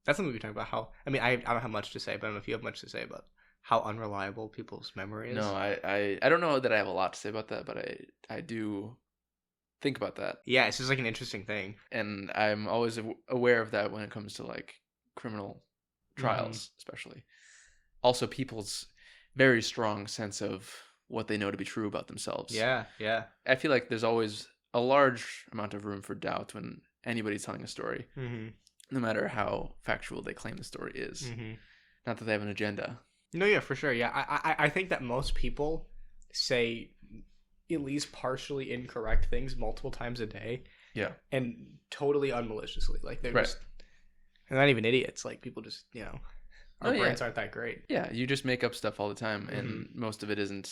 That's something we talk about. I don't have much to say, but I don't know if you have much to say about how unreliable people's memory is. No, I don't know that I have a lot to say about that, but I do think about that. Yeah, it's just like an interesting thing. And I'm always aware of that when it comes to like criminal trials, especially. Also, people's very strong sense of what they know to be true about themselves. Yeah. I feel like there's always a large amount of room for doubt when anybody's telling a story, no matter how factual they claim the story is. Not that they have an agenda. No, yeah, for sure. Yeah, I think that most people say at least partially incorrect things multiple times a day. Yeah. And totally unmaliciously. Like, they're just... They're not even idiots. Like, people just, our brains aren't that great. Yeah, you just make up stuff all the time, and most of it isn't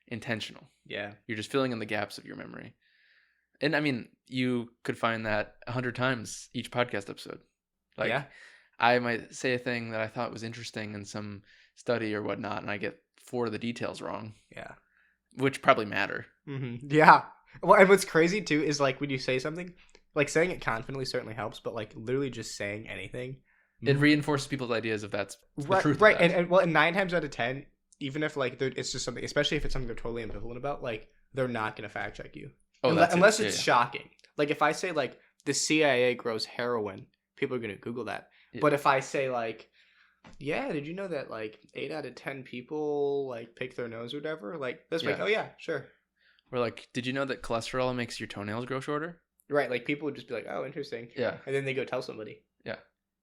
intentional. Yeah. You're just filling in the gaps of your memory. And, I mean, you could find that 100 times each podcast episode. Like, yeah. I might say a thing that I thought was interesting in some study or whatnot, and I get 4 of the details wrong. Yeah. Which probably matter. Yeah. Well, and what's crazy, too, is, like, when you say something, like, saying it confidently certainly helps, but, like, literally just saying anything... It reinforces people's ideas of that's the right, truth. Right, and 9 times out of 10, even if, like, it's just something, especially if it's something they're totally ambivalent about, like, they're not going to fact check you. Oh, unless it's shocking. Like, if I say, like, the CIA grows heroin, people are going to Google that. Yeah. But if I say, like, yeah, did you know that, like, 8 out of 10 people, like, pick their nose or whatever? Like, that's like, oh, yeah, sure. Or, like, did you know that cholesterol makes your toenails grow shorter? Right, like, people would just be like, oh, interesting. Yeah. And then they go tell somebody. Yeah.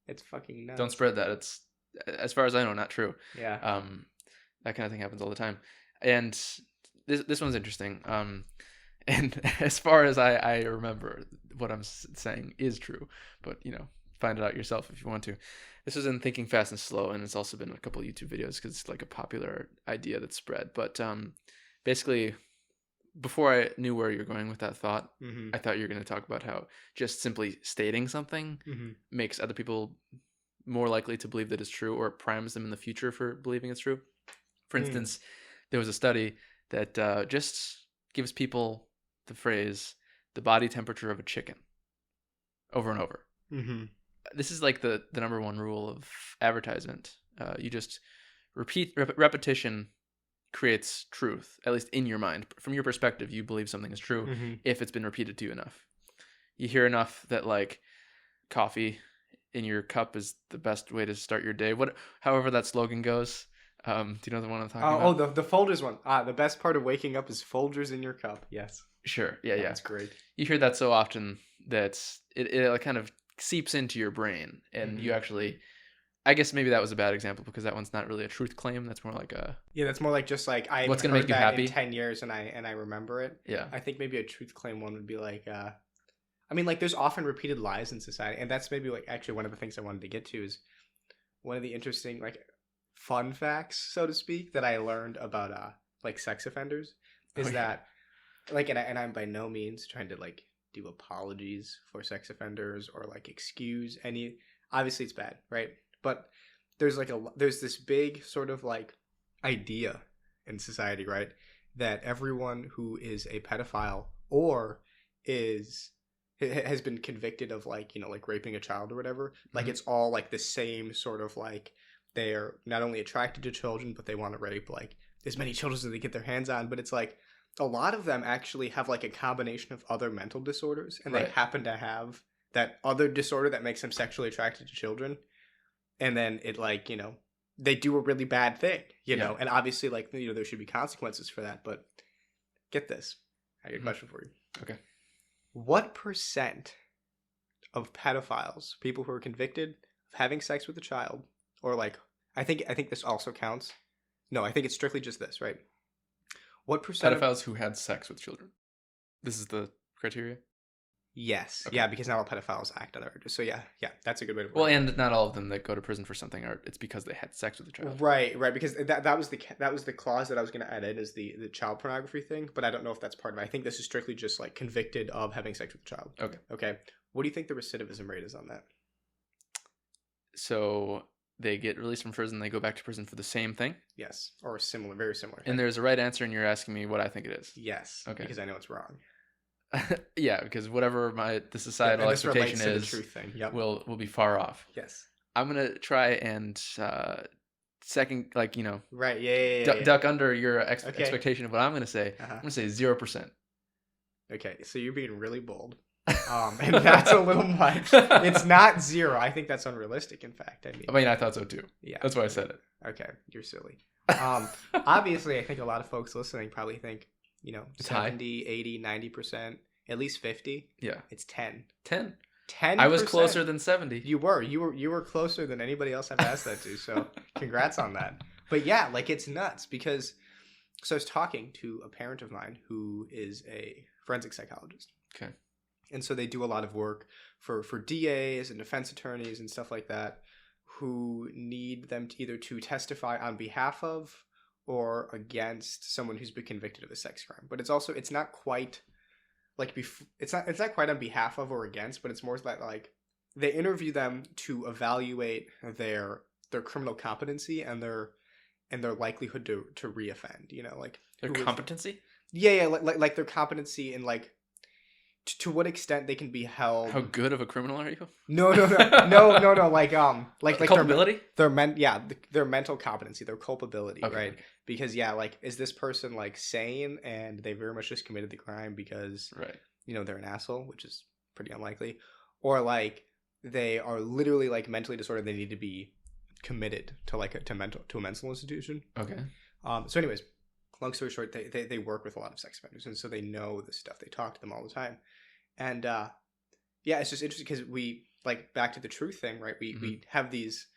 It's fucking nuts. Don't spread that. It's, as far as I know, not true. Yeah. That kind of thing happens all the time. And this one's interesting. And as far as I remember, what I'm saying is true. But, find it out yourself if you want to. This was in Thinking Fast and Slow, and it's also been in a couple of YouTube videos because it's like a popular idea that's spread. But basically, before I knew where you're going with that thought, I thought you were going to talk about how just simply stating something makes other people more likely to believe that it's true, or it primes them in the future for believing it's true. For instance, there was a study that just gives people the phrase, the body temperature of a chicken, over and over. This is like the number one rule of advertisement. You just repeat, repetition creates truth, at least in your mind. From your perspective, you believe something is true if it's been repeated to you enough. You hear enough that, like, coffee in your cup is the best way to start your day. However that slogan goes. Do you know the one I'm talking about? Oh, the Folgers one. The best part of waking up is Folgers in your cup. Yes. Sure. Yeah. That's great. You hear that so often that it kind of seeps into your brain, and you actually... I guess maybe that was a bad example because that one's not really a truth claim. That's more like a... Yeah, that's more like just like I what's going to make you happy? In 10 years and I remember it. Yeah. I think maybe a truth claim one would be like... I mean, like, there's often repeated lies in society, and that's maybe like actually one of the things I wanted to get to is one of the interesting, like, fun facts, so to speak, that I learned about like sex offenders is that, like, and I'm by no means trying to, like, do apologies for sex offenders or, like, excuse any... Obviously, it's bad, right? But there's this big sort of, like, idea in society, right, that everyone who is a pedophile or has been convicted of, like, like raping a child or whatever, like, it's all, like, the same sort of, like, they're not only attracted to children, but they want to rape, like, as many children as they get their hands on. But it's like a lot of them actually have, like, a combination of other mental disorders, and they happen to have that other disorder that makes them sexually attracted to children. And then it, like, they do a really bad thing, know, and obviously, like, there should be consequences for that. But get this. I got a question for you. Okay. What percent of pedophiles, people who are convicted of having sex with a child, or, like, I think this also counts. No, I think it's strictly just this, right? What percent pedophiles who had sex with children? This is the criteria? Yes. Okay. Yeah, because not all pedophiles act on their urges. So yeah, that's a good way to put it. Well, and not all of them that go to prison for something it's because they had sex with a child. Right, because that was the clause that I was going to add in, is the child pornography thing, but I don't know if that's part of it. I think this is strictly just, like, convicted of having sex with a child. Okay. What do you think the recidivism rate is on that? So they get released from prison, they go back to prison for the same thing? Yes, or similar, very similar. And there's a right answer, and you're asking me what I think it is? Yes. Okay. Because I know it's wrong. Yeah, because whatever the societal expectation is, truth thing. Yep. will be far off. Yes. I'm gonna try and second, like, Right. Yeah. duck under your Okay. expectation of what I'm gonna say. I'm gonna say 0%. Okay, so you're being really bold. And that's a little much. It's not 0. I think that's unrealistic, in fact. I mean, I thought so too. Yeah. That's why I said it. Okay, you're silly. Obviously, I think a lot of folks listening probably think, It's 70, 80, 90%, at least 50. Yeah. It's 10. 10. 10%. I was closer than 70. You were closer than anybody else I've asked that to, so congrats on that. But yeah, like, it's nuts because, so I was talking to a parent of mine who is a forensic psychologist. Okay. And so they do a lot of work for DAs and defense attorneys and stuff like that who need them to either to testify on behalf of or against someone who's been convicted of a sex crime. But it's not quite like it's not quite on behalf of or against, but it's more like they interview them to evaluate their criminal competency and their likelihood to reoffend, like Their competency? Yeah, like their competency and like to what extent they can be held. How good of a criminal are you? No, like culpability? Their mental competency, their culpability, Okay, right? okay. Because like, is this person like sane and they very much just committed the crime because Right. They're an asshole, which is pretty unlikely, or like they are literally like mentally disordered, they need to be committed to like to a mental institution. Okay. So anyways, long story short, they work with a lot of sex offenders, and so they know this stuff. They talk to them all the time. And yeah, it's just interesting because we, like, back to the truth thing, right? We have these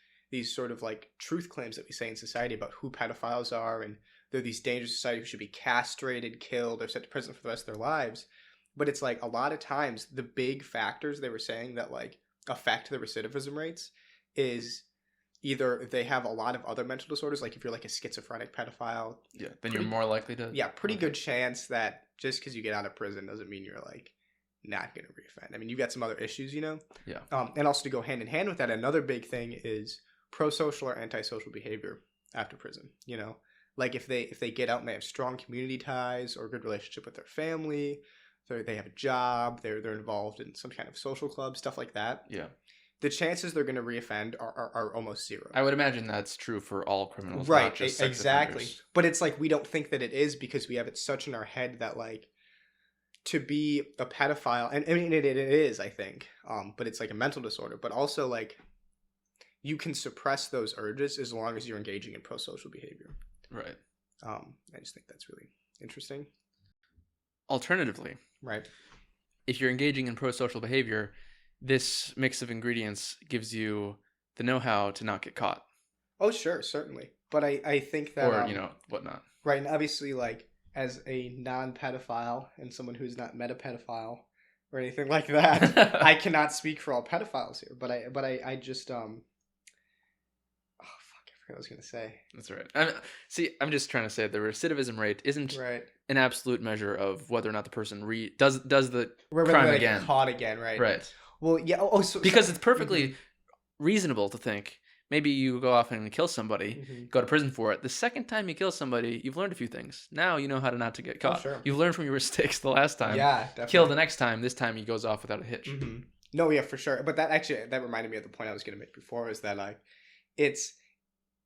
sort of like truth claims that we say in society about who pedophiles are, and they're these dangerous society who should be castrated, killed, or sent to prison for the rest of their lives. But it's like a lot of times the big factors they were saying that like affect the recidivism rates is either they have a lot of other mental disorders, like if you're like a schizophrenic pedophile. Yeah, then you're more likely to. Yeah, pretty good chance that just because you get out of prison doesn't mean you're like not going to reoffend. I mean, you've got some other issues, Yeah. And also to go hand in hand with that, another big thing is pro-social or antisocial behavior after prison. Like if they get out and they have strong community ties or a good relationship with their family, they have a job, they're involved in some kind of social club, stuff like that. Yeah. The chances they're going to reoffend are almost 0. I would imagine that's true for all criminals, right? Not just sex Exactly. offenders. But it's like we don't think that it is because we have it such in our head that like to be a pedophile, and I mean it is, I think, but it's like a mental disorder. But also like you can suppress those urges as long as you're engaging in pro-social behavior. Right. I just think that's really interesting. Alternatively, right, if you're engaging in pro-social behavior, this mix of ingredients gives you the know-how to not get caught. Oh, sure, certainly. But I think that... Or, whatnot. Right, and obviously, like, as a non-pedophile and someone who's not meta-pedophile or anything like that, I cannot speak for all pedophiles here. But I just... Oh, fuck, I forgot what I was going to say. That's right. I'm just trying to say the recidivism rate isn't an absolute measure of whether or not the person does the crime again. Caught again, right? Right. Well, yeah. Because it's perfectly reasonable to think maybe you go off and kill somebody, go to prison for it. The second time you kill somebody, you've learned a few things. Now you know how to not to get caught. Oh, sure. You've learned from your mistakes the last time. Yeah, definitely. Kill the next time. This time he goes off without a hitch. No, yeah, for sure. But that reminded me of the point I was going to make before, is that like it's.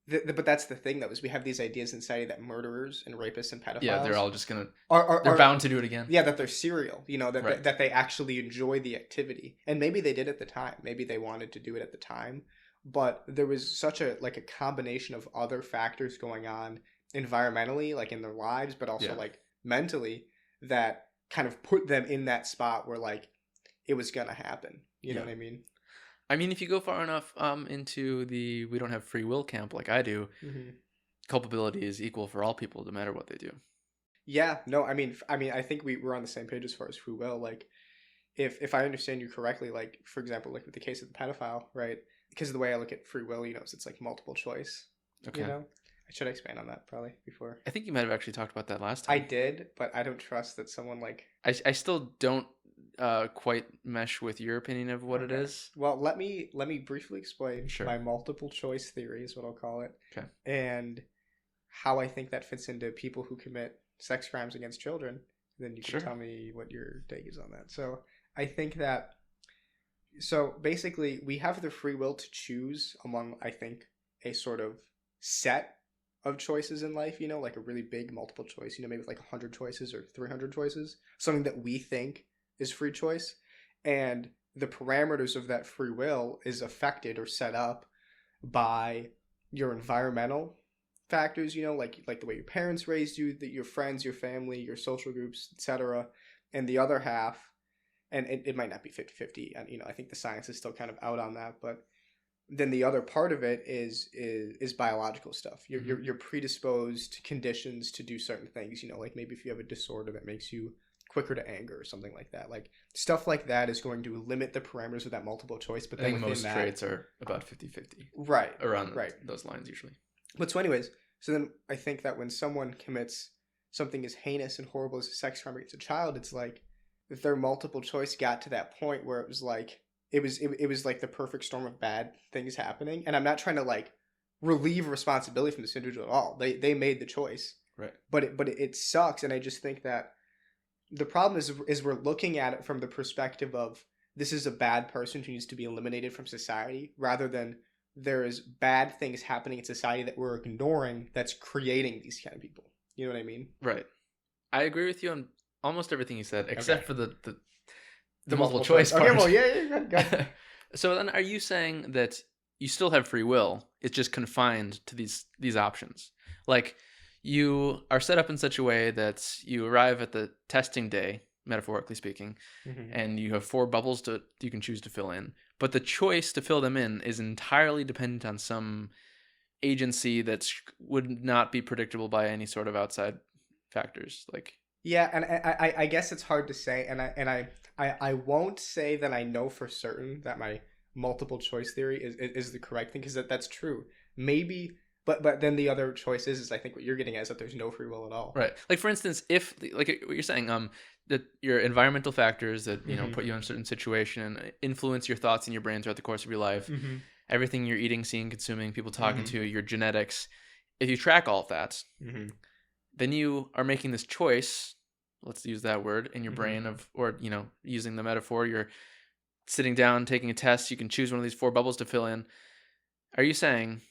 But that's the thing, though, is we have these ideas in society that murderers and rapists and pedophiles... Yeah, they're all just going to... They're bound to do it again. Yeah, that they're serial, that they actually enjoy the activity. And maybe they did at the time. Maybe they wanted to do it at the time. But there was such a combination of other factors going on environmentally, like in their lives, but also like mentally, that kind of put them in that spot where like it was going to happen. You know what I mean? I mean, if you go far enough into the we don't have free will camp like I do, culpability is equal for all people, no matter what they do. Yeah, no, I mean, I think we're on the same page as far as free will. Like, if I understand you correctly, like, for example, like with the case of the pedophile, right? Because of the way I look at free will, it's like multiple choice. Okay. I should expand on that probably before. I think you might have actually talked about that last time. I did, but I don't trust that someone like... I still don't quite mesh with your opinion of what it is. Well, let me briefly explain my multiple choice theory is what I'll call it. Okay. And how I think that fits into people who commit sex crimes against children. Then you can tell me what your take is on that. So I think that So basically, we have the free will to choose among, I think, a sort of set of choices in life, like a really big multiple choice, maybe with like 100 choices or 300 choices, something that we think is free choice. And the parameters of that free will is affected or set up by your environmental factors, like the way your parents raised you, your friends, your family, your social groups, etc. And the other half, and it might not be 50-50, and I think the science is still kind of out on that, but then the other part of it is biological stuff. You're predisposed conditions to do certain things, like maybe if you have a disorder that makes you quicker to anger or something like that. Like stuff like that is going to limit the parameters of that multiple choice. But I think most traits are about 50-50. Right. Around those lines usually. But so anyways, so then I think that when someone commits something as heinous and horrible as a sex crime against a child, it's like if their multiple choice got to that point where it was like it was like the perfect storm of bad things happening. And I'm not trying to like relieve responsibility from this individual at all. They made the choice. Right. But it sucks, and I just think that the problem is we're looking at it from the perspective of this is a bad person who needs to be eliminated from society, rather than there is bad things happening in society that we're ignoring that's creating these kind of people. You know what I mean? Right. I agree with you on almost everything you said, except for the multiple choice part. Okay, well, yeah, good. So then, are you saying that you still have free will? It's just confined to these options. Like you are set up in such a way that you arrive at the testing day, metaphorically speaking, and you have 4 bubbles you can choose to fill in. But the choice to fill them in is entirely dependent on some agency that would not be predictable by any sort of outside factors. Like yeah, and I guess it's hard to say, and I won't say that I know for certain that my multiple choice theory is the correct thing, because that's true. Maybe. But then the other choice is I think what you're getting at is that there's no free will at all. Right. Like for instance, if like what you're saying, that your environmental factors that put you in a certain situation influence your thoughts in your brain throughout the course of your life, everything you're eating, seeing, consuming, people talking to, your genetics. If you track all of that, then you are making this choice. Let's use that word in your brain or using the metaphor, you're sitting down taking a test. You can choose one of these 4 bubbles to fill in. Are you saying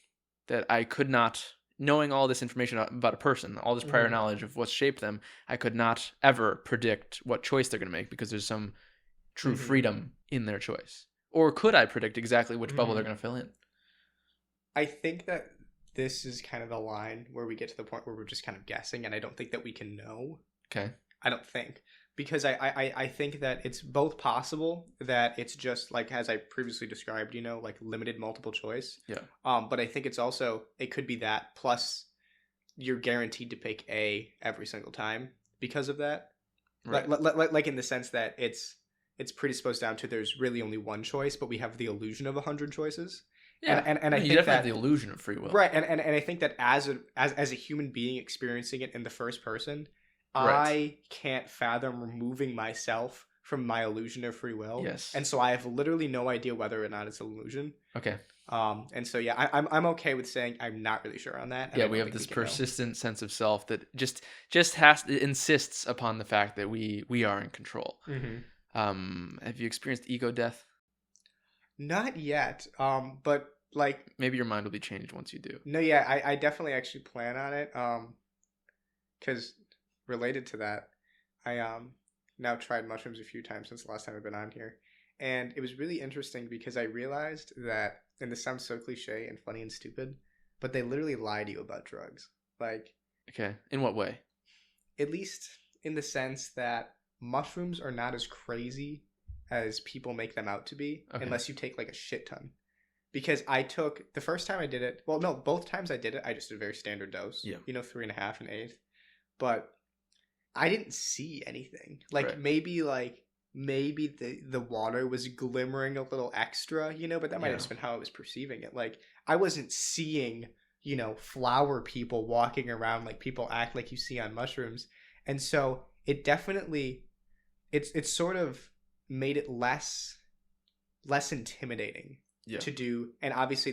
that I could not, knowing all this information about a person, all this prior knowledge of what's shaped them, I could not ever predict what choice they're going to make because there's some true freedom in their choice? Or could I predict exactly which bubble they're going to fill in? I think that this is kind of the line where we get to the point where we're just kind of guessing, and I don't think that we can know. Okay. I don't think. Because I think that it's both possible that it's just like, as I previously described, like limited multiple choice. Yeah. But I think it could be that, plus you're guaranteed to pick A every single time because of that. Right. Like in the sense that it's predisposed down to there's really only one choice, but we have the illusion of 100 choices. Yeah. And I think you definitely that have the illusion of free will. Right. And I think that as a human being experiencing it in the first person, I can't fathom removing myself from my illusion of free will. Yes. And so I have literally no idea whether or not it's an illusion. Okay. And so yeah, I'm okay with saying I'm not really sure on that. Yeah, we have this persistent sense of self that just insists upon the fact that we are in control. Have you experienced ego death? Not yet. But like maybe your mind will be changed once you do. No, yeah, I definitely actually plan on it. Because related to that, I now tried mushrooms a few times since the last time I've been on here, and it was really interesting because I realized that, and this sounds so cliche and funny and stupid, but they literally lie to you about drugs. Like, okay, in what way? At least in the sense that mushrooms are not as crazy as people make them out to be, unless you take like a shit ton. Because I took the first time I did it. Well, no, both times I did it, I just did a very standard dose. Yeah. 3.5 and 1/8. But I didn't see anything. Like maybe the water was glimmering a little extra, but that might have just been how I was perceiving it. Like I wasn't seeing, flower people walking around like people act like you see on mushrooms. And so it definitely it's sort of made it less intimidating to do. And obviously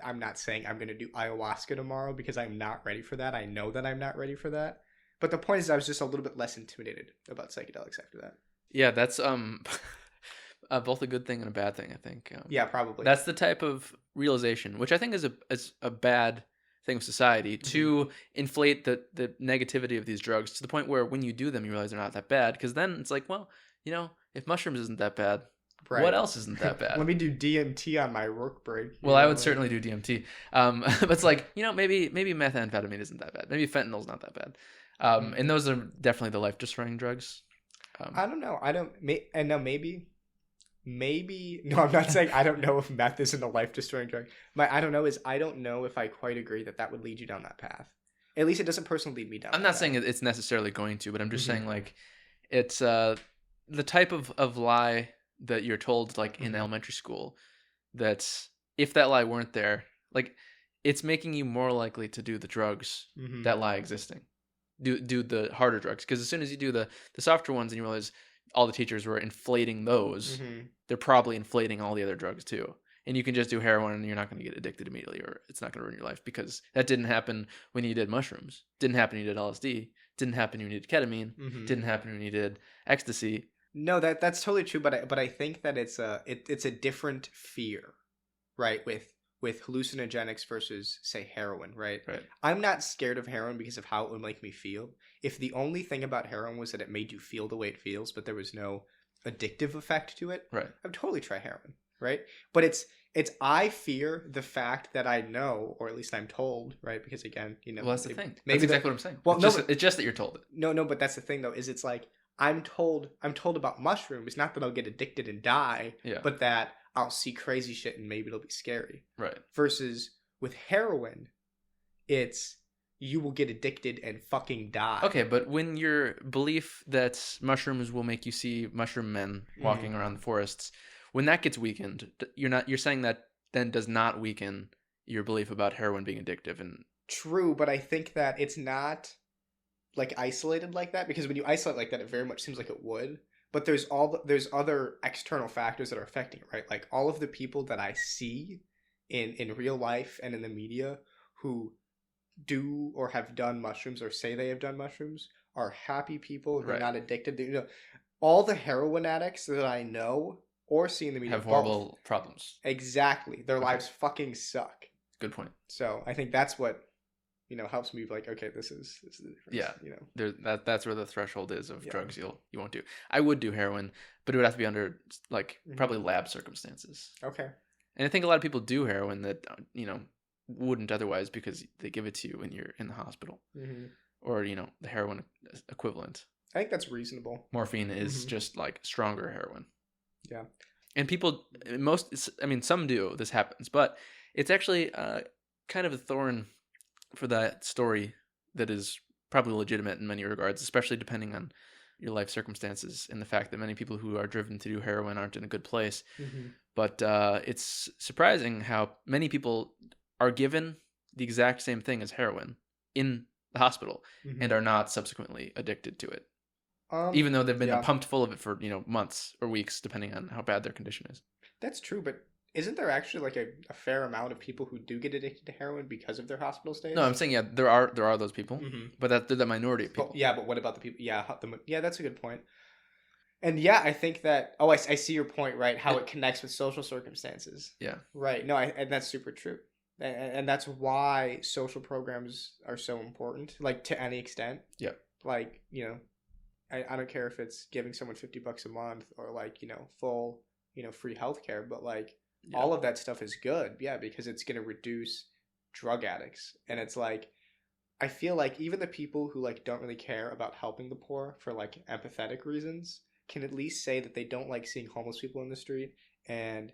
I'm not saying I'm going to do ayahuasca tomorrow because I'm not ready for that. I know that I'm not ready for that. But the point is I was just a little bit less intimidated about psychedelics after that. Yeah, that's both a good thing and a bad thing, I think. Yeah, probably. That's the type of realization, which I think is a bad thing of society, to inflate the negativity of these drugs to the point where when you do them, you realize they're not that bad. Because then it's like, well, if mushrooms isn't that bad, what else isn't that bad? Let me do DMT on my work break. Well, I would certainly do DMT. But it's like, maybe methamphetamine isn't that bad. Maybe fentanyl's not that bad. And those are definitely the life-destroying drugs. I don't know. Maybe. No, I'm not saying I don't know if meth isn't a life-destroying drug. I don't know is I don't know if I quite agree that would lead you down that path. At least it doesn't personally lead me down. I'm not saying it's necessarily going to, but I'm just saying like it's the type of lie that you're told like in elementary school, that if that lie weren't there, like it's making you more likely to do the drugs that lie existing. Do the harder drugs, because as soon as you do the softer ones and you realize all the teachers were inflating those, they're probably inflating all the other drugs too. And you can just do heroin and you're not going to get addicted immediately, or it's not going to ruin your life, because that didn't happen when you did mushrooms. Didn't happen when you did LSD. Didn't happen when you did ketamine. Didn't happen when you did ecstasy. No, that's totally true, but I think that it's a different fear, right? With hallucinogenics versus, say, heroin, right? Right. I'm not scared of heroin because of how it would make me feel. If the only thing about heroin was that it made you feel the way it feels, but there was no addictive effect to it, right, I would totally try heroin, right? But it's I fear the fact that I know, or at least I'm told, right? Because again, well, that's the thing. That's exactly what I'm saying. Well, it's just that you're told it. No, but that's the thing though. Is it's like I'm told about mushrooms, not that I'll get addicted and die, but that I'll see crazy shit and maybe it'll be scary. Right. Versus with heroin, it's you will get addicted and fucking die. Okay, but when your belief that mushrooms will make you see mushroom men walking around the forests, when that gets weakened, you're saying that then does not weaken your belief about heroin being addictive. And true, but I think that it's not like isolated like that, because when you isolate like that, it very much seems like it would. But there's other external factors that are affecting it, right? Like all of the people that I see in real life and in the media who do or have done mushrooms or say they have done mushrooms are happy people who are not addicted. All the heroin addicts that I know or see in the media have horrible problems. Exactly. Their lives fucking suck. Good point. So I think that's what helps me be like, okay, this is the difference. Yeah. That's where the threshold is of drugs you won't do. I would do heroin, but it would have to be under like probably lab circumstances. Okay. And I think a lot of people do heroin that wouldn't otherwise, because they give it to you when you're in the hospital, or the heroin equivalent. I think that's reasonable. Morphine is just like stronger heroin. Yeah. And people, some do, this happens, but it's actually kind of a thorn for that story that is probably legitimate in many regards, especially depending on your life circumstances and the fact that many people who are driven to do heroin aren't in a good place. But it's surprising how many people are given the exact same thing as heroin in the hospital and are not subsequently addicted to it. Even though they've been pumped full of it for months or weeks, depending on how bad their condition is. That's true, but isn't there actually like a fair amount of people who do get addicted to heroin because of their hospital stays? No, I'm saying there are those people, but they're the minority of people. But what about the people? Yeah, that's a good point. And I think that I see your point, right? How it connects with social circumstances. Yeah. Right. No, and that's super true. And that's why social programs are so important, like to any extent. Yeah. Like, I don't care if it's giving someone $50 a month or like, full, free healthcare, but like all of that stuff is good. Yeah. Because it's going to reduce drug addicts. And it's like, I feel like even the people who like don't really care about helping the poor for like empathetic reasons can at least say that they don't like seeing homeless people in the street. And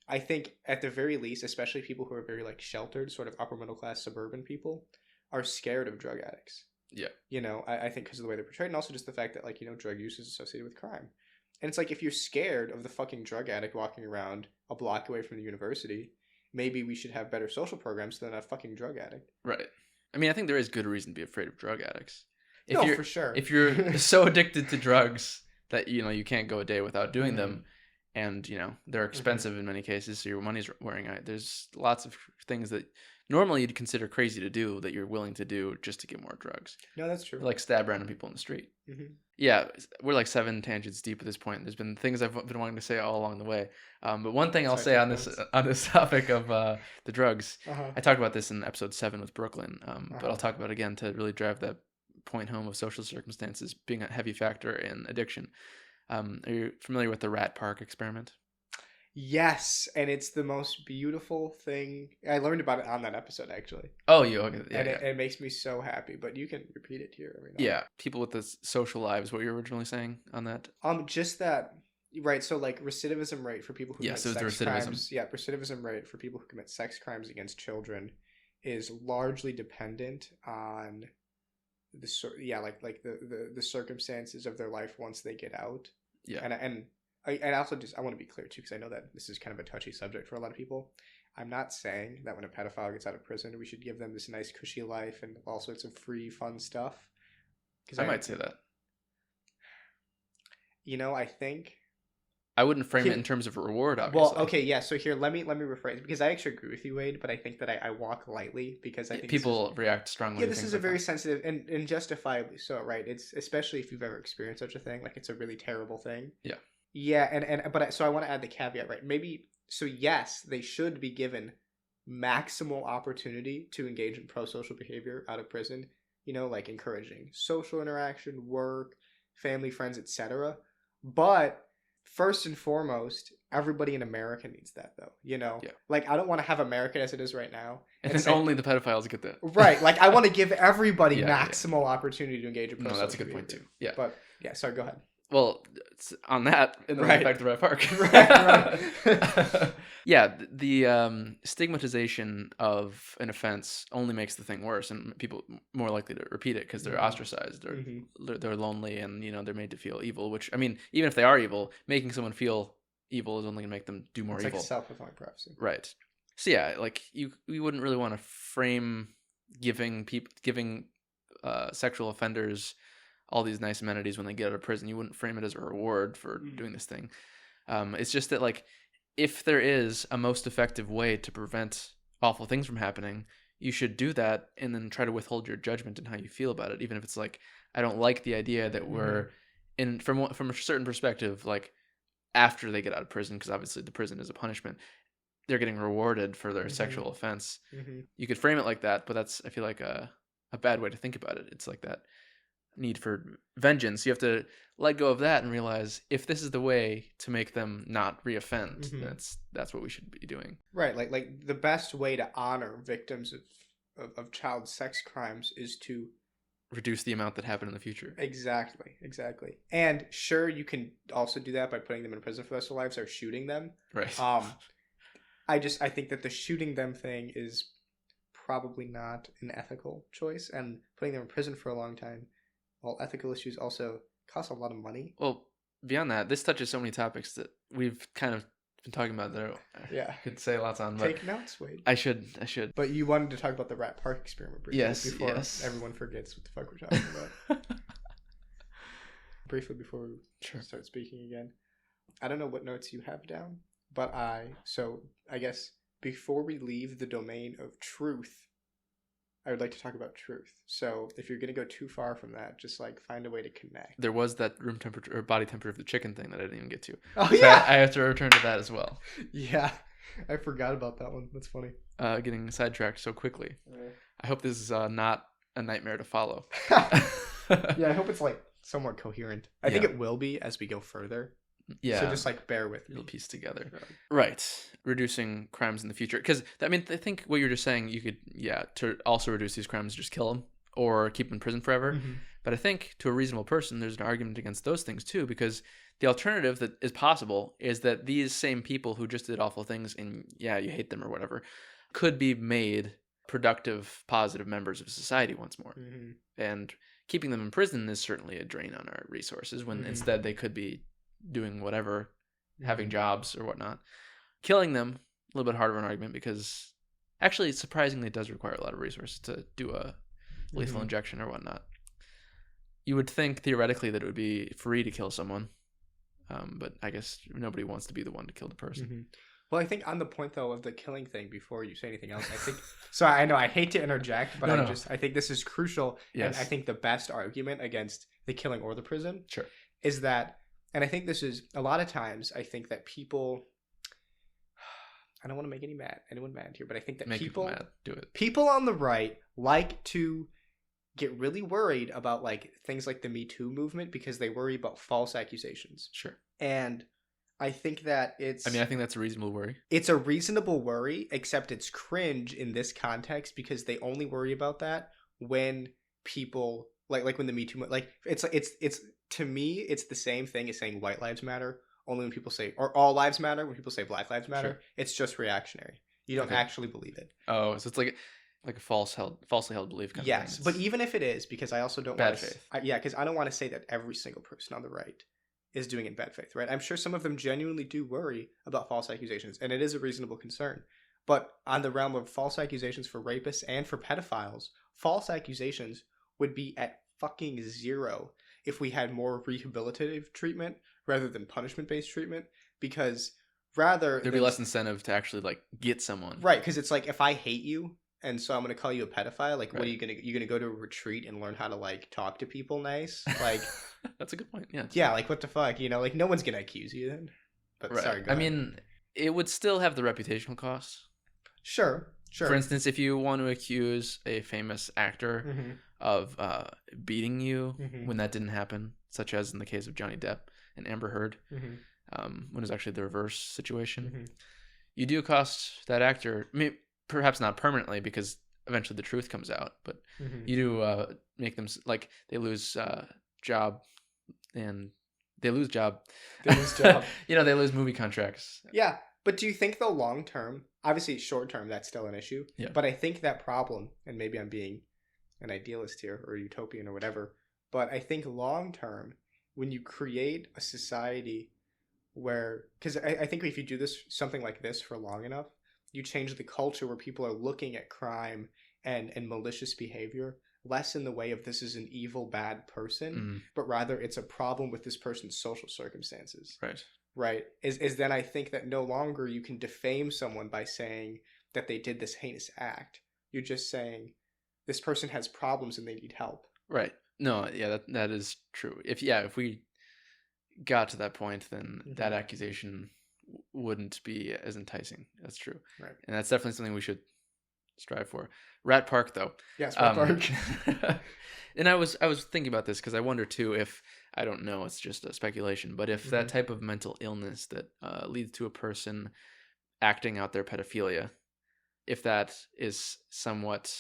I think at the very least, especially people who are very like sheltered, sort of upper middle class suburban people, are scared of drug addicts. Yeah. I think because of the way they're portrayed, and also just the fact that like, drug use is associated with crime. And it's like, if you're scared of the fucking drug addict walking around a block away from the university, maybe we should have better social programs than a fucking drug addict. Right. I mean, I think there is good reason to be afraid of drug addicts. For sure. If you're so addicted to drugs that, you can't go a day without doing them, and, they're expensive in many cases, so your money's wearing out. There's lots of things that normally you'd consider crazy to do that you're willing to do just to get more drugs. No, that's true. Like stab random people in the street. Yeah, we're like 7 tangents deep at this point. There's been things I've been wanting to say all along the way. But one thing I'll Sorry, say take on this notes. topic of the drugs, Uh-huh. I talked about this in episode 7 with Brooklyn, but Uh-huh. I'll talk about it again to really drive that point home of social circumstances being a heavy factor in addiction. Are you familiar with the rat park experiment? Yes, and it's the most beautiful thing. I learned about it on that episode actually, Oh, you okay? Yeah, and yeah. it makes me so happy. But you can repeat it here. I mean, Yeah, people with the social lives. What you were originally saying on that? just that. Right, so like recidivism rate for people who Yeah, commit so it's the sex recidivism. crimes. Yeah, recidivism rate for people who commit sex crimes against children is largely dependent on the circumstances of their life once they get out. Yeah. And I also I want to be clear too, because I know that this is kind of a touchy subject for a lot of people. I'm not saying that when a pedophile gets out of prison, we should give them this nice cushy life and all sorts of free fun stuff. Because I might say that. I think I wouldn't frame it in terms of a reward, obviously. Well, okay, yeah. So here, let me rephrase, because I actually agree with you, Wade. But I think that I walk lightly because I think people react strongly. Yeah, to this things is a like very that. sensitive and justifiably so, right? It's especially if you've ever experienced such a thing, like it's a really terrible thing. Yeah. Yeah, so I want to add the caveat, right? Maybe so. Yes, they should be given maximal opportunity to engage in pro-social behavior out of prison. Like encouraging social interaction, work, family, friends, etc. But first and foremost, everybody in America needs that, though. Yeah. Like I don't want to have America as it is right now, and then only the pedophiles get that. Right. Like I want to give everybody Yeah, maximal opportunity to engage in pro-social that's a good point too. Yeah. But yeah, sorry, go ahead. Well, on that, and then Right. back to Rat Park. Right. Yeah, the stigmatization of an offense only makes the thing worse, and people more likely to repeat it because they're ostracized or they're lonely, and they're made to feel evil. Which, I mean, even if they are evil, making someone feel evil is only going to make them do more evil. It's like self-fulfilling prophecy. Right. So yeah, like you wouldn't really want to frame giving sexual offenders all these nice amenities when they get out of prison. You wouldn't frame it as a reward for doing this thing. It's just that, like, if there is a most effective way to prevent awful things from happening, you should do that and then try to withhold your judgment and how you feel about it, even if it's like, I don't like the idea that we're from a certain perspective, like after they get out of prison, because obviously the prison is a punishment, they're getting rewarded for their sexual offense. You could frame it like that, but that's, I feel like, a bad way to think about it. It's like that need for vengeance. You have to let go of that and realize if this is the way to make them not reoffend, that's what we should be doing. Right. Like the best way to honor victims of child sex crimes is to reduce the amount that happen in the future. Exactly. And sure, you can also do that by putting them in prison for the rest of their lives or shooting them. Right. I think that the shooting them thing is probably not an ethical choice, and putting them in prison for a long time, well, ethical issues also cost a lot of money. Well, beyond that, this touches so many topics that we've kind of been talking about that I could say lots on. But Take notes, Wade. I should. But you wanted to talk about the Rat Park experiment briefly before everyone forgets what the fuck we're talking about. Briefly before we start speaking again. I don't know what notes you have down, but I guess before we leave the domain of truth, I would like to talk about truth. So if you're going to go too far from that, just like find a way to connect. There was that room temperature or body temperature of the chicken thing that I didn't even get to. Oh, yeah. I have to return to that as well. Yeah. I forgot about that one. That's funny. Getting sidetracked so quickly. I hope this is not a nightmare to follow. Yeah, I hope it's like somewhat coherent. I think it will be as we go further. Yeah. So just like bear with me. It'll piece together. Right. Reducing crimes in the future. Because, I mean, I think what you're just saying, you could, to also reduce these crimes, just kill them or keep them in prison forever. But I think to a reasonable person, there's an argument against those things too, because the alternative that is possible is that these same people who just did awful things and, you hate them or whatever, could be made productive, positive members of society once more. And keeping them in prison is certainly a drain on our resources when instead they could be doing whatever, having jobs or whatnot. Killing them, a little bit harder of an argument because actually surprisingly it does require a lot of resources to do a lethal injection or whatnot. You would think theoretically that it would be free to kill someone, but I guess nobody wants to be the one to kill the person. Well, I think on the point though of the killing thing, before you say anything else, I think so. I know I hate to interject, but No. I think this is crucial, and I Yes. think the best argument against the killing or the prison Sure. is that, and I think this is a lot of times. I think that people. I don't want to make anyone mad here, but I think that Make people mad. Do it. people on the right like to get really worried about like things like the Me Too movement because they worry about false accusations. Sure. And I think that it's I mean, I think that's a reasonable worry. it's a reasonable worry, except it's cringe in this context because they only worry about that when people like when the Me Too like it's to me it's the same thing as saying white lives matter. Only when people say or all lives matter. When people say Black lives matter, Sure. it's just reactionary. You don't Okay. actually believe it. Oh, so it's like a falsely held belief kind of Yes, thing. but even if it is, because I also don't Bad want to, faith. because I don't want to say that every single person on the right is doing it in bad faith, right? I'm sure some of them genuinely do worry about false accusations, and it is a reasonable concern. But on the realm of false accusations for rapists and for pedophiles, false accusations would be at fucking zero if we had more rehabilitative treatment rather than punishment-based treatment, because rather There'd be less incentive to actually like get someone. right, because it's like if I hate you and so I'm gonna call you a pedophile, like what are Right. you gonna go to a retreat and learn how to like talk to people nice? Like That's a good point. Yeah. yeah, like what the fuck, like no one's gonna accuse you then. But Right. sorry, go I ahead. mean, it would still have the reputational costs. Sure. For instance, if you want to accuse a famous actor Mm-hmm. of beating you Mhm. when that didn't happen, such as in the case of Johnny Depp and Amber Heard, Mm-hmm. when it was actually the reverse situation, Mm-hmm. you do cost that actor, perhaps not permanently because eventually the truth comes out, but Mm-hmm. you do make them like they lose job and they lose job. They lose job. They lose movie contracts. Yeah, but do you think though long term, obviously short term, that's still an issue. Yeah. But I think that problem, and maybe I'm being an idealist here or utopian or whatever, but I think long term, when you create a society where, because I think if you do this something like this for long enough, you change the culture where people are looking at crime and malicious behavior less in the way of this is an evil bad person, but rather it's a problem with this person's social circumstances. Right. Is then I think that no longer you can defame someone by saying that they did this heinous act. You're just saying this person has problems and they need help. Right. No, yeah, that is true. If we got to that point, then that accusation wouldn't be as enticing. That's true. Right. And that's definitely something we should strive for. Rat Park, though. Yes, Rat Park. And I was thinking about this because I wonder too if, I don't know, it's just a speculation, but if that type of mental illness that leads to a person acting out their pedophilia, if that is somewhat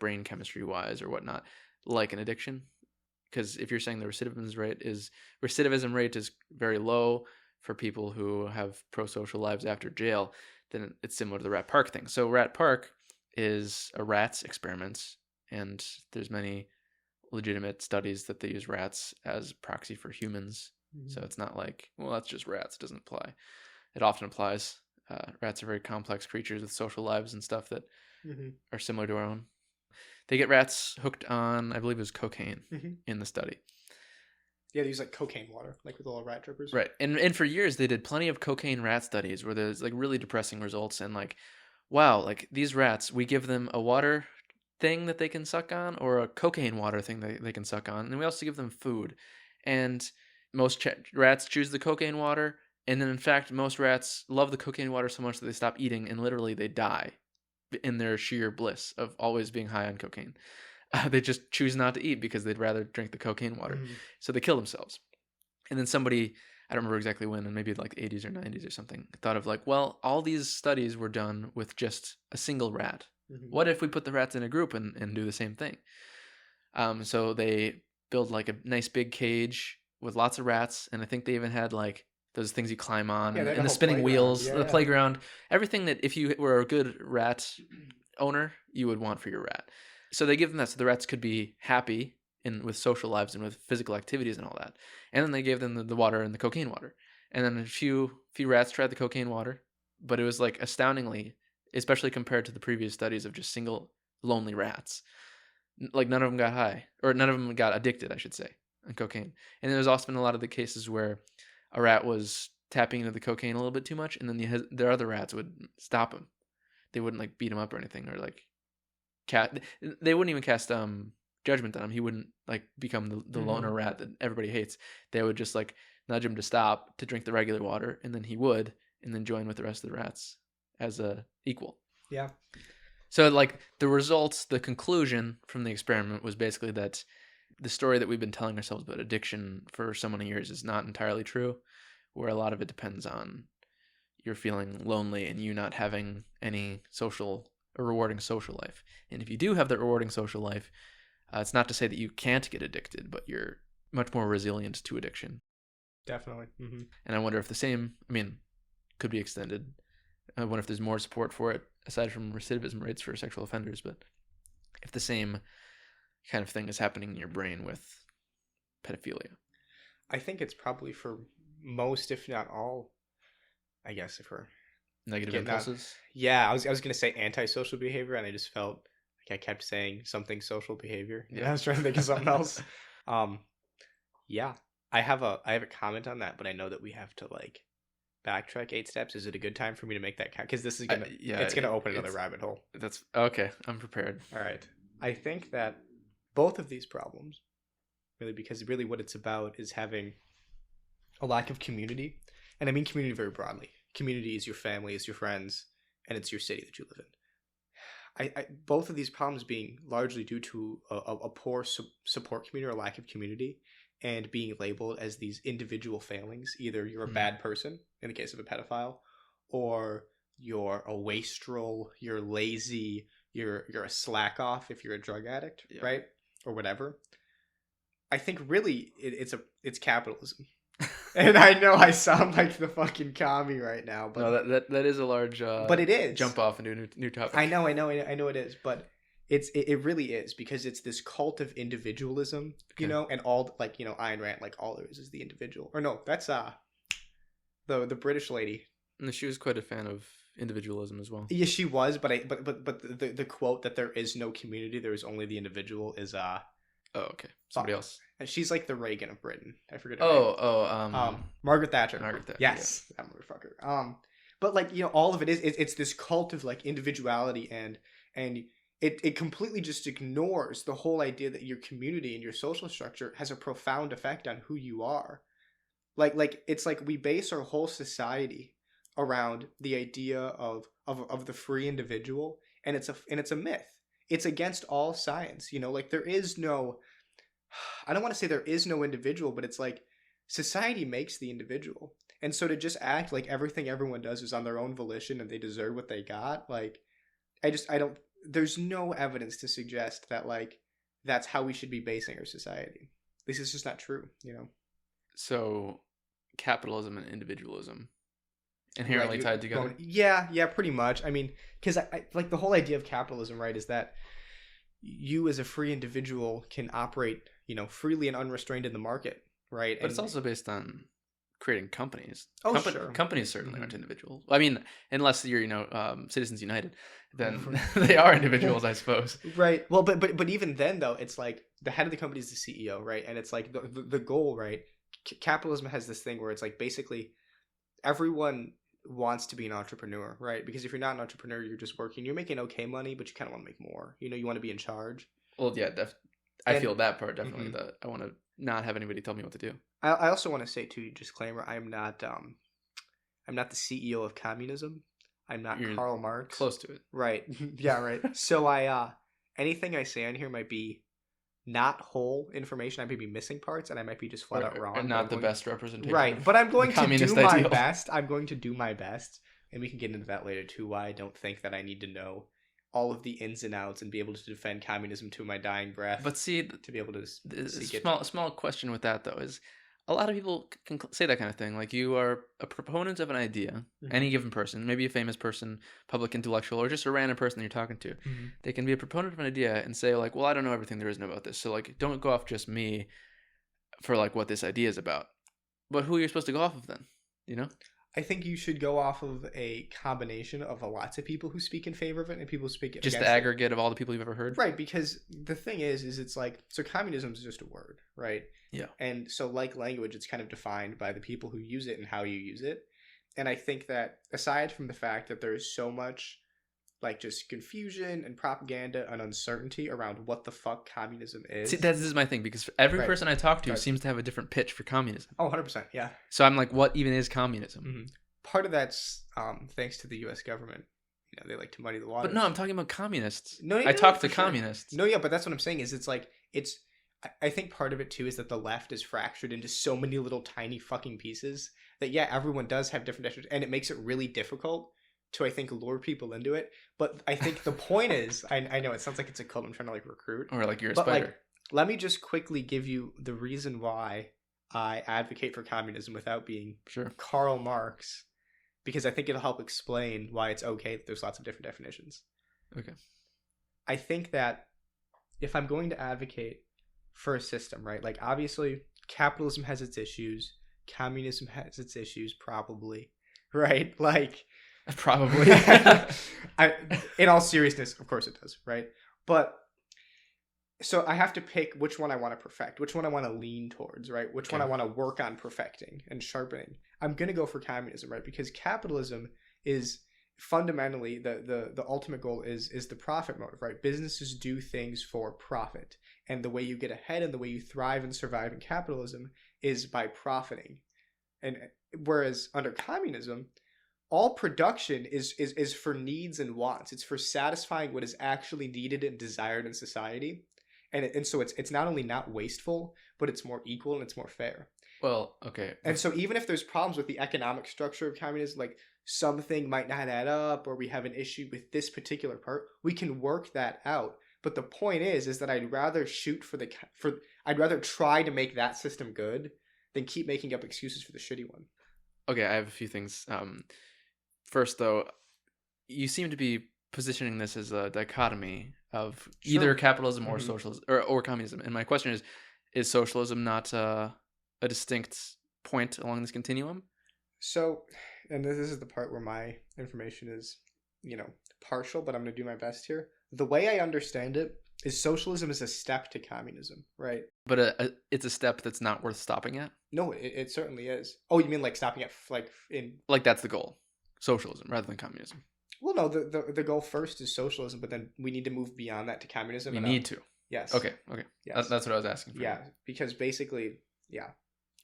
brain chemistry wise or whatnot, like an addiction. Because if you're saying the recidivism rate is very low for people who have pro-social lives after jail, then it's similar to the Rat Park thing. So Rat Park is a rat's experiments, and there's many legitimate studies that they use rats as proxy for humans. So it's not like, well, that's just rats. It doesn't apply. It often applies. Rats are very complex creatures with social lives and stuff that are similar to our own. They get rats hooked on, I believe it was cocaine in the study. Yeah, they use like cocaine water, like with all rat drippers. Right. And for years they did plenty of cocaine rat studies where there's like really depressing results and like, wow, like these rats, we give them a water thing that they can suck on or a cocaine water thing that they can suck on. And we also give them food. And most rats choose the cocaine water. And then in fact, most rats love the cocaine water so much that they stop eating and literally they die in their sheer bliss of always being high on cocaine. They just choose not to eat because they'd rather drink the cocaine water. So they kill themselves. And then somebody, I don't remember exactly when, and maybe like the 80s or 90s or something, thought of like, well, all these studies were done with just a single rat. What if we put the rats in a group and do the same thing? So they build like a nice big cage with lots of rats. And I think they even had like those things you climb on and the spinning wheels, the playground, everything that if you were a good rat owner, you would want for your rat. So they give them that so the rats could be happy with social lives and with physical activities and all that. And then they gave them the water and the cocaine water. And then a few rats tried the cocaine water, but it was like astoundingly, especially compared to the previous studies of just single lonely rats. Like none of them got high, or none of them got addicted, I should say, on cocaine. And there's also been a lot of the cases where a rat was tapping into the cocaine a little bit too much, and then their other rats would stop him. They wouldn't like beat him up or anything, or like they wouldn't even cast judgment on him. He wouldn't like become the loner rat that everybody hates. They would just like nudge him to stop to drink the regular water, and then he would, and then join with the rest of the rats as a equal. Yeah. So like the results, the conclusion from the experiment was basically that the story that we've been telling ourselves about addiction for so many years is not entirely true, where a lot of it depends on you're feeling lonely and you not having any a rewarding social life. And if you do have that rewarding social life, it's not to say that you can't get addicted, but you're much more resilient to addiction. Definitely. Mm-hmm. And I wonder if the same, could be extended. I wonder if there's more support for it aside from recidivism rates for sexual offenders, but if the same kind of thing is happening in your brain with pedophilia. I think it's probably for most, if not all, I guess, if we're Negative impulses. Yeah, I was gonna say antisocial behavior, and I just felt like I kept saying something social behavior. Yeah, I was trying to think of something else. Yeah, I have a comment on that, but I know that we have to like backtrack 8 steps. Is it a good time for me to make that count? Because this is gonna it's gonna open another rabbit hole. That's okay. I'm prepared. All right. I think that both of these problems, really, because really what it's about is having a lack of community, and I mean community very broadly. Community is your family, is your friends, and it's your city that you live in. Both of these problems being largely due to a poor support community or lack of community, and being labeled as these individual failings. Either you're a bad person in the case of a pedophile, or you're a wastrel, you're lazy, you're a slack off if you're a drug addict, right? Or whatever. I think really it's capitalism. And I know I sound like the fucking commie right now, but no, that is a large but it is jump off into a new topic. I know it is, but it really is, because it's this cult of individualism, you know, and all, like, you know, Ayn Rand, like, all there is the individual. Or no, that's the British lady. And she was quite a fan of individualism as well. Yeah, she was, but the quote that there is no community, there is only the individual is oh, okay. Somebody else. And she's like the Reagan of Britain. I forget her name. Margaret Thatcher. Yes, that motherfucker. But like, you know, all of it is it's this cult of like individuality, and it completely just ignores the whole idea that your community and your social structure has a profound effect on who you are. Like it's like we base our whole society around the idea of the free individual, and it's a myth. It's against all science, you know, like there is no, I don't want to say there is no individual, but it's like society makes the individual. And so to just act like everything everyone does is on their own volition and they deserve what they got, like, there's no evidence to suggest that like that's how we should be basing our society. This is just not true, you know? So capitalism and individualism inherently tied together. Yeah, pretty much. I mean, because I like the whole idea of capitalism, right, is that you as a free individual can operate, you know, freely and unrestrained in the market, right? But it's also based on creating companies. Sure. Companies certainly aren't individuals. I mean, unless you're, you know, Citizens United, then they are individuals, I suppose. Right. Well, but even then, though, it's like the head of the company is the CEO, right? And it's like the goal, right? Capitalism has this thing where it's like basically everyone wants to be an entrepreneur, right? Because if you're not an entrepreneur, you're just working. You're making okay money, but you kind of want to make more. You know, you want to be in charge. Well, yeah, I feel that part definitely. That I want to not have anybody tell me what to do. I also want to say too, disclaimer: I'm not the CEO of communism. I'm not Karl Marx. Close to it, right? Yeah, right. So anything I say on here might be not whole information. I may be missing parts, and I might be just flat out wrong. And not the best representation. Right, but I'm going to do my best. I'm going to do my best, and we can get into that later too. Why I don't think that I need to know all of the ins and outs and be able to defend communism to my dying breath. But see, to be able to small question with that though is, a lot of people can say that kind of thing. Like, you are a proponent of an idea, any given person, maybe a famous person, public intellectual, or just a random person that you're talking to. They can be a proponent of an idea and say, like, well, I don't know everything there is to know about this. So, like, don't go off just me for, like, what this idea is about. But who are you supposed to go off of then? You know? I think you should go off of a combination of lots of people who speak in favor of it and people who speak Just against the it. aggregate of all the people you've ever heard. Right, because the thing is it's like, so communism is just a word, right? Yeah. And so like language, it's kind of defined by the people who use it and how you use it. And I think that aside from the fact that there's so much like just confusion and propaganda and uncertainty around what the fuck communism is. See, this is my thing, because every Right. person I talk to Right. seems to have a different pitch for communism. Oh, 100%, yeah. So I'm like, what even is communism? Mm-hmm. Part of that's thanks to the U.S. government. You know, they like to muddy the waters. But no, I'm talking about communists. No, I talk to for sure. communists. No, yeah, but that's what I'm saying is it's like, it's, I think part of it too is that the left is fractured into so many little tiny fucking pieces that, yeah, everyone does have different definitions, and it makes it really difficult to, I think, lure people into it. But I think the point is, I know it sounds like it's a cult I'm trying to like recruit. Or like you're a But spider. like, let me just quickly give you the reason why I advocate for communism without being Sure. Karl Marx, because I think it'll help explain why it's okay that there's lots of different definitions. Okay. I think that if I'm going to advocate for a system, right, like obviously capitalism has its issues, communism has its issues, probably, right? Like, Probably. in all seriousness, of course it does, right? But so I have to pick which one I want to perfect, which one I want to lean towards, right? Which one I want to work on perfecting and sharpening. I'm going to go for communism, right? Because capitalism is fundamentally the ultimate goal is the profit motive, right? Businesses do things for profit. And the way you get ahead and the way you thrive and survive in capitalism is by profiting. And whereas under communism, all production is for needs and wants. It's for satisfying what is actually needed and desired in society. And so it's not only not wasteful, but it's more equal and it's more fair. Well, okay. And so even if there's problems with the economic structure of communism, like something might not add up or we have an issue with this particular part, we can work that out. But the point is that I'd rather shoot I'd rather try to make that system good than keep making up excuses for the shitty one. Okay, I have a few things. First, though, you seem to be positioning this as a dichotomy of either capitalism or socialism or communism. And my question is socialism not a distinct point along this continuum? So, and this is the part where my information is, partial, but I'm going to do my best here. The way I understand it is socialism is a step to communism, right? But it's a step that's not worth stopping at? No, it certainly is. Oh, you mean like stopping at Like that's the goal. Socialism rather than communism. Well, no, the goal first is socialism, but then we need to move beyond that to communism. We need to. Yes. Okay. Yes. That's what I was asking for. Yeah, because basically, yeah.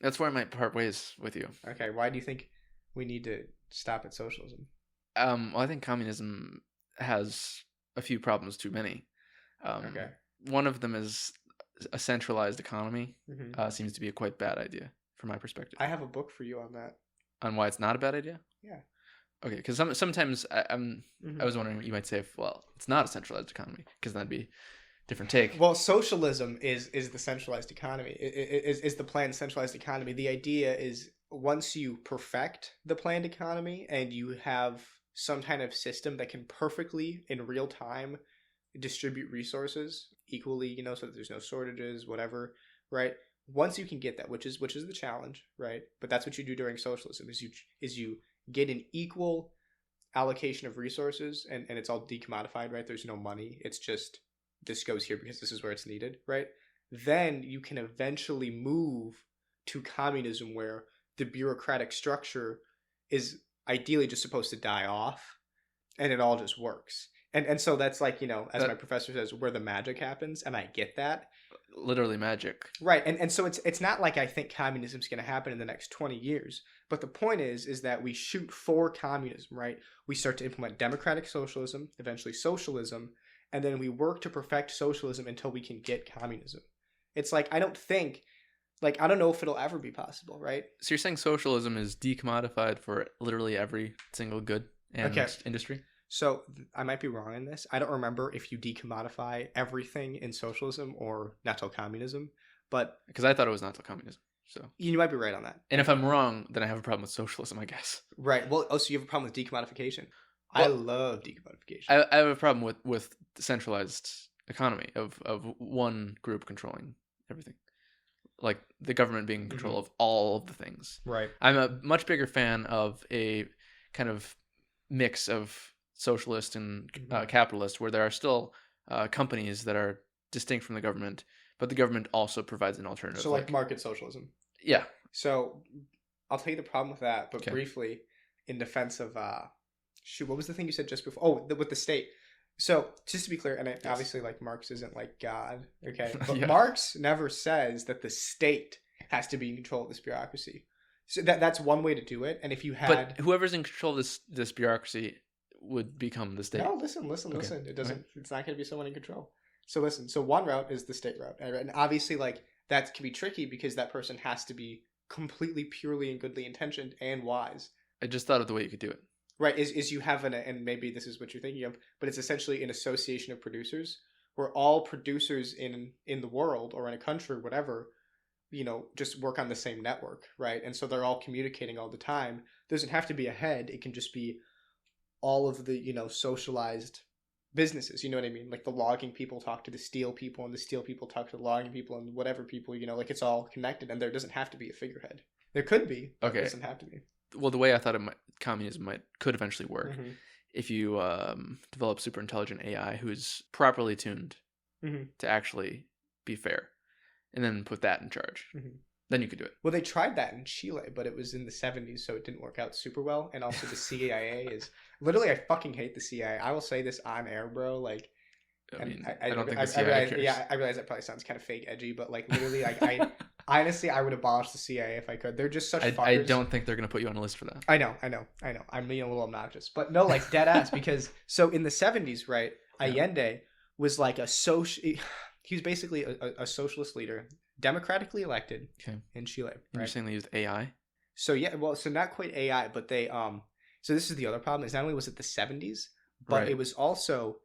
That's where I might part ways with you. Okay, why do you think we need to stop at socialism? Well, I think communism has a few problems too many. Okay. One of them is a centralized economy. Mm-hmm. Seems to be a quite bad idea from my perspective. I have a book for you on that. On why it's not a bad idea? Yeah. Okay, because sometimes I was wondering what you might say if, well, it's not a centralized economy, because that'd be a different take. Well, socialism is the centralized economy. Is the planned centralized economy. The idea is once you perfect the planned economy and you have some kind of system that can perfectly in real time distribute resources equally, so that there's no shortages, whatever, right? Once you can get that, which is the challenge, right? But that's what you do during socialism is you get an equal allocation of resources and it's all decommodified, right? There's no money. It's just this goes here because this is where it's needed, right? Then you can eventually move to communism where the bureaucratic structure is ideally just supposed to die off and it all just works. And so that's like, as my professor says, where the magic happens, and I get that. Literally magic. Right. And so it's not like I think communism is going to happen in the next 20 years. But the point is that we shoot for communism, right? We start to implement democratic socialism, eventually socialism, and then we work to perfect socialism until we can get communism. It's like, I don't know if it'll ever be possible, right? So you're saying socialism is decommodified for literally every single good and industry? So I might be wrong in this. I don't remember if you decommodify everything in socialism or not till communism, but because I thought it was not till communism. So you might be right on that. And if I'm wrong, then I have a problem with socialism, I guess. Right. Well, so you have a problem with decommodification. Well, I love decommodification. I have a problem with the centralized economy of one group controlling everything. like the government being in control of all of the things. Right. I'm a much bigger fan of a kind of mix of socialist and capitalist, where there are still companies that are distinct from the government, but the government also provides an alternative. So like market socialism. Yeah. So I'll tell you the problem with that, but Okay. briefly, in defense of what was the thing you said just before? Oh, with the state. So just to be clear, and obviously like Marx isn't like God, okay? But Marx never says that the state has to be in control of this bureaucracy. So that's one way to do it. And if you had, but whoever's in control of this bureaucracy would become the state. No, listen. It doesn't. It's not going to be someone in control. So listen. So one route is the state route, and obviously, like that can be tricky because that person has to be completely, purely, and goodly intentioned and wise. I just thought of the way you could do it. Right. Is you have and maybe this is what you're thinking of, but it's essentially an association of producers where all producers in the world or in a country, or whatever, just work on the same network, right? And so they're all communicating all the time. It doesn't have to be a head. It can just be all of the, socialized businesses, you know what I mean? Like the logging people talk to the steel people and the steel people talk to the logging people and whatever people, like it's all connected, and there doesn't have to be a figurehead. There could be, but it doesn't have to be. Well, the way I thought communism could eventually work, if you develop super intelligent AI who's properly tuned to actually be fair, and then put that in charge, then you could do it. Well, they tried that in Chile, but it was in the 70s, so it didn't work out super well. And also the CIA is literally, I fucking hate the CIA. I will say this on air, bro. Like, I mean, I don't think the CIA cares. Yeah, I realize that probably sounds kind of fake edgy, but like literally, I honestly, I would abolish the CIA if I could. They're just such fuckers. I don't think they're going to put you on a list for that. I know. I'm being a little obnoxious. But no, like dead ass, because so in the 70s, right, Allende was like he was basically a socialist leader, democratically elected in Chile. Right? And you're saying they used AI? So yeah, well, so not quite AI, but they so this is the other problem, is not only was it the 70s, but it was also,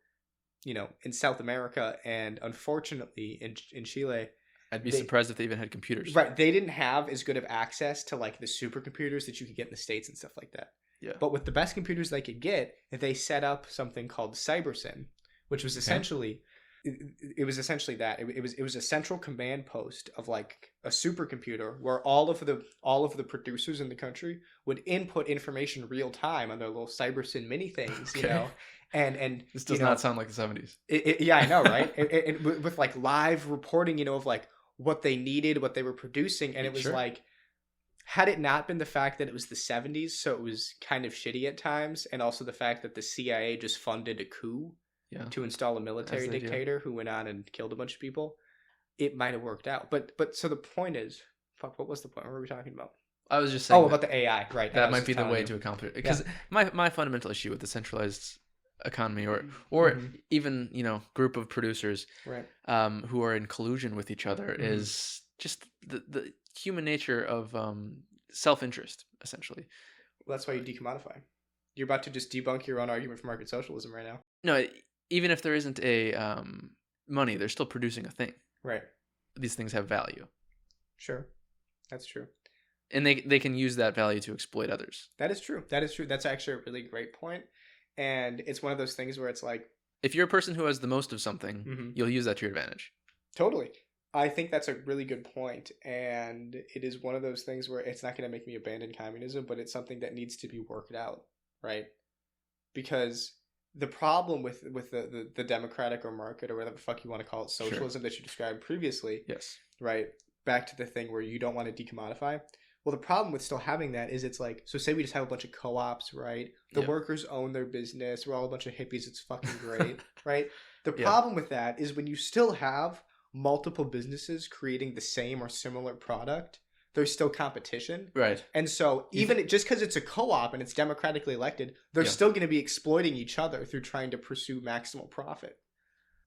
in South America, and unfortunately in Chile. I'd be surprised if they even had computers. Right. They didn't have as good of access to like the supercomputers that you could get in the States and stuff like that. Yeah. But with the best computers they could get, they set up something called CyberSyn, which was essentially it was essentially that. It was a central command post of like a supercomputer where all of the producers in the country would input information real time on their little CyberSyn mini things, And this does not sound like the 70s. Yeah, I know, right? With like live reporting, of like what they needed, what they were producing, and it was like, had it not been the fact that it was the 70s, so it was kind of shitty at times, and also the fact that the CIA just funded a coup to install a military dictator who went on and killed a bunch of people, it might have worked out. But so the point is, what was the point? What were we talking about? I was just saying about the AI, right? That might be the way to accomplish it. Because my fundamental issue with the centralized economy or even group of producers who are in collusion with each other is just the human nature of self-interest, essentially. Well, that's why you decommodify. You're about to just debunk your own argument for market socialism right now. No, even if there isn't a money, they're still producing a thing. Right. These things have value. Sure. That's true. And they can use that value to exploit others. That is true. That's actually a really great point. And it's one of those things where it's like, if you're a person who has the most of something, you'll use that to your advantage. Totally. I think that's a really good point. And it is one of those things where it's not going to make me abandon communism, but it's something that needs to be worked out, right? Because the problem with the democratic or market or whatever the fuck you want to call it, socialism that you described previously, right? Back to the thing where you don't want to decommodify. Well, the problem with still having that is it's like, so say we just have a bunch of co-ops, right? The workers own their business. We're all a bunch of hippies. It's fucking great, right? The problem with that is when you still have multiple businesses creating the same or similar product, there's still competition. Right. And so even just because it's a co-op and it's democratically elected, they're still going to be exploiting each other through trying to pursue maximal profit.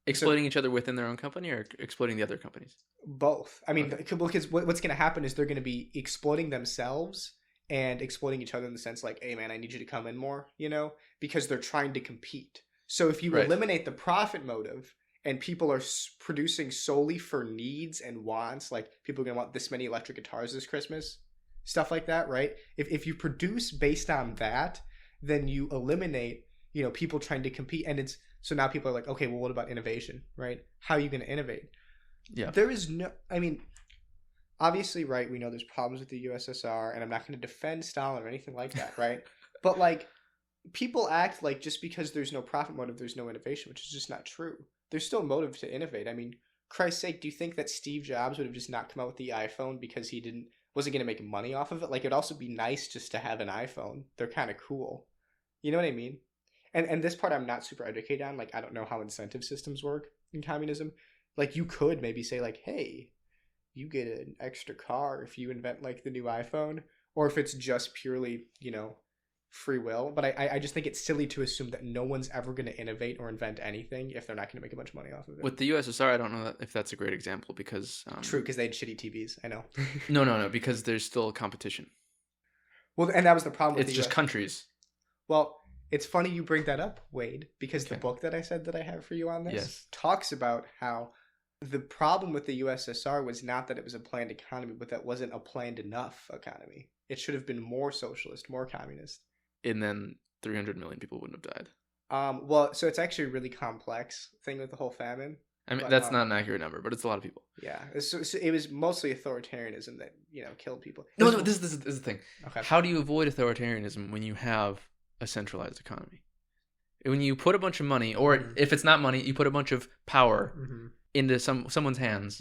Exploiting each other within their own company or exploiting the other companies? Both. I mean, because what's going to happen is they're going to be exploiting themselves and exploiting each other in the sense like, hey, man, I need you to come in more, because they're trying to compete. So if you eliminate the profit motive and people are producing solely for needs and wants, like people are going to want this many electric guitars this Christmas, stuff like that, right? If you produce based on that, then you eliminate, people trying to compete. And so now people are like, okay, well, what about innovation, right? How are you going to innovate? Yeah. There is no, I mean, obviously, right, we know there's problems with the USSR, and I'm not going to defend Stalin or anything like that, right? But like, people act like just because there's no profit motive, there's no innovation, which is just not true. There's still motive to innovate. I mean, Christ's sake, do you think that Steve Jobs would have just not come out with the iPhone because he wasn't going to make money off of it? Like, it'd also be nice just to have an iPhone. They're kind of cool. You know what I mean? And this part I'm not super educated on. Like, I don't know how incentive systems work in communism. Like, you could maybe say like, hey, you get an extra car if you invent like the new iPhone, or if it's just purely, free will. But I just think it's silly to assume that no one's ever going to innovate or invent anything if they're not going to make a bunch of money off of it. With the USSR, I don't know if that's a great example because True, because they had shitty TVs. I know. No, because there's still competition. Well, and that was the problem with it's just countries. Well, it's funny you bring that up, Wade, because Okay. the book that I said that I have for you on this Yes. talks about how the problem with the USSR was not that it was a planned economy, but that wasn't a planned enough economy. It should have been more socialist, more communist. And then 300 million people wouldn't have died. Well, so it's actually a really complex thing with the whole famine. I mean, But, that's not an accurate number, but it's a lot of people. Yeah, so it was mostly authoritarianism that killed people. No, this is the thing. Okay. How do you avoid authoritarianism when you have a centralized economy? When you put a bunch of money, or if it's not money, you put a bunch of power into someone's hands,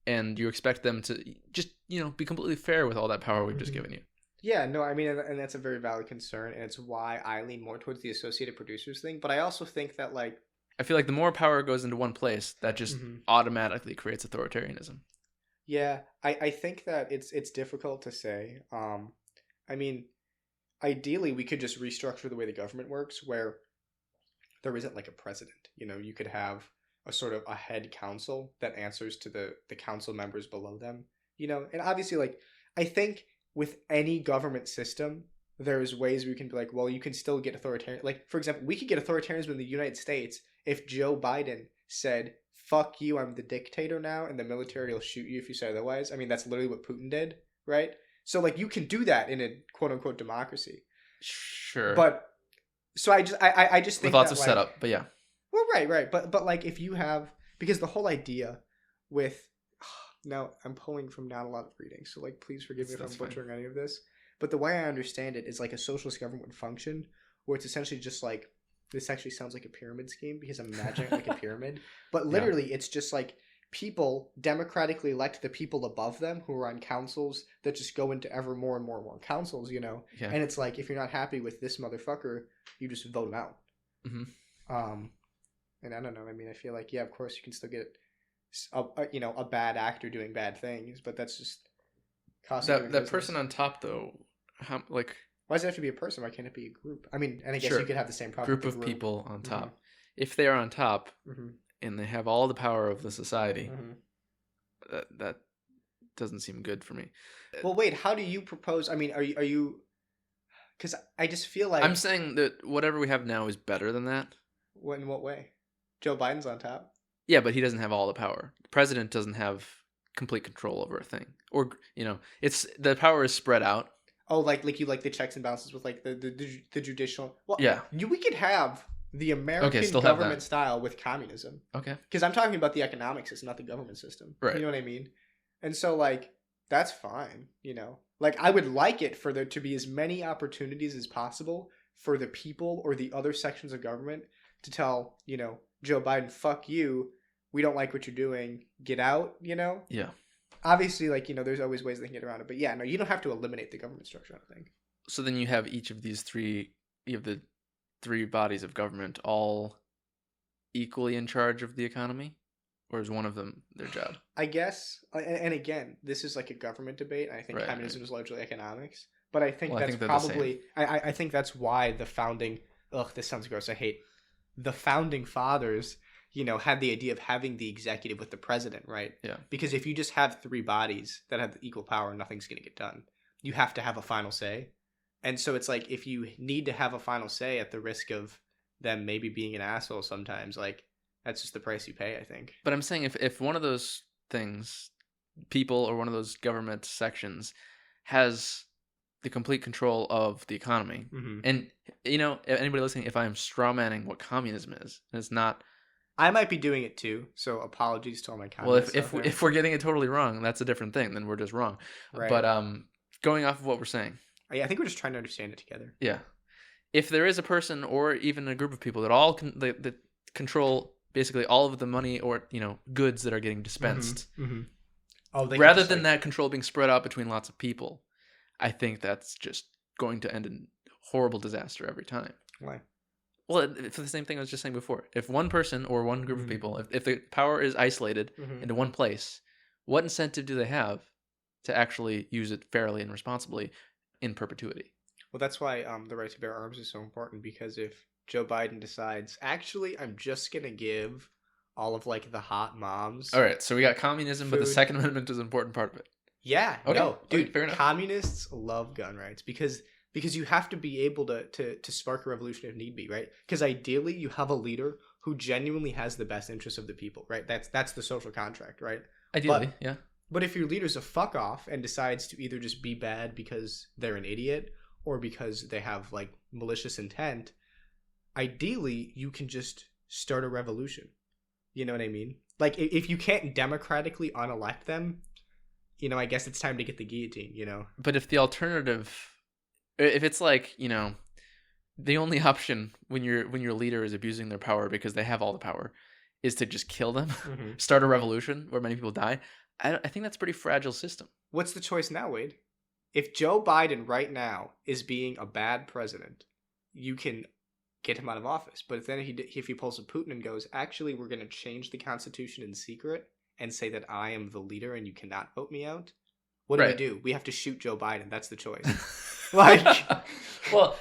and you expect them to just be completely fair with all that power we've just given you. Yeah, no, I mean, and that's a very valid concern, and it's why I lean more towards the Associated Producers thing. But I also think that, like, I feel like the more power goes into one place, that just automatically creates authoritarianism. Yeah, I think that it's difficult to say. I mean, ideally, we could just restructure the way the government works, where there isn't like a president. You could have a sort of a head council that answers to the council members below them. And obviously, like, I think with any government system, there's ways we can be like, well, you can still get authoritarian. Like, for example, we could get authoritarianism in the United States if Joe Biden said, fuck you, I'm the dictator now, and the military will shoot you if you say otherwise. I mean, that's literally what Putin did, right? So, like, you can do that in a quote-unquote democracy. Sure. But, so I just think with lots that, of like, setup, but yeah. Well, right. But like, if you have, because the whole idea with, now I'm pulling from not a lot of reading, so like, please forgive me if I'm butchering any of this. But the way I understand it is like a socialist government would function, where it's essentially just like, this actually sounds like a pyramid scheme because I'm imagining like a pyramid, but literally it's just like people democratically elect the people above them who are on councils that just go into ever more and more and more councils, Yeah. And it's like, if you're not happy with this motherfucker, you just vote him out. And I don't know. I mean, I feel like, yeah, of course you can still get a bad actor doing bad things, but that's just that person on top though. Why does it have to be a person? Why can't it be a group? I mean, and I guess you could have the same problem. Group of people on top. If they are on top and they have all the power of the society, that doesn't seem good for me. Well, wait. How do you propose? I mean, are you? Because I just feel like I'm saying that whatever we have now is better than that. In what way? Joe Biden's on top. Yeah, but he doesn't have all the power. The president doesn't have complete control over a thing, or it's the power is spread out. Oh, like you like the checks and balances with like the judicial. Well, yeah, we could have the American government style with communism. Okay, because I'm talking about the economic system, not the government system. Right. You know what I mean? And so like that's fine. Like I would like it for there to be as many opportunities as possible for the people or the other sections of government to tell Joe Biden, fuck you. We don't like what you're doing. Get out. Yeah. Obviously, like, there's always ways they can get around it. But yeah, no, you don't have to eliminate the government structure, I don't think. So then you have each of these three, you have the three bodies of government all equally in charge of the economy? Or is one of them their job? I guess. And again, this is like a government debate. I think communism is largely economics. But I think that's probably, I think that's why the founding, this sounds gross, I hate, the founding fathers had the idea of having the executive with the president, right? Yeah. Because if you just have three bodies that have equal power, nothing's going to get done. You have to have a final say. And so it's like, if you need to have a final say at the risk of them maybe being an asshole sometimes, like, that's just the price you pay, I think. But I'm saying if one of those things, people or one of those government sections has the complete control of the economy, and, anybody listening, if I am strawmanning what communism is, and it's not I might be doing it too, so apologies to all my Well, communists out there. if we're getting it totally wrong, that's a different thing. Then we're just wrong. Right. But going off of what we're saying, I think we're just trying to understand it together. yeah. If there is a person or even a group of people that all that control basically all of the money or goods that are getting dispensed, Oh, they rather than that control being spread out between lots of people, I think that's just going to end in horrible disaster every time. Why? Well, for the same thing I was just saying before. If one person or one group of people, if the power is isolated into one place, what incentive do they have to actually use it fairly and responsibly in perpetuity? Well, that's why the right to bear arms is so important, because if Joe Biden decides, actually, I'm just going to give all of like the hot moms. All right, so we got communism, but the food. Second Amendment is an important part of it. Yeah, Okay, no, dude, fair enough. communists love gun rights because you have to be able to spark a revolution if need be, right? Because ideally you have a leader who genuinely has the best interests of the people, right? That's the social contract, right? Ideally, yeah. But if your leader's a fuck off and decides to either just be bad because they're an idiot or because they have like malicious intent, ideally you can just start a revolution. You know what I mean? Like if you can't democratically unelect them, I guess it's time to get the guillotine, But if the alternative, if it's like, the only option when your leader is abusing their power because they have all the power is to just kill them, start a revolution where many people die, I think that's a pretty fragile system. What's the choice now, Wade? If Joe Biden right now is being a bad president, you can get him out of office. But if he pulls a Putin and goes, actually, we're going to change the Constitution in secret and say that I am the leader and you cannot vote me out, what do we do? We have to shoot Joe Biden. That's the choice. Well,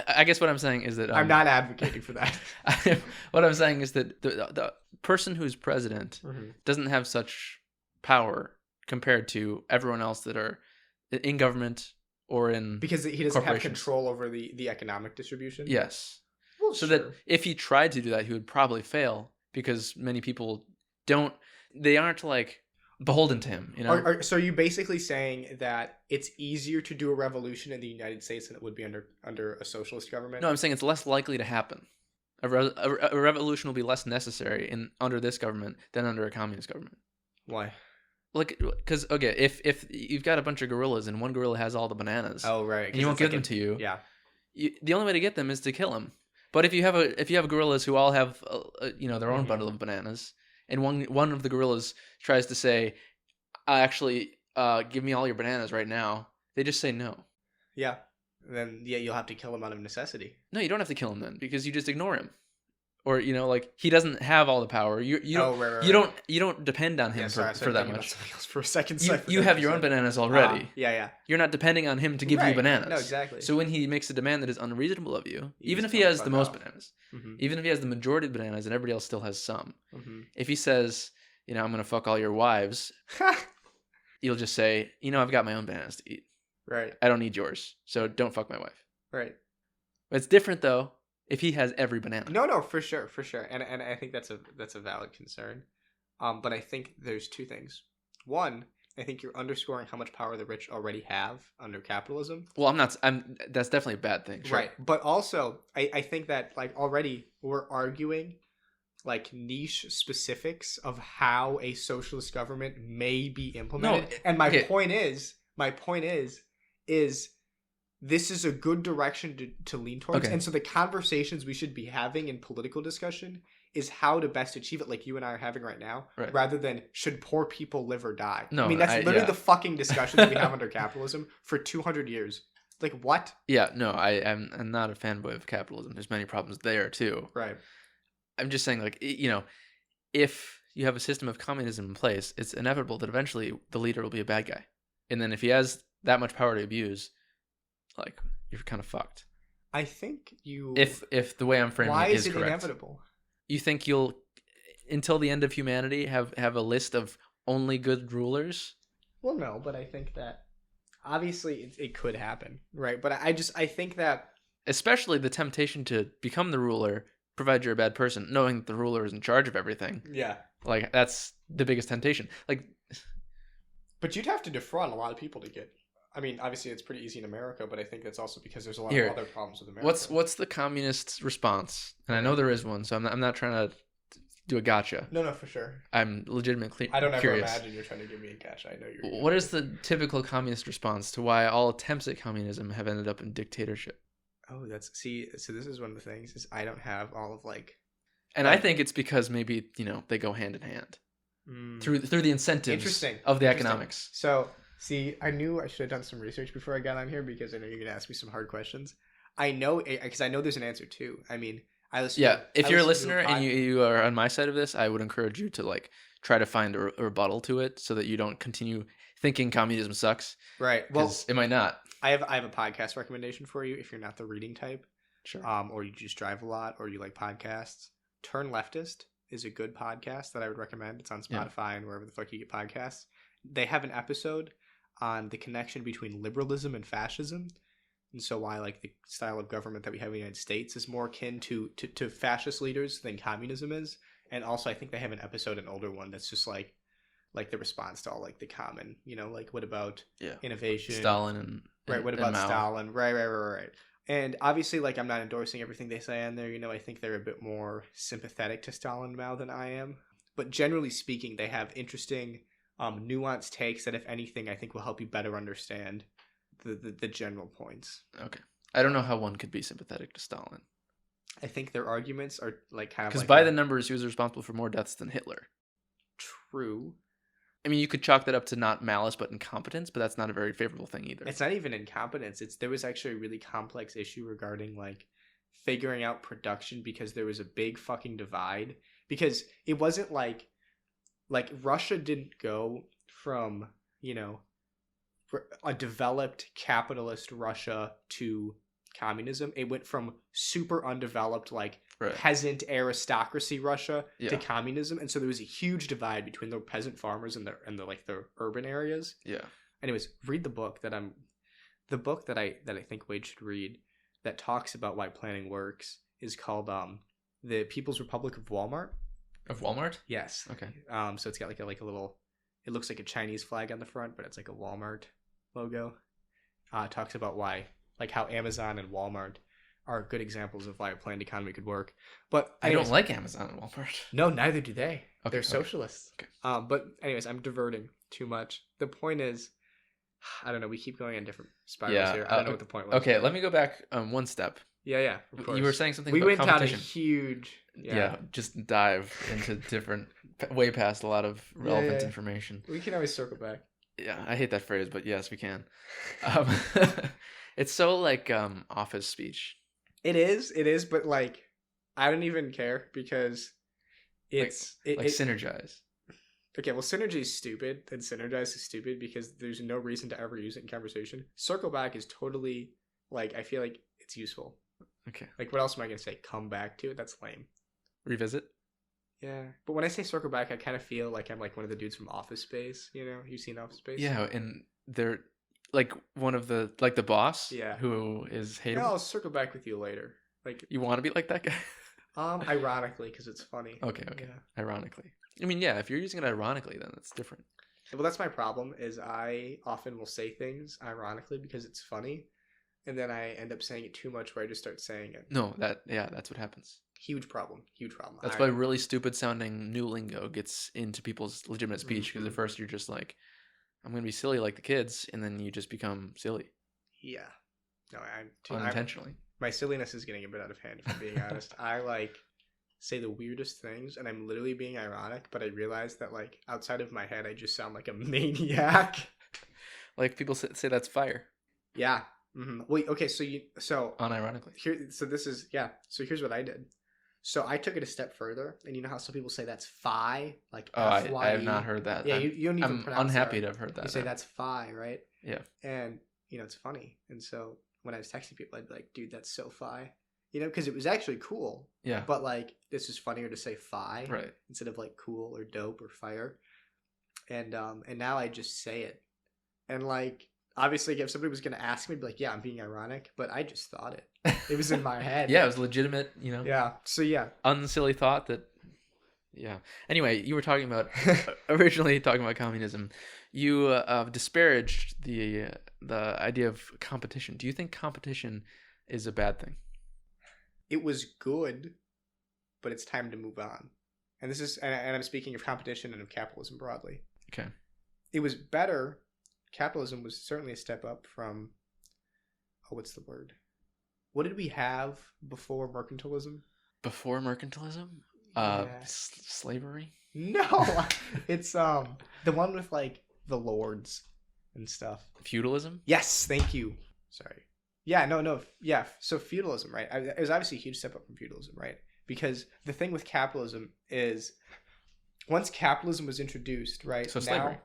I guess what I'm saying is that I'm not advocating for that. What I'm saying is that the person who's president doesn't have such power compared to everyone else that are in government or in because he doesn't have control over the economic distribution. Yes. Well, so that if he tried to do that, he would probably fail because many people they aren't like beholden to him. So are you basically saying that it's easier to do a revolution in the United States than it would be under a socialist government? No, I'm saying it's less likely to happen. A revolution will be less necessary under this government than under a communist government. Why? Like, because if you've got a bunch of gorillas and one gorilla has all the bananas, oh right, and you won't give them to you, yeah, the only way to get them is to kill them. But if you have gorillas who all have their own bundle of bananas, and one of the gorillas tries to say, actually, give me all your bananas right now, they just say no. Yeah, then you'll have to kill him out of necessity. No, you don't have to kill him then because you just ignore him. Or like he doesn't have all the power. You don't depend on him for that much. For a second, you have your own bananas already. Yeah. You're not depending on him to give you bananas. No, exactly. So when he makes a demand that is unreasonable of you, even if he has the most bananas, even if he has the majority of bananas and everybody else still has some, if he says, I'm gonna fuck all your wives, you'll just say, I've got my own bananas to eat. Right. I don't need yours, so don't fuck my wife. Right. It's different though. If he has every banana. No, for sure, and I think that's a valid concern, but I think there's two things. One, I think you're underscoring how much power the rich already have under capitalism. Well, that's definitely a bad thing, sure. Right? But also, I think that like already we're arguing like niche specifics of how a socialist government may be implemented, and my point is this is a good direction to lean towards. Okay. And so the conversations we should be having in political discussion is how to best achieve it, like you and I are having right now, rather than should poor people live or die. No, I mean, that's literally the fucking discussions we have under capitalism for 200 years. Like, what? Yeah, no, I'm not a fanboy of capitalism. There's many problems there, too. Right. I'm just saying, like, if you have a system of communism in place, it's inevitable that eventually the leader will be a bad guy. And then if he has that much power to abuse, like, you're kind of fucked. I think you... If the way I'm framing it is correct. Why is it inevitable? You think you'll, until the end of humanity, have a list of only good rulers? Well, no, but I think that obviously it could happen, right? But I think that... Especially the temptation to become the ruler, provided you're a bad person, knowing that the ruler is in charge of everything. Yeah. Like, that's the biggest temptation. Like... But you'd have to defraud a lot of people to get... I mean, obviously it's pretty easy in America, but I think that's also because there's a lot of other problems with America. What's the communist response? And I know there is one, so I'm not trying to do a gotcha. No, for sure. I'm legitimately I don't ever curious. imagine you're trying to give me a gotcha. I know you're. What is the typical communist response to why all attempts at communism have ended up in dictatorship? Oh, so this is one of the things is I don't have all of like. And I think it's because maybe, they go hand in hand through the incentives of the economics. So, see, I knew I should have done some research before I got on here because I know you're going to ask me some hard questions. I know, because I know there's an answer too. I mean, if you're a listener and you are on my side of this, I would encourage you to try to find a rebuttal to it so that you don't continue thinking communism sucks. Right. Well, it might not. I have a podcast recommendation for you if you're not the reading type. Sure. Or you just drive a lot or you like podcasts. Turn Leftist is a good podcast that I would recommend. It's on Spotify and wherever the fuck you get podcasts. They have an episode on the connection between liberalism and fascism. And so why the style of government that we have in the United States is more akin to fascist leaders than communism is. And also I think they have an episode, an older one, that's just like the response to all the common, what about innovation? Stalin and right. What about Stalin? Right. And obviously, I'm not endorsing everything they say on there. I think they're a bit more sympathetic to Stalin and Mao than I am. But generally speaking, they have interesting, nuanced takes that, if anything, I think will help you better understand the general points. Okay. I don't know how one could be sympathetic to Stalin. I think their arguments are kind of because by the numbers, he was responsible for more deaths than Hitler. True. I mean, you could chalk that up to not malice, but incompetence, but that's not a very favorable thing either. It's not even incompetence. There was actually a really complex issue regarding figuring out production because there was a big fucking divide. Because it wasn't like Russia didn't go from, a developed capitalist Russia to communism. It went from super undeveloped, peasant aristocracy Russia to communism, and so there was a huge divide between the peasant farmers and the urban areas. Yeah. Anyways, read the book that I think Wade should read that talks about why planning works is called The People's Republic of Walmart. Of Walmart? Yes. Okay. So it's got a little. It looks like a Chinese flag on the front, but it's like a Walmart logo. It talks about why, how Amazon and Walmart are good examples of why a planned economy could work. But I don't like Amazon and Walmart. No, neither do they. Okay, They're socialists. Okay. But anyways, I'm diverting too much. The point is, I don't know. We keep going in different spirals here. I don't know what the point was. Okay, let me go back one step. Yeah, of course. You were saying something we about went competition. down a huge... Yeah, just dive into different... way past a lot of relevant information. We can always circle back. Yeah, I hate that phrase, but yes, we can. It's so office speech. It is, but I don't even care because it's... synergize. Okay, well, synergy is stupid, and synergize is stupid because there's no reason to ever use it in conversation. Circle back is totally, I feel like it's useful. Okay. What else am I going to say? Come back to it? That's lame. Revisit? Yeah. But when I say circle back, I kind of feel like I'm one of the dudes from Office Space, You've seen Office Space? Yeah, and they're, one of the, the boss? Yeah. Who is hateable? No, I'll circle back with you later. You want to be like that guy? Ironically, because it's funny. Okay. Yeah. Ironically. I mean, yeah, if you're using it ironically, then it's different. Well, that's my problem, is I often will say things ironically because it's funny, and then I end up saying it too much where I just start saying it. No, that's what happens. Huge problem. That's why really stupid sounding new lingo gets into people's legitimate speech, because at first you're just I'm going to be silly like the kids, and then you just become silly. Yeah. No, unintentionally. My silliness is getting a bit out of hand, if I'm being honest. I say the weirdest things, and I'm literally being ironic, but I realize that outside of my head, I just sound like a maniac. People say that's fire. Yeah. Mm-hmm. Wait. Okay. So unironically. So here's what I did. So I took it a step further, and you know how some people say that's phi, I have not heard that. Yeah, you don't even pronounce unhappy to have heard that. You say that's phi, right? Yeah. And it's funny, and so when I was texting people, I'd be like, "Dude, that's so phi," because it was actually cool. Yeah. But this is funnier to say phi, right, instead of cool or dope or fire, and now I just say it, and obviously, if somebody was going to ask me, I'd be like, yeah, I'm being ironic, but I just thought it. It was in my head. Yeah, it was legitimate, Yeah, so yeah. Unsilly thought that, yeah. Anyway, you were originally talking about communism. You disparaged the idea of competition. Do you think competition is a bad thing? It was good, but it's time to move on. and this is, and I'm speaking of competition and of capitalism broadly. Okay. It was better. Capitalism was certainly a step up from, what's the word? What did we have before mercantilism? Before mercantilism? Yeah. Slavery? No, it's the one with like the lords and stuff. Feudalism? Yes, thank you. Sorry. Yeah, no, yeah. So feudalism, right? It was obviously a huge step up from feudalism, right? Because the thing with capitalism is, once capitalism was introduced, right? So slavery.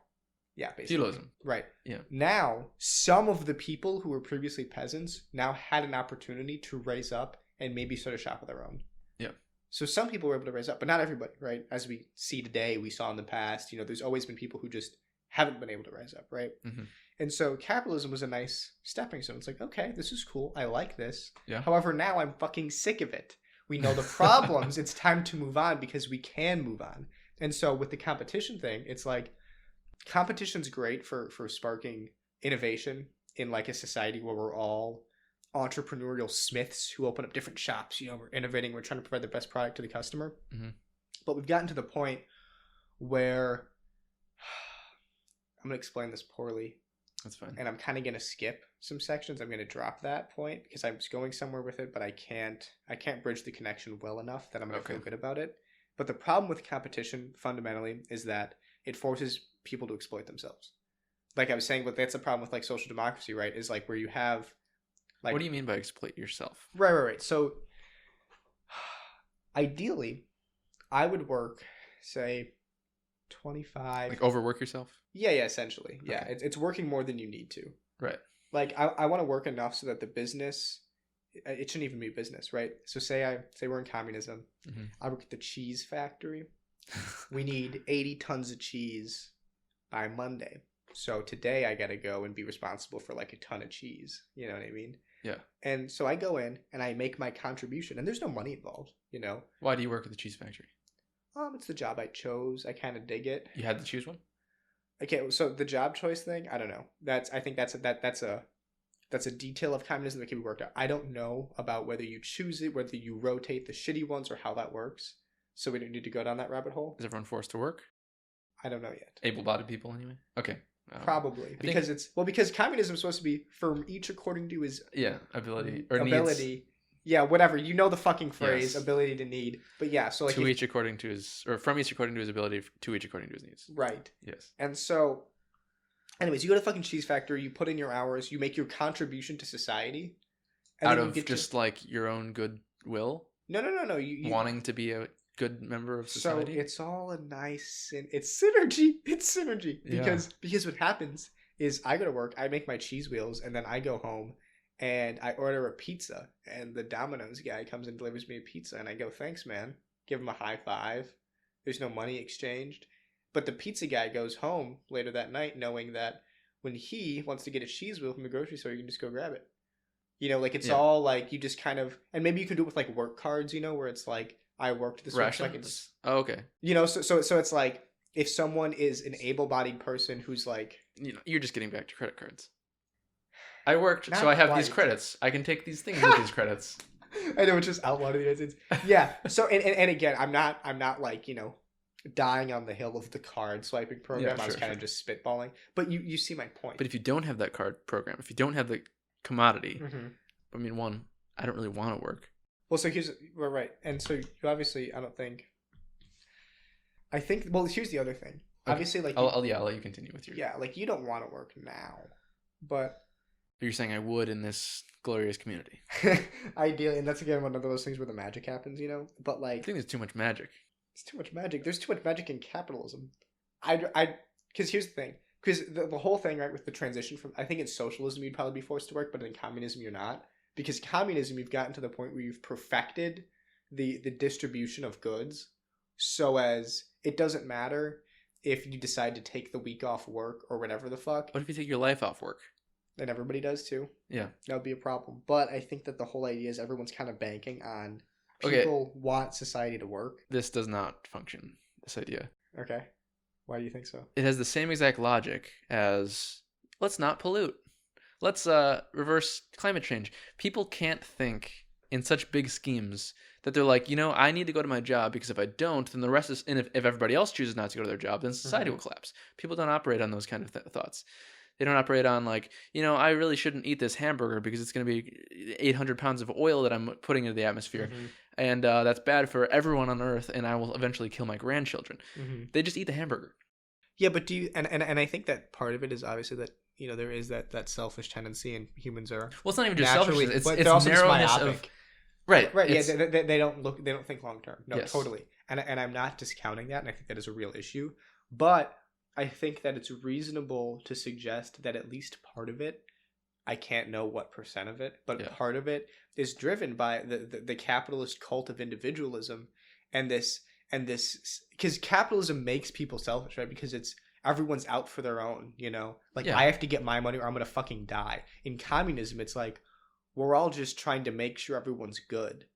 Yeah, basically. Feudalism. Right. Yeah. Now, some of the people who were previously peasants now had an opportunity to raise up and maybe start a shop of their own. Yeah. So some people were able to raise up, but not everybody, right? As we see today, we saw in the past, there's always been people who just haven't been able to rise up, right? Mm-hmm. And so capitalism was a nice stepping stone. It's like, okay, this is cool. I like this. Yeah. However, now I'm fucking sick of it. We know the problems. It's time to move on because we can move on. And so with the competition thing, it's like, competition's great for sparking innovation in like a society where we're all entrepreneurial smiths who open up different shops. We're innovating, we're trying to provide the best product to the customer. Mm-hmm. But we've gotten to the point where I'm going to explain this poorly. That's fine. And I'm kind of going to skip some sections. I'm going to drop that point because I was going somewhere with it, but I can't bridge the connection well enough that I'm going to feel good about it. But the problem with competition fundamentally is that it forces people to exploit themselves. Like I was saying, but that's a problem with like social democracy, right? Is like where you have like, what do you mean by exploit yourself? Right. So ideally, I would work, say, 25. Like overwork yourself? Yeah, essentially. Yeah, Okay. it's working more than you need to. Right. Like I want to work enough so that the business, it shouldn't even be business, right? So say we're in communism. Mm-hmm. I work at the cheese factory. We need 80 tons of cheese by Monday. So today I got to go and be responsible for like a ton of cheese. You know what I mean? Yeah. And so I go in and I make my contribution, and there's no money involved, Why do you work at the cheese factory? It's the job I chose. I kind of dig it. You had to choose one? Okay, so the job choice thing, I don't know. I think that's a detail of communism that can be worked out. I don't know about whether you choose it, whether you rotate the shitty ones, or how that works. So we don't need to go down that rabbit hole. Is everyone forced to work? I don't know yet. Able-bodied people, anyway. Okay. Probably because communism is supposed to be from each according to his ability or ability. Needs. Yeah, whatever. You know the fucking phrase, Yes. ability to need. But yeah, so like to each according to his, or from each according to his ability, to each according to his needs. Right. Yes. And so, anyways, you go to the fucking cheese factory, you put in your hours, you make your contribution to society. And Out then of just like your own goodwill? No. You wanting to be a good member of society? So it's all a nice, it's synergy. It's synergy. Because what happens is I go to work, I make my cheese wheels, and then I go home and I order a pizza, and the Domino's guy comes and delivers me a pizza, and I go, thanks, man. Give him a high five. There's no money exchanged. But the pizza guy goes home later that night knowing that when he wants to get a cheese wheel from the grocery store, you can just go grab it. It's all like you just kind of, and maybe you can do it with like work cards, where it's like, I worked this week, so I can just, oh, okay. So it's like, if someone is an able-bodied person who's like, you're just getting back to credit cards. I worked, Not so I have quite. these credits. I can take these things with these credits. I know, it's just outlawed in the United States. Yeah. So and again, I'm not like dying on the hill of the card swiping program. Yeah, I was kind of just spitballing. But you see my point. But if you don't have that card program, if you don't have the commodity, mm-hmm. I don't really want to work. Well, so we're right, and so you obviously, here's the other thing. Okay. Obviously, like I'll let you continue with your. Yeah, like you don't want to work now, but you're saying I would in this glorious community. Ideally, and that's again one of those things where the magic happens, But like, I think there's too much magic. It's too much magic. There's too much magic in capitalism. Because here's the thing. Because the whole thing, right, with the transition from, I think in socialism you'd probably be forced to work, but in communism you're not. Because communism, you've gotten to the point where you've perfected the distribution of goods, so as it doesn't matter if you decide to take the week off work or whatever the fuck. What if you take your life off work? And everybody does too. Yeah. That would be a problem. But I think that the whole idea is everyone's kind of banking on people want society to work. This does not function, this idea. Okay. Why do you think so? It has the same exact logic as, let's not pollute. Let's reverse climate change. People can't think in such big schemes that they're like, I need to go to my job because if I don't, then the rest is, and if everybody else chooses not to go to their job, then society will collapse. People don't operate on those kind of thoughts. They don't operate on like, I really shouldn't eat this hamburger because it's going to be 800 pounds of oil that I'm putting into the atmosphere. And that's bad for everyone on Earth, and I will eventually kill my grandchildren. They just eat the hamburger. Yeah, but do you, and I think that part of it is obviously that, there is that selfish tendency, and humans are Well, it's not even just naturally, selfishness. but It's they're also just narrowness myopic. of... Right. Yeah, they don't think long term. No, Yes. totally. And I'm not discounting that, and I think that is a real issue. But I think that it's reasonable to suggest that at least part of it, I can't know what percent of it, but part of it is driven by the capitalist cult of individualism, and this because capitalism makes people selfish, right? Because it's everyone's out for their own, like I have to get my money or I'm gonna fucking die. In communism, it's like we're all just trying to make sure everyone's good,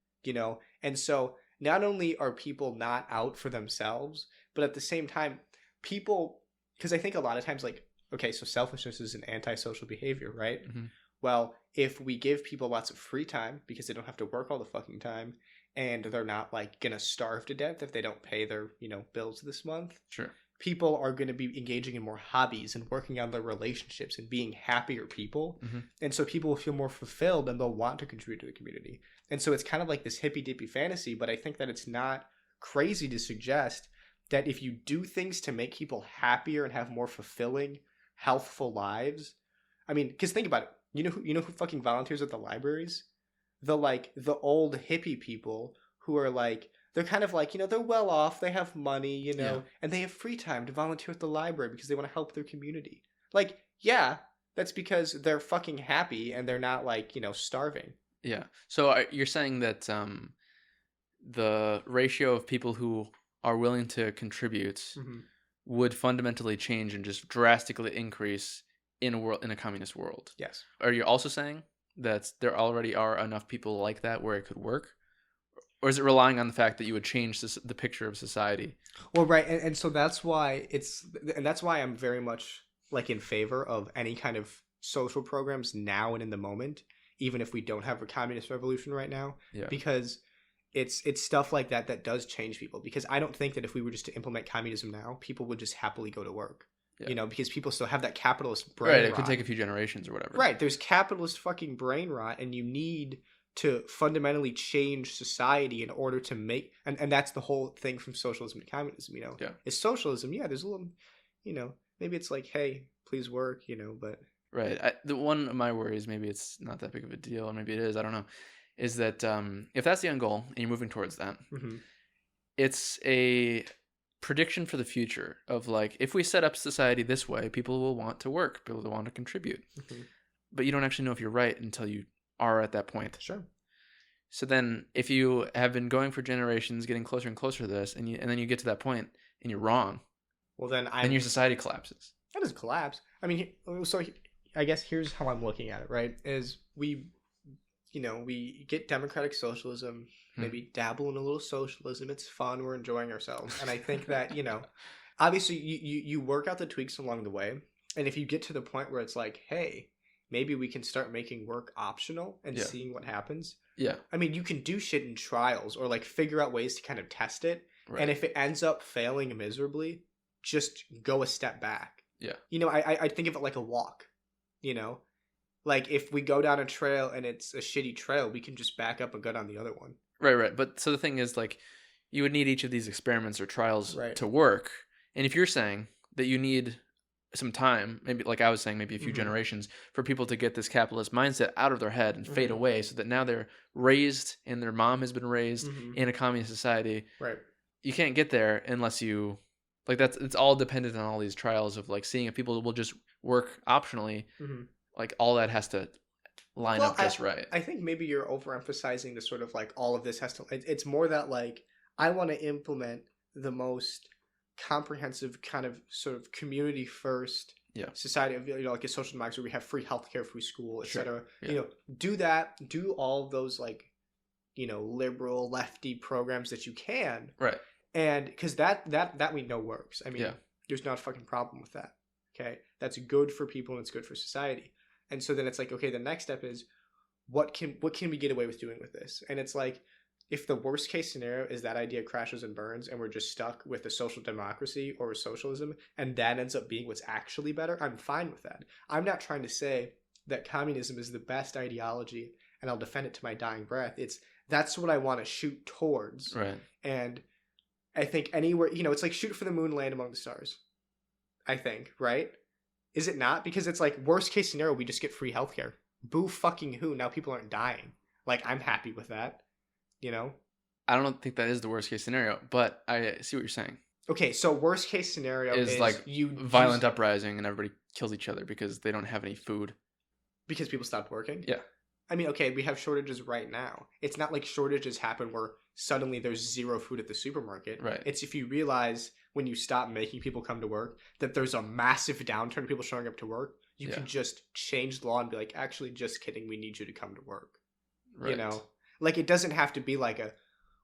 and so not only are people not out for themselves, but at the same time, people, because I think a lot of times, like, okay, so selfishness is an antisocial behavior, right? Well, if we give people lots of free time because they don't have to work all the fucking time, and they're not like gonna starve to death if they don't pay their bills this month, Sure. people are going to be engaging in more hobbies and working on their relationships and being happier people. And so people will feel more fulfilled and they'll want to contribute to the community. And so it's kind of like this hippy dippy fantasy, but I think that it's not crazy to suggest that if you do things to make people happier and have more fulfilling, healthful lives, I mean, because think about it. You know who fucking volunteers at the libraries? The old hippie people who are like, they're kind of like, they're well off, they have money, and they have free time to volunteer at the library because they want to help their community. Like, yeah, that's because they're fucking happy and they're not like, starving. Yeah. So you're saying that the ratio of people who are willing to contribute would fundamentally change and just drastically increase in a communist world. Yes. Are you also saying that there already are enough people like that where it could work? Or is it relying on the fact that you would change the picture of society? Well, right, and so that's why I'm very much like in favor of any kind of social programs now and in the moment, even if we don't have a communist revolution right now, because it's stuff like that does change people. Because I don't think that if we were just to implement communism now, people would just happily go to work. Because people still have that capitalist brain rot. It could take a few generations or whatever. Right, there's capitalist fucking brain rot, and you need to fundamentally change society in order to make, and that's the whole thing from socialism to communism, is socialism. Yeah, there's a little, maybe it's like, hey, please work, but. Right. The one of my worries, maybe it's not that big of a deal, or maybe it is, I don't know, is that if that's the end goal and you're moving towards that, it's a prediction for the future of like, if we set up society this way, people will want to work, people will want to contribute. But you don't actually know if you're right until you are at that point. Sure. So then if you have been going for generations, getting closer and closer to this, and then you get to that point and you're wrong, well, then your society collapses. That doesn't collapse. I mean, so I guess here's how I'm looking at it, right? Is we get democratic socialism, maybe dabble in a little socialism. It's fun. We're enjoying ourselves. And I think that, obviously you work out the tweaks along the way. And if you get to the point where it's like, hey, maybe we can start making work optional and seeing what happens. Yeah. I mean, you can do shit in trials or like figure out ways to kind of test it. Right. And if it ends up failing miserably, just go a step back. Yeah. I think of it like a walk, like if we go down a trail and it's a shitty trail, we can just back up and go down the other one. Right. But so the thing is, like, you would need each of these experiments or trials to work. And if you're saying that you need some time, maybe like I was saying, maybe a few generations for people to get this capitalist mindset out of their head and fade away, so that now they're raised and their mom has been raised in a communist society. Right. You can't get there unless you like it's all dependent on all these trials of like seeing if people will just work optionally. Like all that has to line up just right. I think maybe you're overemphasizing the sort of like all of this has to. It's more that like I want to implement the most comprehensive kind of sort of community first society of like a social democracy where we have free healthcare, free school, etc. Do that. Do all of those like liberal lefty programs that you can. Right. And because that we know works. I mean, there's not a fucking problem with that. Okay, that's good for people and it's good for society. And so then it's like, okay, the next step is, what can we get away with doing with this? And it's like, if the worst case scenario is that idea crashes and burns and we're just stuck with a social democracy or a socialism, and that ends up being what's actually better, I'm fine with that. I'm not trying to say that communism is the best ideology and I'll defend it to my dying breath. That's what I want to shoot towards. Right. And I think anywhere, it's like shoot for the moon, land among the stars. I think, right? Is it not? Because it's like worst case scenario, we just get free healthcare. Boo fucking who? Now people aren't dying. Like, I'm happy with that. I don't think that is the worst case scenario, but I see what you're saying. Okay, so worst case scenario is like violent uprising and everybody kills each other because they don't have any food. Because people stopped working? Yeah. I mean, okay, we have shortages right now. It's not like shortages happen where suddenly there's zero food at the supermarket. Right. It's if you realize when you stop making people come to work that there's a massive downturn in people showing up to work, you can just change the law and be like, actually, just kidding, we need you to come to work. Right. Like, it doesn't have to be like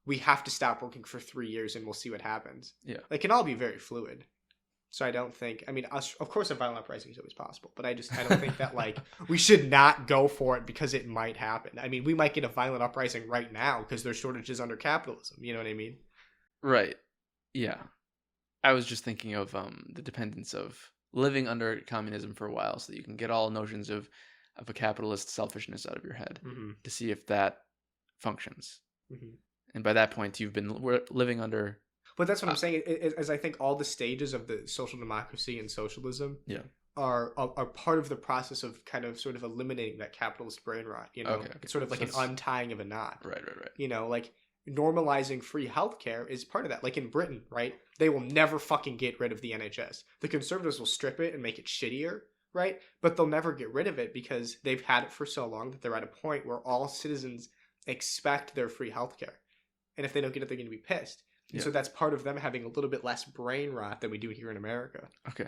we have to stop working for 3 years and we'll see what happens. Yeah. It can all be very fluid. So I don't think, of course a violent uprising is always possible, but I don't think that like we should not go for it because it might happen. I mean, we might get a violent uprising right now because there's shortages under capitalism. You know what I mean? Right. Yeah. I was just thinking of the dependence of living under communism for a while so that you can get all notions of a capitalist selfishness out of your head to see if that functions. And by that point, you've been living under... But that's what I'm saying, is I think all the stages of the social democracy and socialism are part of the process of kind of sort of eliminating that capitalist brain rot. Okay. It's sort of like an untying of a knot. Right. Like normalizing free healthcare is part of that. Like in Britain, right? They will never fucking get rid of the NHS. The Conservatives will strip it and make it shittier, right? But they'll never get rid of it because they've had it for so long that they're at a point where all citizens expect their free healthcare. And if they don't get it, they're going to be pissed. And so that's part of them having a little bit less brain rot than we do here in America. Okay.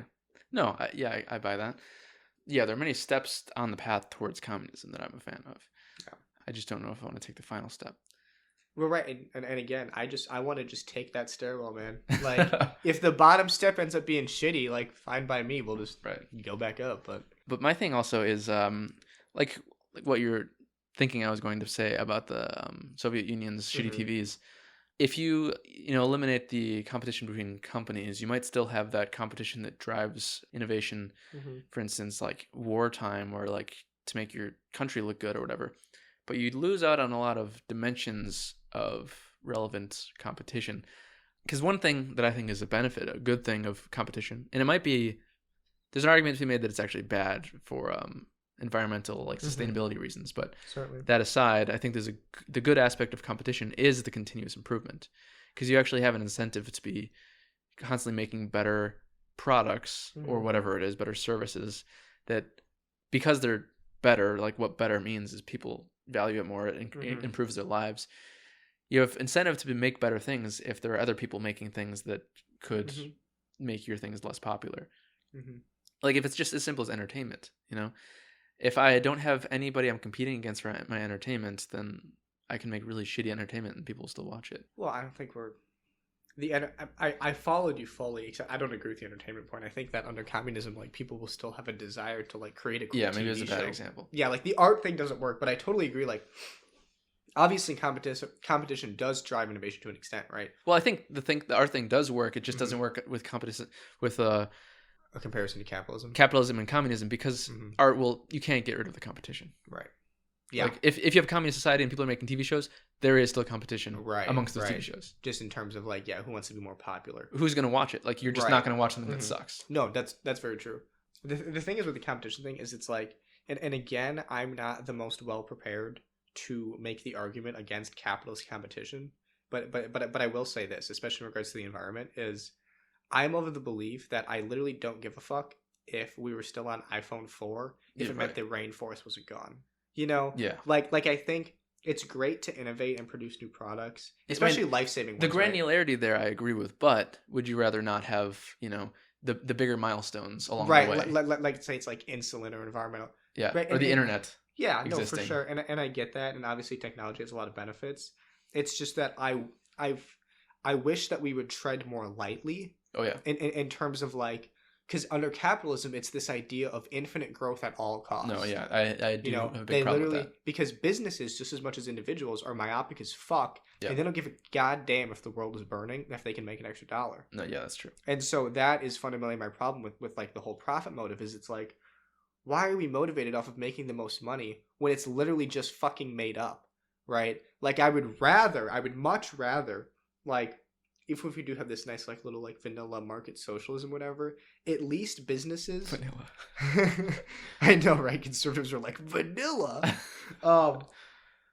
No, I buy that. Yeah, there are many steps on the path towards communism that I'm a fan of. Yeah. I just don't know if I want to take the final step. Well, right. And again, I want to just take that stairwell, man. Like, if the bottom step ends up being shitty, like, fine by me. We'll just go back up. But my thing also is, like what you're thinking I was going to say about the Soviet Union's shitty TVs. If you eliminate the competition between companies, you might still have that competition that drives innovation. For instance, like wartime or like to make your country look good or whatever. But you'd lose out on a lot of dimensions of relevant competition. Because one thing that I think is a benefit, a good thing of competition, and it might be, there's an argument to be made that it's actually bad for environmental, like sustainability reasons. But certainly, that aside, I think the good aspect of competition is the continuous improvement, because you actually have an incentive to be constantly making better products or whatever it is, better services that, because they're better, like what better means is people value it more, it improves their lives. You have incentive to make better things if there are other people making things that could make your things less popular. Like if it's just as simple as entertainment, if I don't have anybody I'm competing against for my entertainment, then I can make really shitty entertainment and people will still watch it. Well, I don't think I followed you fully, except I don't agree with the entertainment point. I think that under communism, like people will still have a desire to like create a cool maybe TV it's a bad show. example. Yeah, like the art thing doesn't work, but I totally agree. Like, obviously, competition does drive innovation to an extent, right? Well, I think the art thing does work. It just doesn't work with competition with a comparison to capitalism and communism, because art you can't get rid of the competition. Right. Yeah. Like if you have a communist society and people are making TV shows, there is still competition amongst those TV shows. Just in terms of like, who wants to be more popular? Who's going to watch it? Like you're just not going to watch something that sucks. No, that's very true. The thing is with the competition thing is it's like, and again, I'm not the most well prepared to make the argument against capitalist competition, but I will say this, especially in regards to the environment, is I'm of the belief that I literally don't give a fuck if we were still on iPhone 4 if it meant the rainforest wasn't gone. Like I think it's great to innovate and produce new products, especially life-saving ones. The granularity there I agree with, but would you rather not have, the bigger milestones along the way? Like say it's like insulin or environmental. Yeah, right? Or the internet. Yeah, existing. No, for sure. And I get that, and obviously technology has a lot of benefits. It's just that I wish that we would tread more lightly. Oh yeah. In terms of like because under capitalism, it's this idea of infinite growth at all costs. No, yeah, I do You know, have a they big problem with literally, that. because businesses, just as much as individuals, are myopic as fuck, Yeah. and they don't give a goddamn if the world is burning, if they can make an extra dollar. No, yeah, that's true. And so that is fundamentally my problem with like the whole profit motive, is it's like, why are we motivated off of making the most money when it's literally just fucking made up, right? Like, I would much rather, like, if we do have this nice, like, little, like, vanilla market socialism, whatever, at least businesses... Vanilla. I know, right? Conservatives are like, vanilla!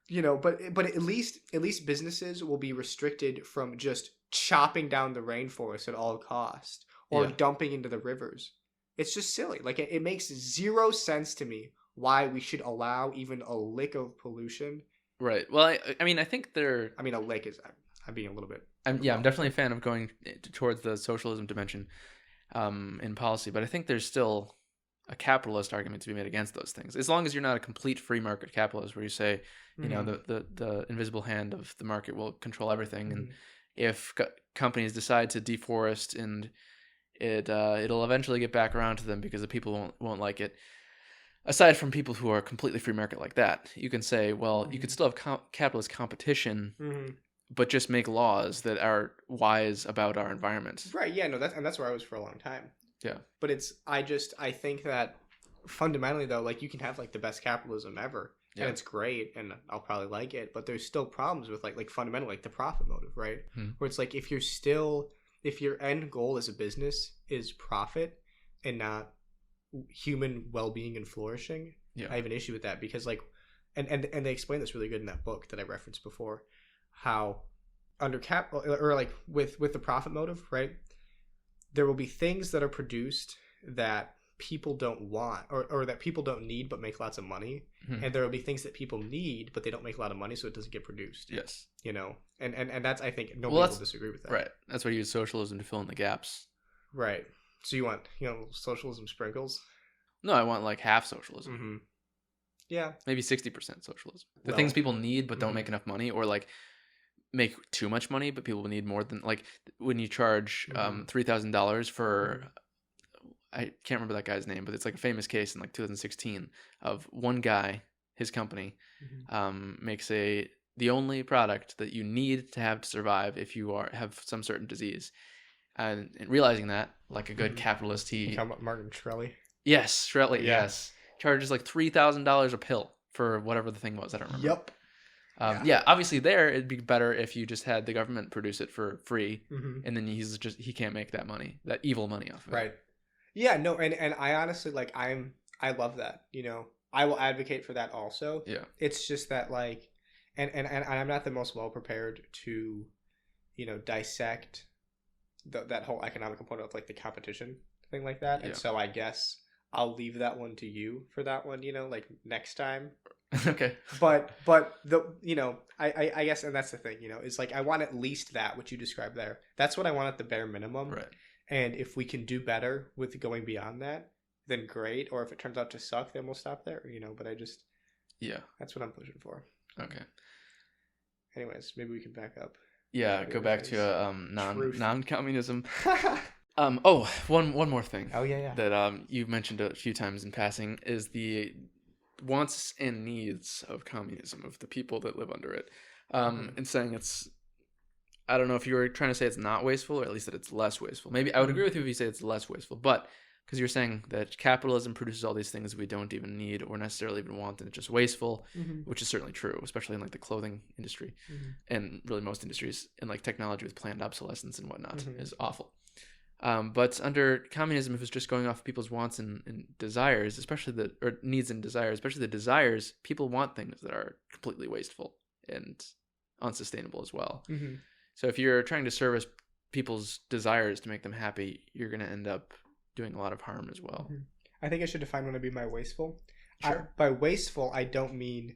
You know, but at least businesses will be restricted from just chopping down the rainforest at all cost, or dumping into the rivers. It's just silly. Like, it makes zero sense to me why we should allow even a lick of pollution. Right. Well, I mean, I think they're... I mean, a lick is... I'm being a little bit... I'm definitely a fan of going towards the socialism dimension in policy, but I think there's still a capitalist argument to be made against those things. As long as you're not a complete free market capitalist where you say, you know, the invisible hand of the market will control everything, and if companies decide to deforest, and it'll eventually get back around to them because the people won't like it. Aside from people who are completely free market like that, you can say, well, you could still have capitalist competition, but just make laws that are wise about our environment. Right. Yeah. No. That's where I was for a long time. Yeah. But I think that fundamentally, though, like, you can have like the best capitalism ever, and it's great, and I'll probably like it, but there's still problems with like fundamentally, like, the profit motive, right? Where it's like, if your end goal as a business is profit and not human well-being and flourishing, I have an issue with that, because like, and they explain this really good in that book that I referenced before, how under or like with the profit motive, right, there will be things that are produced that people don't want, or that people don't need but make lots of money, and there will be things that people need but they don't make a lot of money, so it doesn't get produced. Yes. You know, and that's, I think nobody will disagree with that. Right. That's why you use socialism to fill in the gaps. Right. So you want, socialism sprinkles? No, I want like half socialism. Yeah. Maybe 60% socialism. The things people need but don't make enough money, or like make too much money but people need more than, like, when you charge $3,000 for I can't remember that guy's name, but it's like a famous case in like 2016 of one guy, his company makes the only product that you need to have to survive if you have some certain disease, and realizing that, like a good capitalist, he... You talking about Martin Shkreli? Yes, Shkreli, yes. Charges like $3,000 a pill for whatever the thing was, I don't remember. Yep. Yeah, obviously there it'd be better if you just had the government produce it for free, and then he can't make that money, that evil money off of it. Right. Yeah, no, and I honestly, like, I love that, I will advocate for that also. Yeah. It's just that, like, and I'm not the most well prepared to, dissect that whole economic component of, like, the competition thing like that. And so I guess I'll leave that one to you for that one, like, next time. Okay. But I guess, and that's the thing, is like, I want at least that, what you described there. That's what I want at the bare minimum. Right. And if we can do better with going beyond that, then great. Or if it turns out to suck, then we'll stop there, but that's what I'm pushing for. Okay. Anyways, maybe we can back up. Yeah, go back to non-communism. One more thing. Oh, yeah. That you mentioned a few times in passing is the wants and needs of communism, of the people that live under it. And saying I don't know if you were trying to say it's not wasteful, or at least that it's less wasteful. Maybe I would agree with you if you say it's less wasteful, but because you're saying that capitalism produces all these things we don't even need or necessarily even want, and it's just wasteful, which is certainly true, especially in like the clothing industry and really most industries, and like technology with planned obsolescence and whatnot is awful. But under communism, if it's just going off people's wants and desires, or needs and desires, especially the desires, people want things that are completely wasteful and unsustainable as well. So if you're trying to service people's desires to make them happy, you're going to end up doing a lot of harm as well. I think I should define what I mean by wasteful. Sure. By wasteful, I don't mean,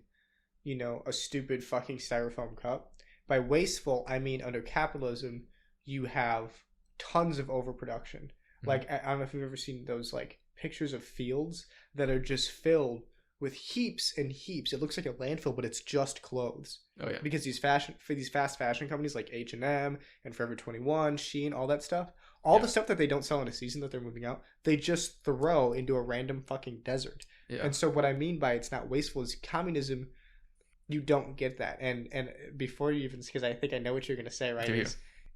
a stupid fucking styrofoam cup. By wasteful, I mean under capitalism, you have tons of overproduction. Like, I don't know if you've ever seen those, like, pictures of fields that are just filled with heaps and heaps. It looks like a landfill, but it's just clothes. Oh yeah. Because these fast fashion companies like H&M and Forever 21, Shein, all that stuff, All Yeah. the stuff that they don't sell in a season that they're moving out, they just throw into a random fucking desert. Yeah. And so what I mean by it's not wasteful is communism, you don't get that. And before you even, because I think I know what you're going to say, right? Do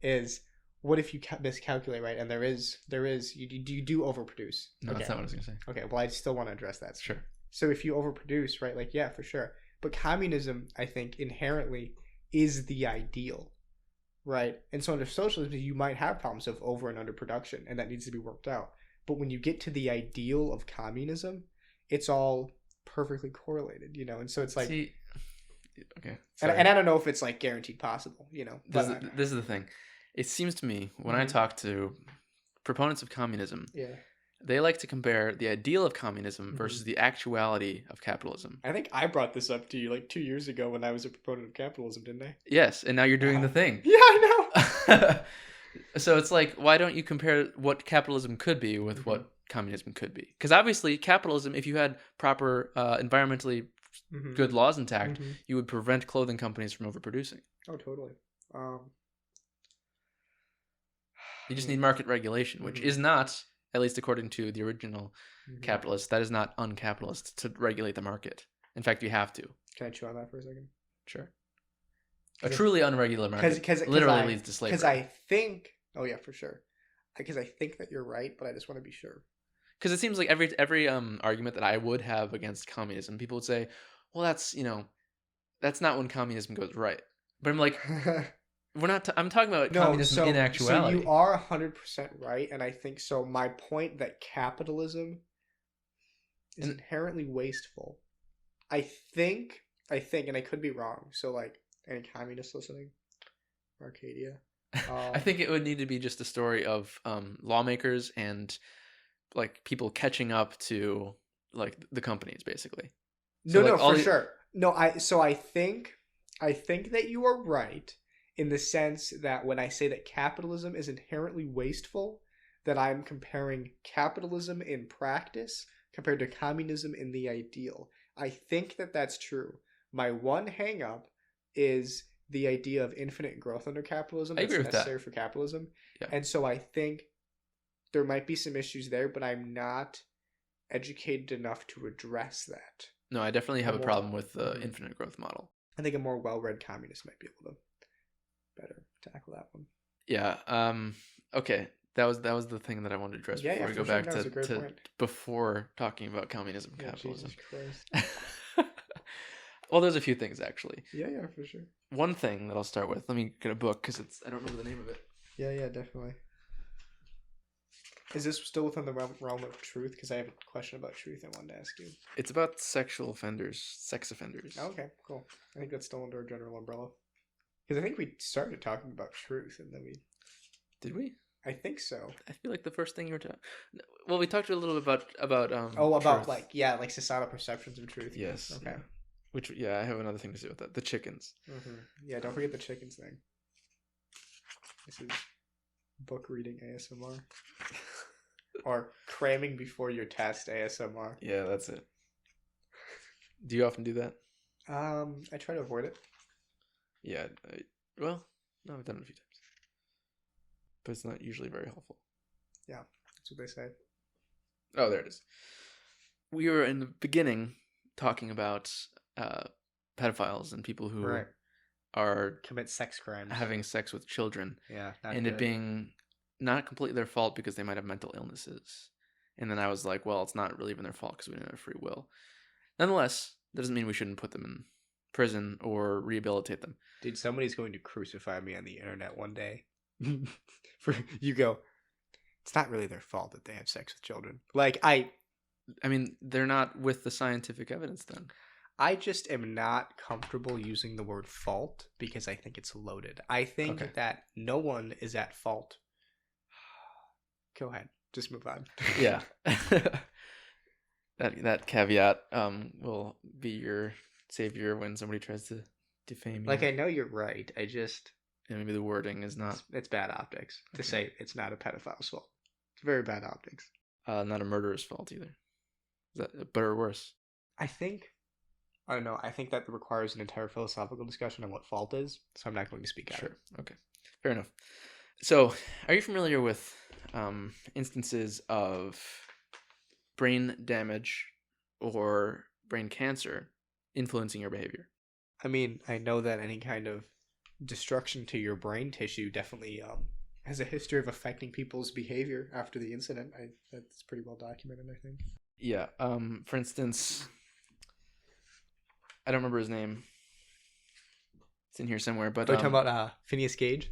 Is what if you miscalculate, right? And there is you do overproduce. No, okay. that's not what I was gonna say. Okay, well, I still want to address that. Sure. So if you overproduce, right, like, yeah, for sure. But communism, I think, inherently is the ideal, right? And so under socialism, you might have problems of over and under production, and that needs to be worked out. But when you get to the ideal of communism, it's all perfectly correlated, you know? And so it's like... See, okay. And I don't know if it's, like, guaranteed possible, you know? This is the thing. It seems to me, when I talk to proponents of communism, yeah, they like to compare the ideal of communism versus the actuality of capitalism. I think I brought this up to you like 2 years ago when I was a proponent of capitalism, didn't I? Yes, and now you're doing the thing. Yeah, I know. So it's like, why don't you compare what capitalism could be with what communism could be? Because obviously, capitalism, if you had proper environmentally good laws intact, you would prevent clothing companies from overproducing. Oh, totally. You just need market regulation, which is not, at least according to the original capitalists, that is not uncapitalist to regulate the market. In fact, you have to. Can I chew on that for a second? Sure. A truly unregulated market literally leads to slavery. Because I think, oh yeah, for sure. Because I think that you're right, but I just want to be sure. Because it seems like every argument that I would have against communism, people would say, well, that's not when communism goes right. But I'm like, we're not. I'm talking about communism in actuality. So you are 100% right, and I think so. My point that capitalism is inherently wasteful. I think, and I could be wrong. So like, any communists listening, Arcadia. I think it would need to be just a story of lawmakers and like people catching up to like the companies, basically. So, no, like, for sure. No, I think that you are right in the sense that when I say that capitalism is inherently wasteful, that I'm comparing capitalism in practice compared to communism in the ideal. I think that that's true. My one hang up is the idea of infinite growth under capitalism that's necessary for capitalism. Yeah. And so I think there might be some issues there, but I'm not educated enough to address that. No, I definitely have a problem with the infinite growth model. I think a more well-read communist might be able to better tackle that one. Yeah. Okay. That was the thing that I wanted to address before we go back to before talking about communism and capitalism. Jesus Christ. Well, there's a few things actually. Yeah, for sure. One thing that I'll start with. Let me get a book because I don't remember the name of it. Yeah, definitely. Is this still within the realm of truth? Because I have a question about truth I wanted to ask you. It's about sex offenders. Oh, okay, cool. I think that's still under a general umbrella. Because I think we started talking about truth, and then we... Did we? I think so. I feel like the first thing you were talking... Well, we talked a little bit about about truth. like societal perceptions of truth. Yes. Okay. Yeah. Which, yeah, I have another thing to say with that. The chickens. Yeah, don't forget the chickens thing. This is book reading ASMR. Or cramming before your test ASMR. Yeah, that's it. Do you often do that? I try to avoid it. Yeah. No, I've done it a few times. But it's not usually very helpful. Yeah, that's what they say. Oh, there it is. We were in the beginning talking about pedophiles and people who are commit sex crimes, having sex with children. Yeah, and it being not completely their fault because they might have mental illnesses. And then I was like, well, it's not really even their fault because we don't have free will. Nonetheless, that doesn't mean we shouldn't put them in prison or rehabilitate them. Dude, somebody's going to crucify me on the internet one day. For you go, it's not really their fault that they have sex with children. Like, I mean, they're not with the scientific evidence then. I just am not comfortable using the word fault because I think it's loaded. I think that no one is at fault. Go ahead. Just move on. Yeah. That caveat will be your savior when somebody tries to defame you. Like, I know you're right. I just... And maybe the wording is not... It's bad optics to say it's not a pedophile's fault. It's very bad optics. Not a murderer's fault either. Is that better or worse? I don't know. I think that requires an entire philosophical discussion on what fault is, so I'm not going to speak out. Sure. Okay. Fair enough. So, are you familiar with instances of brain damage or brain cancer influencing your behavior? I mean, I know that any kind of destruction to your brain tissue definitely has a history of affecting people's behavior after the incident. That's pretty well documented, I think. Yeah. For instance, I don't remember his name. It's in here somewhere, but Are you talking about Phineas Gage?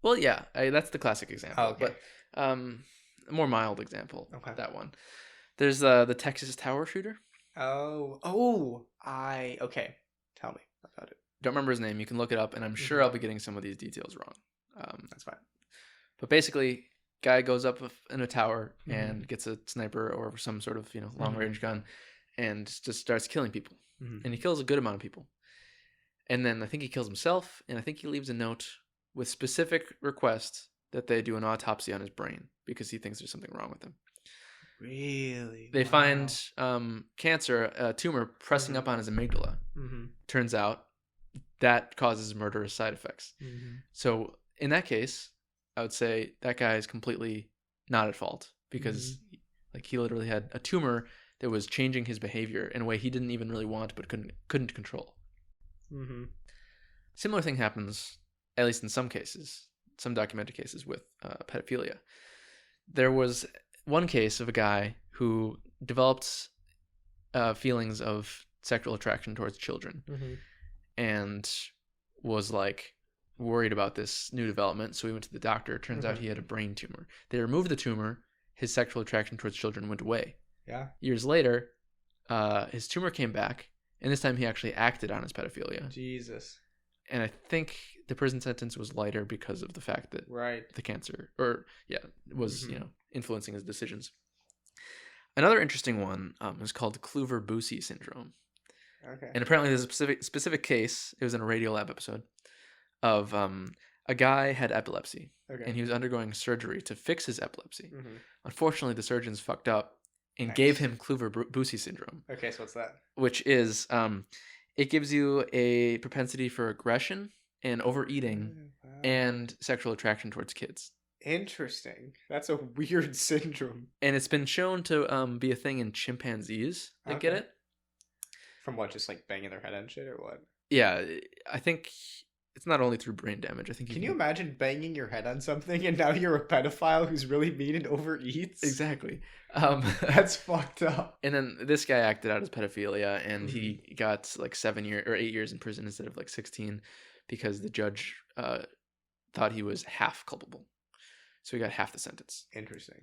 well, yeah, that's the classic example. Oh, okay. But a more mild example. Okay. That one. There's the Texas Tower shooter. Okay. Tell me about it. Don't remember his name. You can look it up, and I'm sure I'll be getting some of these details wrong. That's fine. But basically, guy goes up in a tower and gets a sniper or some sort of long range gun, and just starts killing people. And he kills a good amount of people. And then I think he kills himself, and I think he leaves a note with specific request that they do an autopsy on his brain because he thinks there's something wrong with him. Really? They find cancer, a tumor pressing up on his amygdala. Turns out that causes murderous side effects. So in that case, I would say that guy is completely not at fault because like he literally had a tumor that was changing his behavior in a way he didn't even really want but couldn't control. Similar thing happens, at least in some cases, some documented cases with pedophilia. There was one case of a guy who developed feelings of sexual attraction towards children and was like worried about this new development. So he went to the doctor. Turns out he had a brain tumor. They removed the tumor. His sexual attraction towards children went away. Yeah. Years later, his tumor came back, and this time he actually acted on his pedophilia. Jesus. And I think the prison sentence was lighter because of the fact that the cancer, was influencing his decisions. Another interesting one is called Kluver-Bucy Syndrome. Okay. And apparently there's a specific case, it was in a Radiolab episode, of a guy had epilepsy. Okay. And he was undergoing surgery to fix his epilepsy. Unfortunately, the surgeons fucked up and gave him Kluver-Bucy Syndrome. Okay, so what's that? Which is, it gives you a propensity for aggression and overeating and sexual attraction towards kids. Interesting. That's a weird syndrome. And it's been shown to be a thing in chimpanzees that get it. From what, just like banging their head on shit or what? Yeah, I think it's not only through brain damage. I think Can you imagine banging your head on something and now you're a pedophile who's really mean and overeats? Exactly. That's fucked up. And then this guy acted out his pedophilia, and he got like 7 years or 8 years in prison instead of like 16 because the judge thought he was half culpable. So he got half the sentence. Interesting.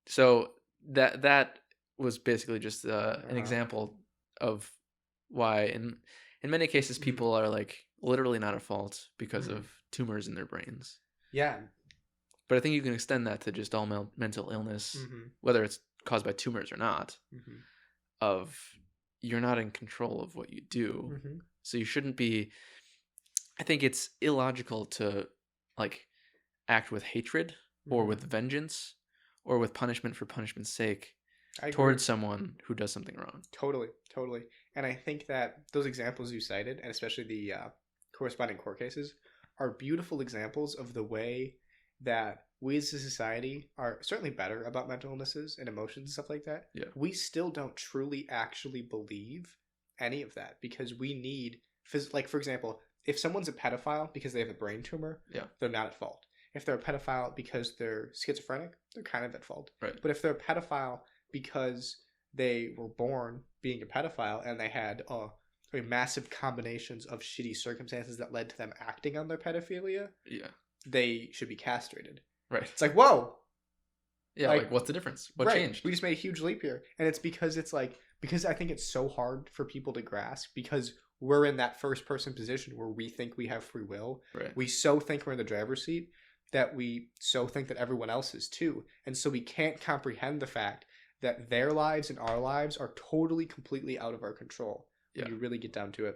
So that was basically just an example of why in many cases people are like literally not at fault because of tumors in their brains. Yeah. But I think you can extend that to just all mental illness, whether it's caused by tumors or not, of you're not in control of what you do. So you shouldn't be, I think it's illogical to like act with hatred or with vengeance or with punishment for punishment's sake towards someone who does something wrong. Totally. And I think that those examples you cited, and especially the corresponding court cases, are beautiful examples of the way that we as a society are certainly better about mental illnesses and emotions and stuff like that. Yeah. We still don't truly actually believe any of that because we need, like, for example, if someone's a pedophile because they have a brain tumor, they're not at fault. If they're a pedophile because they're schizophrenic, they're kind of at fault. Right. But if they're a pedophile because they were born being a pedophile and they had massive combinations of shitty circumstances that led to them acting on their pedophilia, they should be castrated. Right. It's like, whoa. Yeah, like what's the difference? What changed? We just made a huge leap here. And it's because I think it's so hard for people to grasp because we're in that first person position where we think we have free will. Right. We so think we're in the driver's seat that we so think that everyone else is too. And so we can't comprehend the fact that their lives and our lives are totally, completely out of our control. When you really get down to it.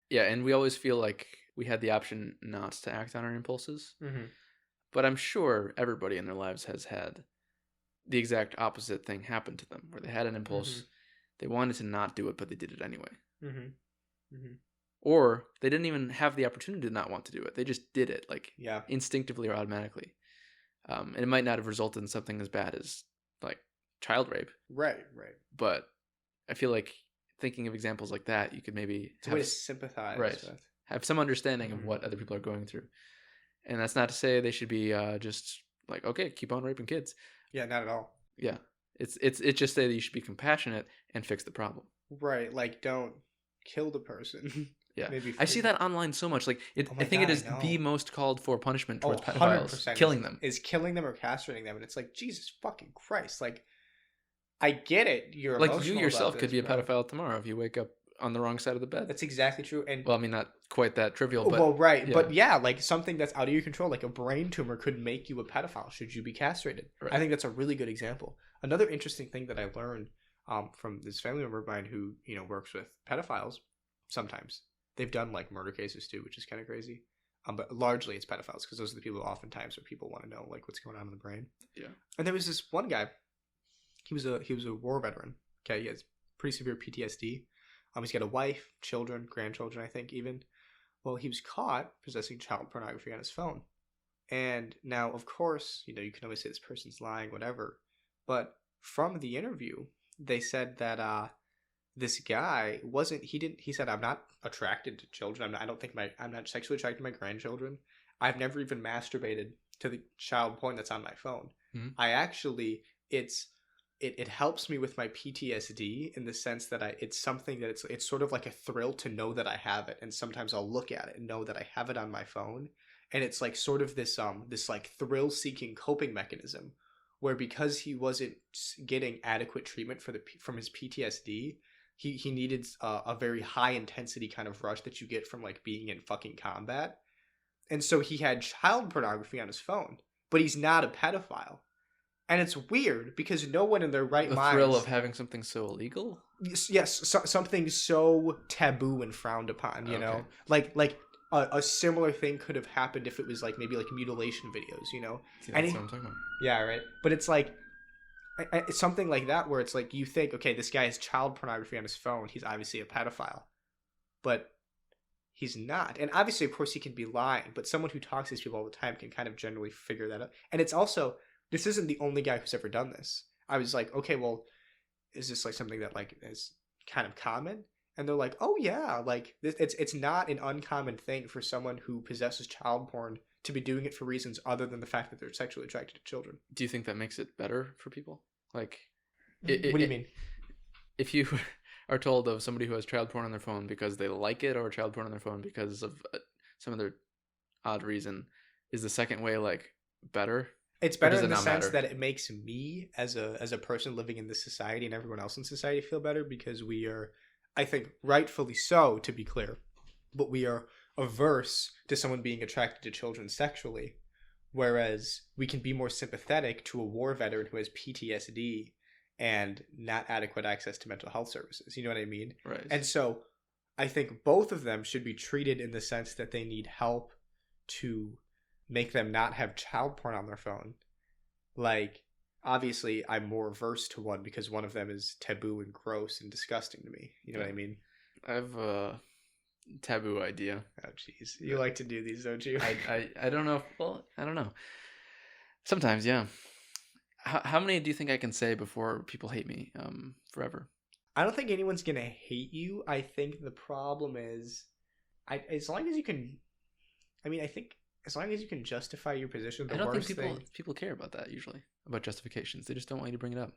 Yeah, and we always feel like we had the option not to act on our impulses. But I'm sure everybody in their lives has had the exact opposite thing happen to them, where they had an impulse, they wanted to not do it, but they did it anyway. or they didn't even have the opportunity to not want to do it. They just did it, like Yeah. instinctively or automatically. And it might not have resulted in something as bad as like child rape, Right. but I feel like thinking of examples like that, you could maybe It's a way to sympathize with. have some understanding of what other people are going through. And that's not to say they should be just like, okay, keep on raping kids. Yeah, not at all. Yeah. It's just say that you should be compassionate and fix the problem. Right, like don't kill the person. Yeah. Maybe I see that online so much. Like Oh my I think God, it is I know. the most called for punishment Oh, towards pedophiles. 100% Killing them. is killing them or castrating them, and it's like Jesus fucking Christ. Like, I get it. You're Like you emotional yourself about could be a this, but pedophile tomorrow if you wake up on the wrong side of the bed. That's exactly true. And Well, I mean, not quite that trivial, but well, right, yeah. but yeah, like something that's out of your control, like a brain tumor, could make you a pedophile. Should you be castrated? Right. I think that's a really good example. Another interesting thing that I learned from this family member of mine who works with pedophiles. Sometimes they've done like murder cases too, which is kind of crazy. But largely it's pedophiles because those are the people oftentimes where people want to know like what's going on in the brain. Yeah. And there was this one guy. He was a war veteran. Okay, he has pretty severe PTSD. He's got a wife, children, grandchildren, I think even. Well, he was caught possessing child pornography on his phone. And now, of course, you can always say this person's lying, whatever. But from the interview, they said that this guy he said, I'm not attracted to children. I'm not sexually attracted to my grandchildren. I've never even masturbated to the child porn that's on my phone. Mm-hmm. I actually, it helps me with my PTSD in the sense that it's something that it's sort of like a thrill to know that I have it. And sometimes I'll look at it and know that I have it on my phone. And it's like sort of this like thrill seeking coping mechanism where because he wasn't getting adequate treatment from his PTSD, he needed a very high intensity kind of rush that you get from like being in fucking combat. And so he had child pornography on his phone, but he's not a pedophile. And it's weird because no one in their right mind. The thrill of having something so illegal? Yes, something so taboo and frowned upon, you know? Like a similar thing could have happened if it was like maybe like mutilation videos, See, that's what I'm talking about. Yeah, right. But it's like it's something like that where it's like you think, okay, this guy has child pornography on his phone. He's obviously a pedophile. But he's not. And obviously, of course, he can be lying. But someone who talks to these people all the time can kind of generally figure that out. And it's also, this isn't the only guy who's ever done this. I was like, okay, well, is this like something that like is kind of common? And they're like, oh yeah, like it's not an uncommon thing for someone who possesses child porn to be doing it for reasons other than the fact that they're sexually attracted to children. Do you think that makes it better for people? Like, what do you mean? If you are told of somebody who has child porn on their phone because they like it, or child porn on their phone because of some other odd reason, is the second way like better? It's better in the sense that it makes me as a person living in this society and everyone else in society feel better because we are, I think rightfully so, to be clear, but we are averse to someone being attracted to children sexually, whereas we can be more sympathetic to a war veteran who has PTSD and not adequate access to mental health services. You know what I mean? Right. And so I think both of them should be treated in the sense that they need help to make them not have child porn on their phone. Like, obviously, I'm more averse to one because one of them is taboo and gross and disgusting to me. You know what I mean? I have a taboo idea. Oh, jeez. You like to do these, don't you? I don't know. Well, I don't know. Sometimes, yeah. How many do you think I can say before people hate me forever? I don't think anyone's going to hate you. I think the problem is, as long as you can, I think as long as you can justify your position, I don't think people care about that usually, about justifications. They just don't want you to bring it up.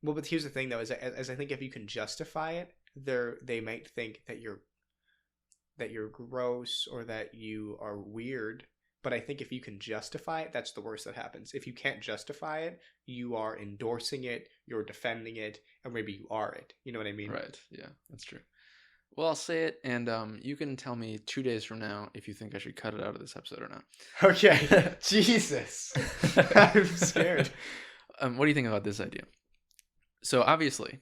Well, but here's the thing, though, is as I think if you can justify it, they might think that you're gross or that you are weird. But I think if you can justify it, that's the worst that happens. If you can't justify it, you are endorsing it, you're defending it, or maybe you are it. You know what I mean? Right. Yeah, that's true. Well, I'll say it, and you can tell me 2 days from now if you think I should cut it out of this episode or not. Okay. Jesus. I'm scared. What do you think about this idea? So obviously,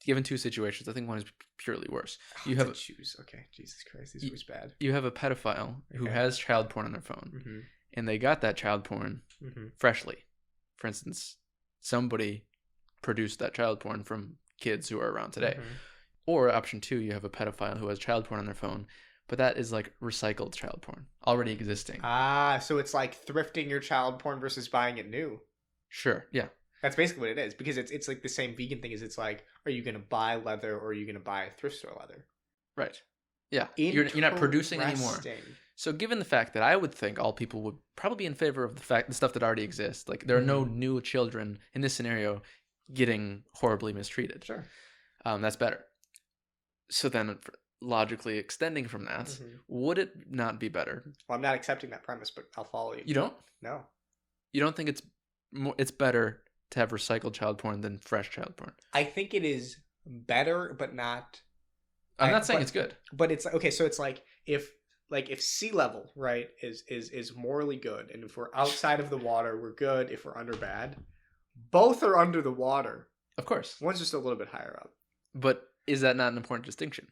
given two situations, I think one is purely worse. You have choose. Okay, Jesus Christ, these are bad. You have a pedophile who has child porn on their phone, and they got that child porn freshly. For instance, somebody produced that child porn from kids who are around today. Or option 2, you have a pedophile who has child porn on their phone, but that is like recycled child porn, already existing. So it's like thrifting your child porn versus buying it new. Sure, yeah. That's basically what it is, because it's like the same vegan thing. Is it's like, are you going to buy leather or are you going to buy thrift store leather? Right. Yeah. You're not producing anymore. Interesting. So given the fact that I would think all people would probably be in favor of the stuff that already exists, like there are no new children in this scenario getting horribly mistreated. Sure. That's better. So then logically extending from that, would it not be better? Well, I'm not accepting that premise, but I'll follow you. You don't? No. You don't think it's better to have recycled child porn than fresh child porn? I think it is better, but not. I'm not saying it's good. But it's okay. So it's like if sea level, right, is morally good, and if we're outside of the water, we're good. If we're under, bad. Both are under the water. Of course. One's just a little bit higher up. But is that not an important distinction?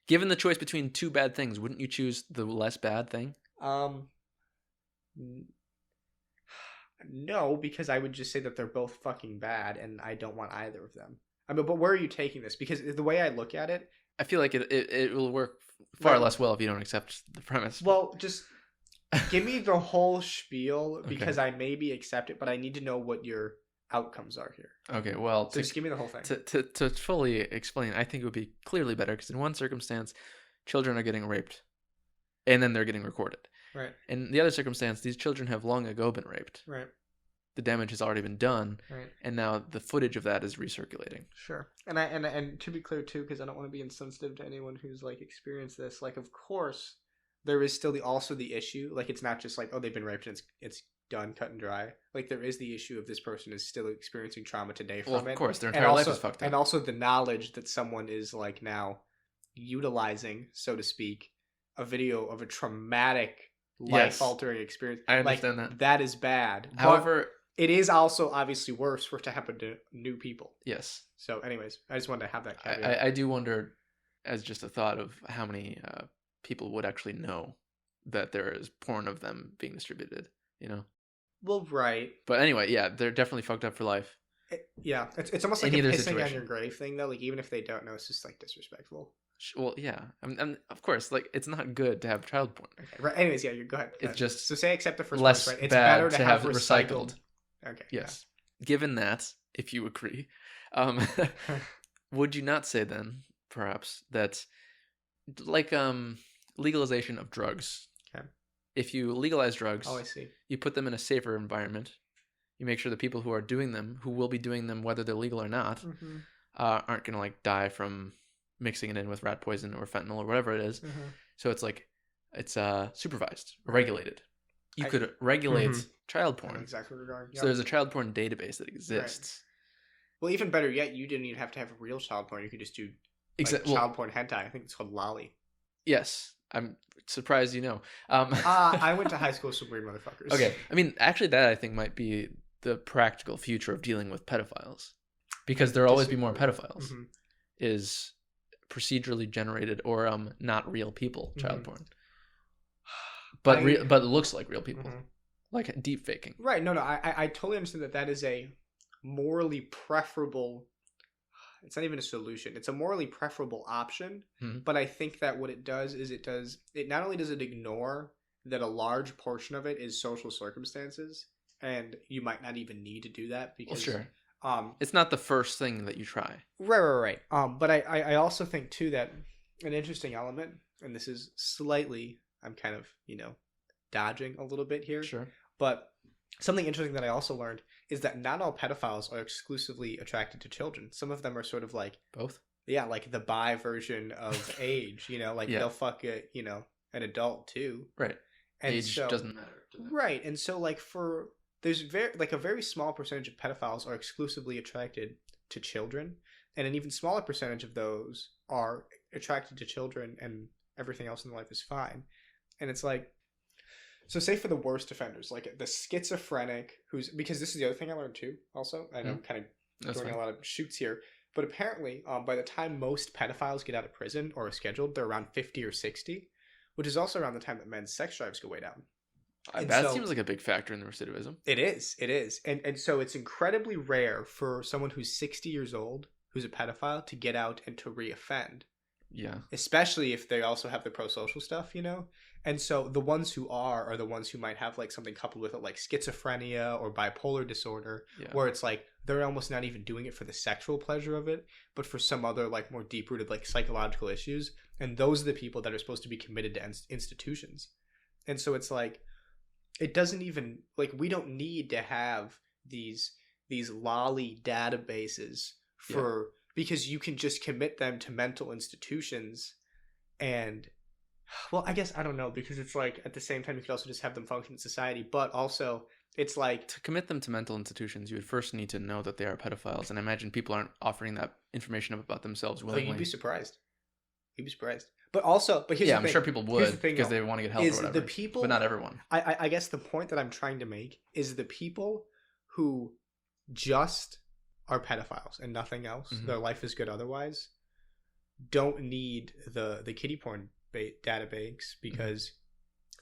Given the choice between two bad things, wouldn't you choose the less bad thing? No, because I would just say that they're both fucking bad, and I don't want either of them. I mean, but where are you taking this? Because the way I look at it, I feel like it will work far less well if you don't accept the premise. Well, just give me the whole spiel, because I maybe accept it, but I need to know what your outcomes are here. Okay, well, so just give me the whole thing. To fully explain, I think it would be clearly better, because in one circumstance, children are getting raped, and then they're getting recorded. Right. In the other circumstance, these children have long ago been raped. Right. The damage has already been done. Right. And now the footage of that is recirculating. Sure. And to be clear too, because I don't want to be insensitive to anyone who's like experienced this. Like, of course, there is still also the issue. Like, it's not just like, oh, they've been raped and it's done, cut and dry. Like, there is the issue of this person is still experiencing trauma today from it. Of course, their entire life is fucked up. And also the knowledge that someone is like now utilizing, so to speak, a video of a traumatic, life-altering experience. I understand that. That is bad. However, it is also obviously worse for it to happen to new people. Yes. So anyways, I just wanted to have that caveat. I do wonder, as just a thought, of how many people would actually know that there is porn of them being distributed, you know? Well, right. But anyway, yeah, they're definitely fucked up for life. It's almost like a pissing on your grave thing, though. Like, even if they don't know, it's just like disrespectful. Well, yeah. And of course, like, it's not good to have child porn. Okay, right. Anyways, yeah, go ahead. It's just so say accept the first less part, right? It's bad better to have recycled. Okay. Yes. Yeah. Given that, if you agree, would you not say then, perhaps, that like legalization of drugs? Okay. If you legalize drugs, I see. You put them in a safer environment. You make sure the people who are doing them, who will be doing them whether they're legal or not, aren't going to like die from mixing it in with rat poison or fentanyl or whatever it is. So it's like it's supervised, regulated. You could regulate child porn. Exactly what we're going. Yep. So there's a child porn database that exists. Right. Well, even better yet, you didn't even have to have real child porn. You could just do child porn hentai. I think it's called lolly. Yes. I'm surprised you know. I went to high school with some weird motherfuckers. Okay. I mean, actually, that I think might be the practical future of dealing with pedophiles. Because there'll always be more pedophiles. Is procedurally generated or not real people child porn. But but it looks like real people. Like deep faking. Right. No, I totally understand that is a morally preferable. It's not even a solution. It's a morally preferable option. But I think that what it does is it not only does it ignore that a large portion of it is social circumstances, and you might not even need to do that because it's not the first thing that you try. Right. But I also think too that an interesting element, and this is slightly, I'm kind of, dodging a little bit here. Sure. But something interesting that I also learned is that not all pedophiles are exclusively attracted to children. Some of them are sort of like both. Yeah, like the bi version of age, they'll fuck an adult too. Right. And age doesn't matter. Right. And so like there's a very small percentage of pedophiles are exclusively attracted to children, and an even smaller percentage of those are attracted to children and everything else in life is fine. And it's like, so say for the worst offenders, like the schizophrenic because this is the other thing I learned too also, and I'm kind of doing a lot of shoots here, but apparently by the time most pedophiles get out of prison or are scheduled, they're around 50 or 60, which is also around the time that men's sex drives go way down. That seems like a big factor in the recidivism. It is. And so it's incredibly rare for someone who's 60 years old who's a pedophile to get out and to reoffend. Yeah. Especially if they also have the pro-social stuff, you know? And so the ones who are the ones who might have like something coupled with it, like schizophrenia or bipolar disorder, Yeah. where it's like they're almost not even doing it for the sexual pleasure of it, but for some other like more deep-rooted like psychological issues. And those are the people that are supposed to be committed to institutions. And so it's like, it doesn't even, like, we don't need to have these lolly databases for, because you can just commit them to mental institutions. And well, I guess I don't know, because it's like at the same time you could also just have them function in society, but also it's like to commit them to mental institutions, you would first need to know that they are pedophiles, and I imagine people aren't offering that information about themselves willingly. You'd be surprised. But also, but here's the thing. I'm sure people would, because they want to get help or whatever. The people, but not everyone. I guess the point that I'm trying to make is the people who just are pedophiles and nothing else, their life is good otherwise, don't need the kiddie porn data banks, because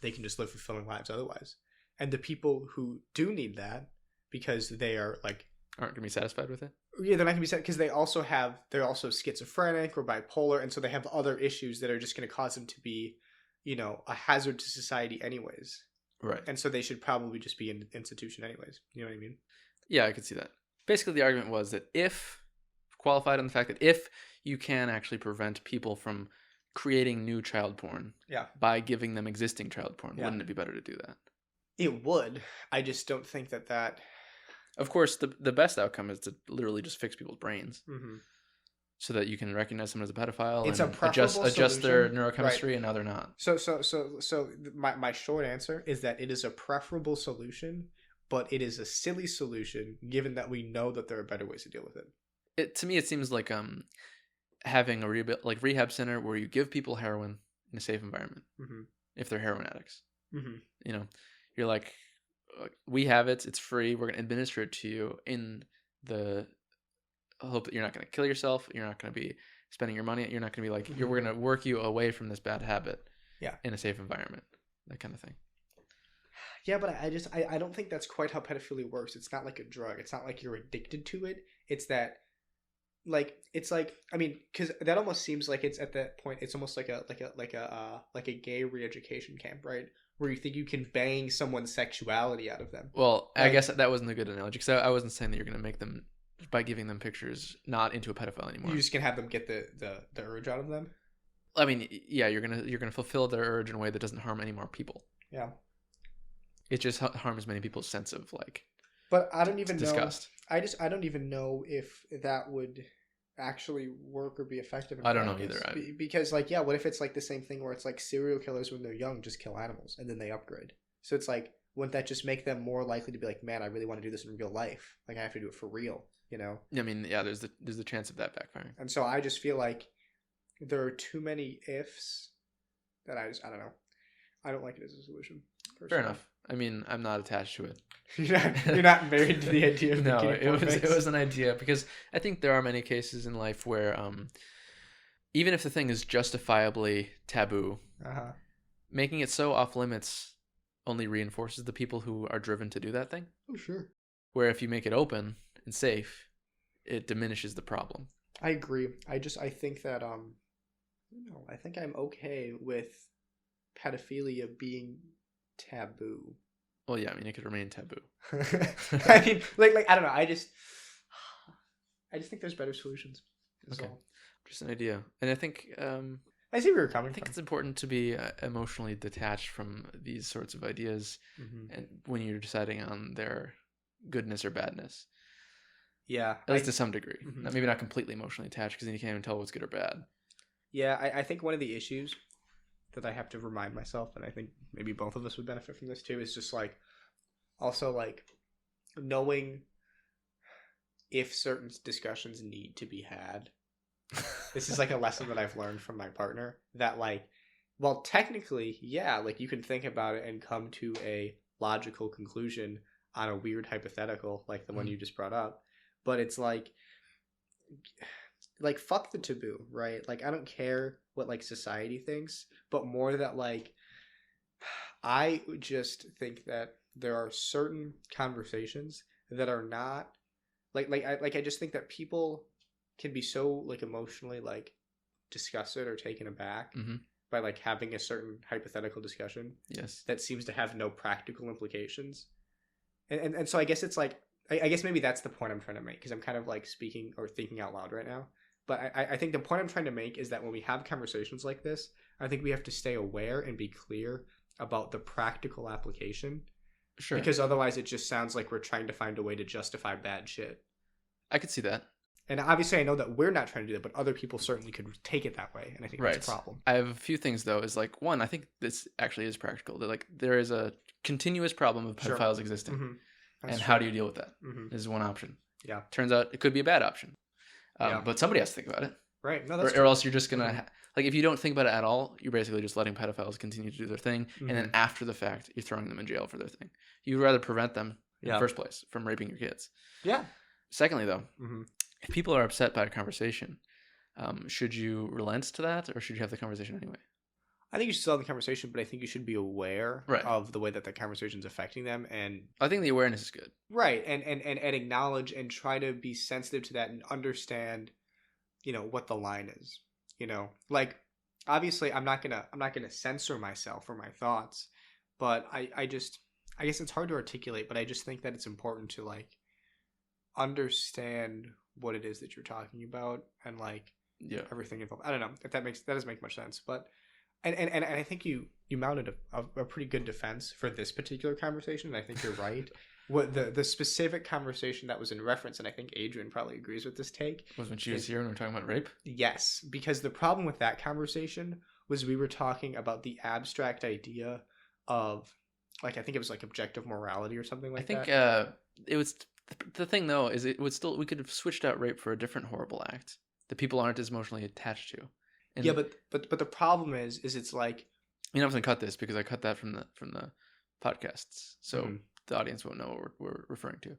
they can just live fulfilling lives otherwise. And the people who do need that, because they are like aren't gonna be satisfied with it. Yeah, they're not gonna be satisfied because they're also schizophrenic or bipolar, and so they have other issues that are just gonna cause them to be, you know, a hazard to society anyways. Right. And so they should probably just be in an institution anyways. You know what I mean? Yeah, I could see that. Basically, the argument was that if qualified on the fact that if you can actually prevent people from creating new child porn by giving them existing child porn, wouldn't it be better to do that? It would. I just don't think that of course the best outcome is to literally just fix people's brains so that you can recognize someone as a pedophile and adjust their neurochemistry, and now they're not. So my short answer is that it is a preferable solution, but it is a silly solution given that we know that there are better ways to deal with it. To me it seems like having a rehab center where you give people heroin in a safe environment if they're heroin addicts. You know, you're like, we have it, it's free, we're going to administer it to you in the hope that you're not going to kill yourself, you're not going to be spending your money, you're not going to be like, we're going to work you away from this bad habit in a safe environment, that kind of thing. Yeah, but I don't think that's quite how pedophilia works. It's not like a drug. It's not like you're addicted to it. It's that, like, it's like, I mean, because that almost seems like it's at that point, it's almost like a gay re-education camp, right? Where you think you can bang someone's sexuality out of them. Well, I guess that wasn't a good analogy, because I wasn't saying that you're going to make them, by giving them pictures, not into a pedophile anymore. You're just going to have them get the urge out of them? I mean, yeah, you're gonna fulfill their urge in a way that doesn't harm any more people. Yeah. It just harms many people's sense of like. But I don't even disgust. know. I don't even know if that would actually work or be effective. I don't know either. Because like, yeah, what if it's like the same thing where it's like serial killers when they're young just kill animals and then they upgrade? So it's like, wouldn't that just make them more likely to be like, man, I really want to do this in real life. Like I have to do it for real, you know? I mean, yeah, there's the chance of that backfiring. And so I just feel like there are too many ifs that I don't know. I don't like it as a solution. Personally. Fair enough. I mean, I'm not attached to it. You're not married to the idea of no, it was an idea, because I think there are many cases in life where even if the thing is justifiably taboo, making it so off limits only reinforces the people who are driven to do that thing. Oh, sure. Where if you make it open and safe, it diminishes the problem. I agree. I think that I think I'm okay with pedophilia being taboo. Well, yeah, I mean, it could remain taboo. I mean, like I don't know. I just think there's better solutions. Okay. Just an idea, and I think I see where you're coming from. I think it's important to be emotionally detached from these sorts of ideas, and when you're deciding on their goodness or badness. Yeah, at least to some degree. Maybe not completely emotionally attached, because then you can't even tell what's good or bad. Yeah, I think one of the issues that I have to remind myself, and I think maybe both of us would benefit from this too, is just like also like knowing if certain discussions need to be had. This is like a lesson that I've learned from my partner, that like, well, technically, yeah, like you can think about it and come to a logical conclusion on a weird hypothetical like the one you just brought up, but it's like fuck the taboo, right? Like I don't care what like society thinks, but more that like I just think that there are certain conversations that are not I just think that people can be so like emotionally like disgusted or taken aback by like having a certain hypothetical discussion Yes. that seems to have no practical implications. And so I guess it's like, I guess maybe that's the point I'm trying to make, because I'm kind of like speaking or thinking out loud right now. But I think the point I'm trying to make is that when we have conversations like this, I think we have to stay aware and be clear about the practical application. Sure. Because otherwise it just sounds like we're trying to find a way to justify bad shit. I could see that. And obviously I know that we're not trying to do that, but other people certainly could take it that way. And I think that's a problem. I have a few things, though. Is like, one, I think this actually is practical. That like there is a continuous problem of pedophiles existing. And how do you deal with that? This is one option. Yeah. Turns out it could be a bad option. But somebody has to think about it. Right. No, or else you're just going to... like, if you don't think about it at all, you're basically just letting pedophiles continue to do their thing. And then after the fact, you're throwing them in jail for their thing. You'd rather prevent them in the first place from raping your kids. Yeah. Secondly, though, if people are upset by a conversation, should you relent to that, or should you have the conversation anyway? I think you should still have the conversation, but I think you should be aware of the way that the conversation is affecting them. And I think the awareness is good. Right. And acknowledge and try to be sensitive to that and understand, you know, what the line is. You know, like, obviously I'm not gonna censor myself or my thoughts, but I guess it's hard to articulate, but I just think that it's important to like understand what it is that you're talking about and like everything involved. I don't know if that doesn't make much sense, but and I think you mounted a pretty good defense for this particular conversation. And I think you're right. What the specific conversation that was in reference, and I think Adrian probably agrees with this take, was when she was here and we were talking about rape. Yes, because the problem with that conversation was we were talking about the abstract idea of, like, I think it was like objective morality or something like that. I think it was the thing though is it would still, we could have switched out rape for a different horrible act that people aren't as emotionally attached to. And yeah, but the problem is it's like, you know, I'm gonna cut this because I cut that from the podcasts, so the audience won't know what we're referring to.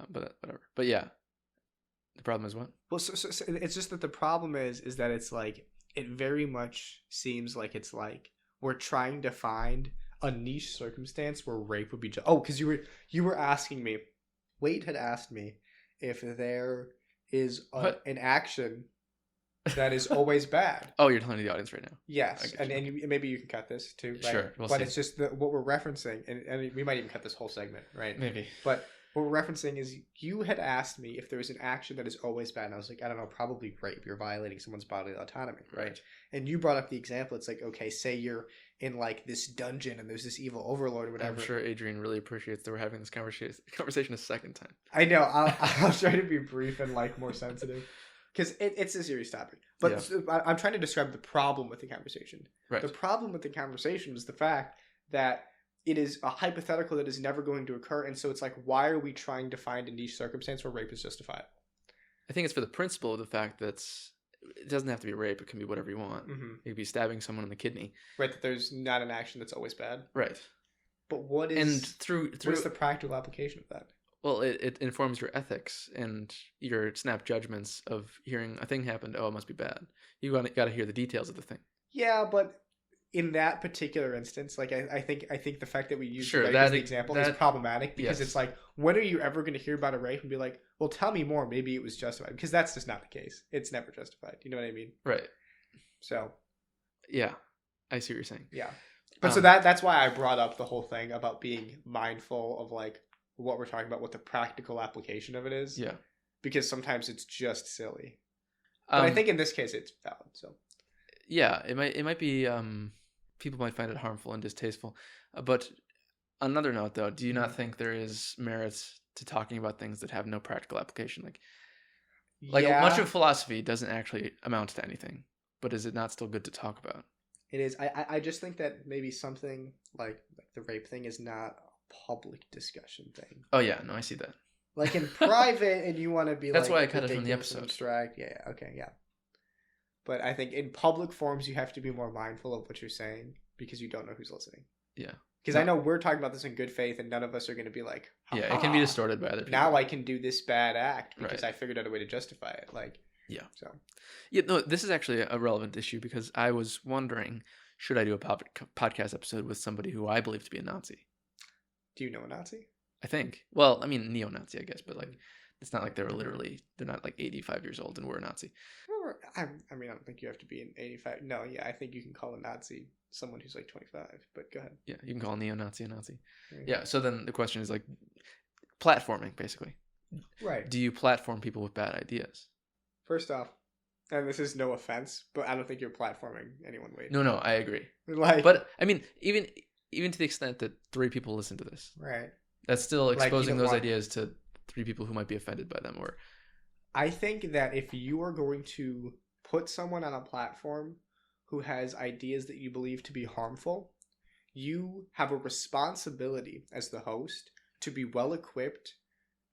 But whatever. But yeah, the problem is what? Well, so it's just that the problem is that it's like, it very much seems like it's like we're trying to find a niche circumstance where rape would be because you were asking me, Wade had asked me if there is an action that is always bad. Oh, you're telling the audience right now. Yes, and maybe you can cut this too, right? Sure, we'll but see. It's just what we're referencing, and we might even cut this whole segment, right? Maybe. But what we're referencing is you had asked me if there was an action that is always bad, and I was like, I don't know, probably rape. You're violating someone's bodily autonomy, right? And you brought up the example. It's like, okay, say you're in like this dungeon and there's this evil overlord or whatever. I'm sure Adrian really appreciates that we're having this conversation a second time. I know. I'll try to be brief and like more sensitive. Because it's a serious topic. But I'm trying to describe the problem with the conversation. Right. The problem with the conversation was the fact that it is a hypothetical that is never going to occur. And so it's like, why are we trying to find a niche circumstance where rape is justifiable? I think it's for the principle of the fact that it doesn't have to be rape. It can be whatever you want. It could be stabbing someone in the kidney. Right, that there's not an action that's always bad. Right. But what is the practical application of that? Well, it informs your ethics and your snap judgments of hearing a thing happened. Oh, it must be bad. You got to hear the details of the thing. Yeah, but in that particular instance, like I think the fact that we use rape as the example is problematic because it's like, when are you ever going to hear about a rape and be like, well, tell me more. Maybe it was justified, because that's just not the case. It's never justified. You know what I mean? Right. So. Yeah, I see what you're saying. Yeah, but so that's why I brought up the whole thing about being mindful of like what we're talking about, what the practical application of it is. Yeah. Because sometimes it's just silly. But I think in this case it's valid. So. Yeah, it might be people might find it harmful and distasteful. But on another note though, do you not think there is merit to talking about things that have no practical application? Like much of philosophy doesn't actually amount to anything. But is it not still good to talk about? It is. I just think that maybe something like the rape thing is not public discussion thing. Oh yeah, no, I see that. Like in private, and you want to be that's why I cut it from the episode. Abstract. Yeah, okay, yeah. But I think in public forums, you have to be more mindful of what you're saying because you don't know who's listening. Yeah. Because I know we're talking about this in good faith, and none of us are going to be like, yeah, it can be distorted by other people. Now I can do this bad act because I figured out a way to justify it. Like, yeah. So, yeah, no, this is actually a relevant issue because I was wondering, should I do a podcast episode with somebody who I believe to be a Nazi? Do you know a Nazi? I think. Well, I mean, neo-Nazi, I guess, but like It's not like they're not like 85 years old and were a Nazi. I mean, I don't think you have to be an 85. No, yeah, I think you can call a Nazi someone who's like 25. But go ahead. Yeah, you can call a neo-Nazi a Nazi. There you Yeah. go. So then the question is like platforming, basically. Right. Do you platform people with bad ideas? First off, and this is no offense, but I don't think you're platforming anyone. Wait. No, I agree. Like, But I mean, even to the extent that 3 people listen to this, right. that's still Like, you exposing don't those want- ideas to 3 people who might be offended by them. Or I think that if you are going to put someone on a platform who has ideas that you believe to be harmful, you have a responsibility as the host to be well equipped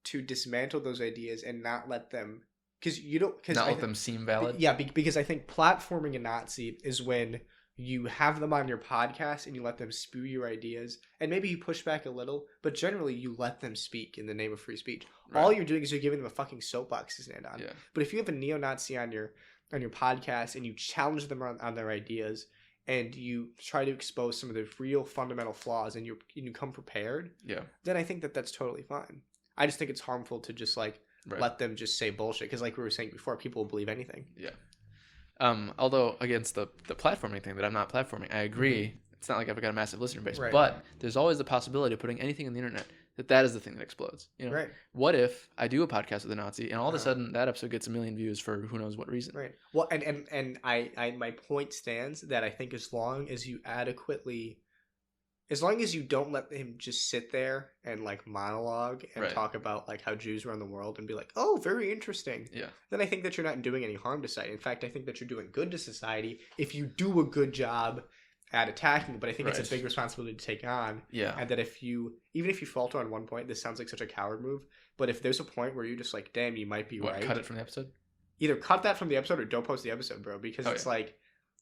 to dismantle those ideas and not let them, because you don't, because not let them seem valid. Yeah, because I think platforming a Nazi is when you have them on your podcast and you let them spew your ideas, and maybe you push back a little, but generally you let them speak in the name of free speech. Right. All you're doing is you're giving them a fucking soapbox to stand on. Yeah. But if you have a neo-Nazi on your podcast and you challenge them on their ideas and you try to expose some of the real fundamental flaws and you come prepared, Yeah. then I think that that's totally fine. I just think it's harmful to just like let them just say bullshit, because like we were saying before, people will believe anything. Yeah. Although against the platforming thing that I'm not platforming, I agree. Mm-hmm. It's not like I've got a massive listener base, Right. But there's always the possibility of putting anything on the internet that is the thing that explodes. You know, Right. What if I do a podcast with a Nazi and all of a sudden that episode gets 1 million views for who knows what reason? Right. Well, and I my point stands that I think as long as you don't let him just sit there and like monologue and Right. talk about like how Jews run the world and be like, oh, very interesting. Yeah. Then I think that you're not doing any harm to society. In fact, I think that you're doing good to society if you do a good job at attacking. But I think it's a big responsibility to take on. Yeah. And that even if you falter on one point, this sounds like such a coward move. But if there's a point where you're just like, damn, you might be right. Cut it from the episode? Either cut that from the episode or don't post the episode, bro. Because it's like,